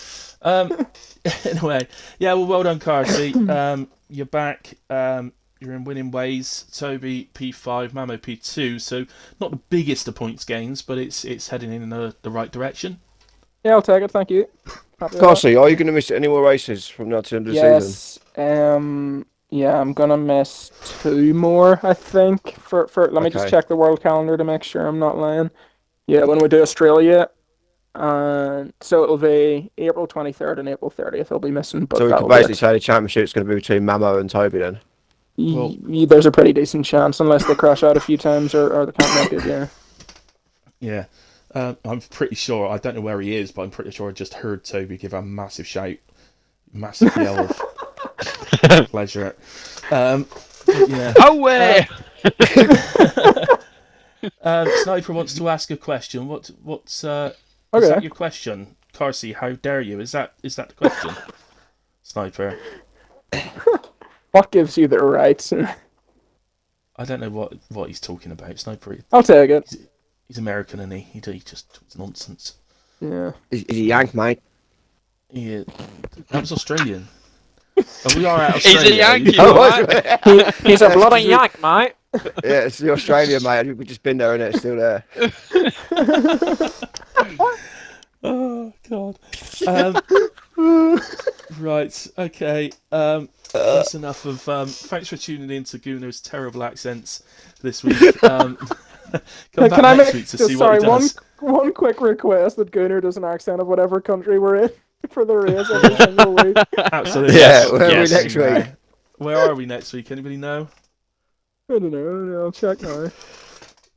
Anyway, yeah, well done, Carsey. You're back. You're in winning ways. Toby P5, Mamo P2. So not the biggest of points gains, but it's heading in the right direction. Yeah, I'll take it. Thank you. Happy with that. Carsey, are you going to miss any more races from now to the end of the season? Yes. Yeah, I'm gonna miss 2 more, I think. For let me just Okay. check the world calendar to make sure I'm not lying. Yeah, when we do Australia, And so it'll be April 23rd and April 30th. He'll be missing, but So we that'll can be basically it. say the championship's going to be between Mamo and Toby then. Well- There's a pretty decent chance, unless they crash out a few times or they can't make it. Yeah. Yeah. I'm pretty sure, I don't know where he is, but I'm pretty sure I just heard Toby give a massive shout, massive yell of pleasure. Yeah. Away! Sniper wants to ask a question. What's is Okay. that your question, Carsey? How dare you? Is that the question, Sniper? What gives you the right? I don't know what he's talking about. Sniper. I'll take it. He's American, and he just talks nonsense. Yeah. Is he Yank, mate? Yeah, that was Australian. Oh, we are out of Australia. He's a Yankee, Oh, right? He's a bloody yank, mate. Yeah, it's the Australia, mate. We've just been there and it's still there. Oh God. Right. Okay. That's enough of. Thanks for tuning in to Gunner's terrible accents this week. Come back Can I next make week to see what he does. one quick request that Gunnar does an accent of whatever country we're in for the race every single week? Absolutely. Yeah, where are we Yes, next week? Where are we next week? Anybody know? I don't know. I'll check now.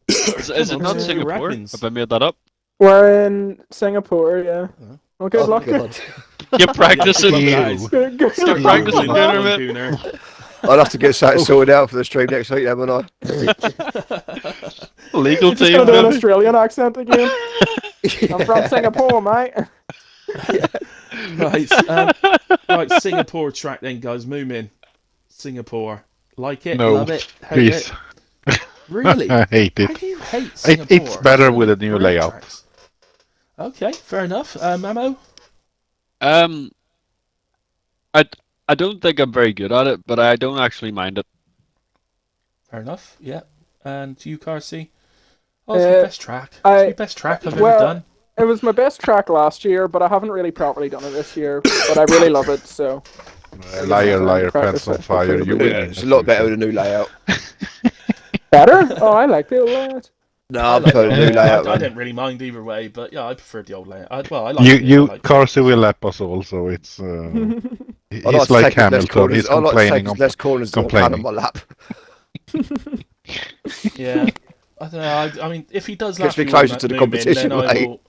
Is it Come on, not do your Singapore? reckons. Have I made that up? We're in Singapore, yeah. Oh. Well, good Oh, luck. God. Get practicing. Ew. Good Start luck. practicing, Gooner, Gunner, mate. Gooner. I'll have to get something sorted out for the stream next week, then, won't Legal You're just team. gonna do an baby. Australian accent again. I? I'm from Singapore, mate. Right. Right. Singapore track then, guys. Moomin. Singapore. Like it. No, Love it. Hate please. it. Really? I hate How it. do you hate Singapore? It's better with a new Great layout. tracks. Okay, fair enough. Mamo? I don't think I'm very good at it, but I don't actually mind it. Fair enough, yeah. And you, Carsey? Oh, it's my best track. It's I- my best track I've well- ever done. It was my best track last year, but I haven't really properly done it this year. But I really love it, so. Liar, liar, Practice pants on it. fire. You win. It's a lot better with a new layout. Better? Oh, I like the old layout. No, I prefer the new layout. I man. didn't really mind either way, but yeah, I prefer the old layout. I like You, it. I you, like it. Carsey will lap us all, so it's. I'd He's to like take less Hamilton. corners- He's I'd like to complaining. take less corners than I can on complaining. my lap. Yeah. I don't know. I mean, if he does Gets lap me you all, closer to the Moomin, competition, then I mate. will.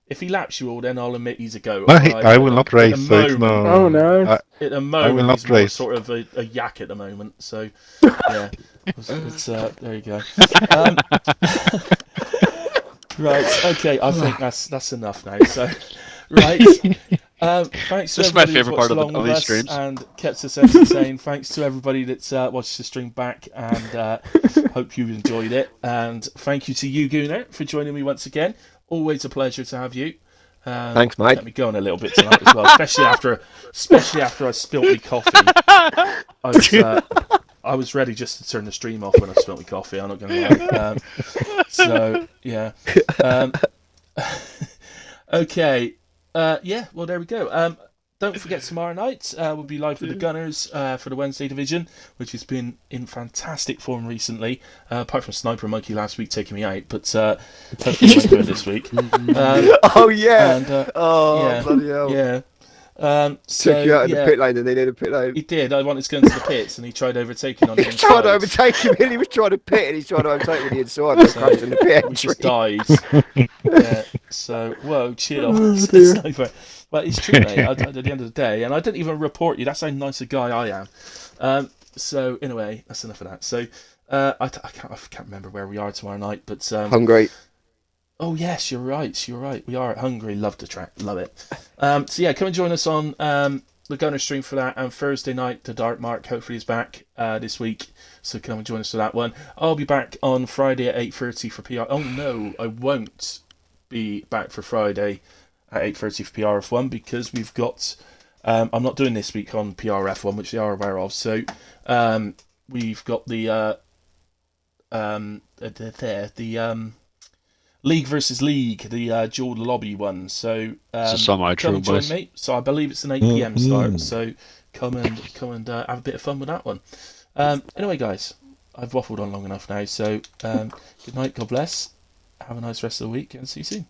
If he laps you all, then I'll admit he's a goat. No, alright? I will not At the race, so it's moment- no. Oh, no. At the moment, will not he's more race. sort of a yak at the moment. So, yeah, it's there you go. Right, okay, I think that's enough now. So, right, thanks to This is my everybody that's favourite part watched of along with these us streams. and kept us entertained. Thanks to everybody that's watched the stream back, and hope you enjoyed it. And thank you to you, Gunnar, for joining me once again. Always a pleasure to have you. Thanks, mate. Let me go on a little bit tonight as well, especially after I spilt my coffee. I was ready just to turn the stream off when I spilt my coffee. I'm not going to lie. So yeah. Okay. Yeah. Well, there we go. Don't forget tomorrow night we'll be live with the Gunners for the Wednesday division, which has been in fantastic form recently. Apart from Sniper and Monkey last week taking me out, but hopefully it won't do it this week. Oh, yeah. And, Oh, yeah, bloody hell. yeah. Took you out in yeah, the pit lane and they needed a pit lane. he did. I wanted to go into the pits, and he tried overtaking on the He tried to inside. overtake him, and he was trying to pit, and he's trying to overtake with the inside, but crashed in the pit We entry. just died. Yeah. So, whoa, chill. Oh, dear. Sniper. But it's true, mate. At the end of the day, and I didn't even report you. That's how nice a guy I am. So, anyway, that's enough of that. So, I can't remember where we are tomorrow night, but Hungry. oh yes, you're right. You're right. We are at Hungary. Love the track. Love it. So yeah, come and join us on the Gunner stream for that. And Thursday night, the Dark Mark hopefully is back this week. So come and join us for that one. I'll be back on Friday at 8:30 for PR. Oh no, I won't be back for Friday at 8:30 for PRF1 because we've got. I'm not doing this week on PRF1, which they are aware of. So we've got the League versus League, the dual lobby one. So It's a semi come true, and join boys. me. So I believe it's an 8 p.m. start. So come and have a bit of fun with that one. Anyway, guys, I've waffled on long enough now. So good night, God bless. Have a nice rest of the week, and see you soon.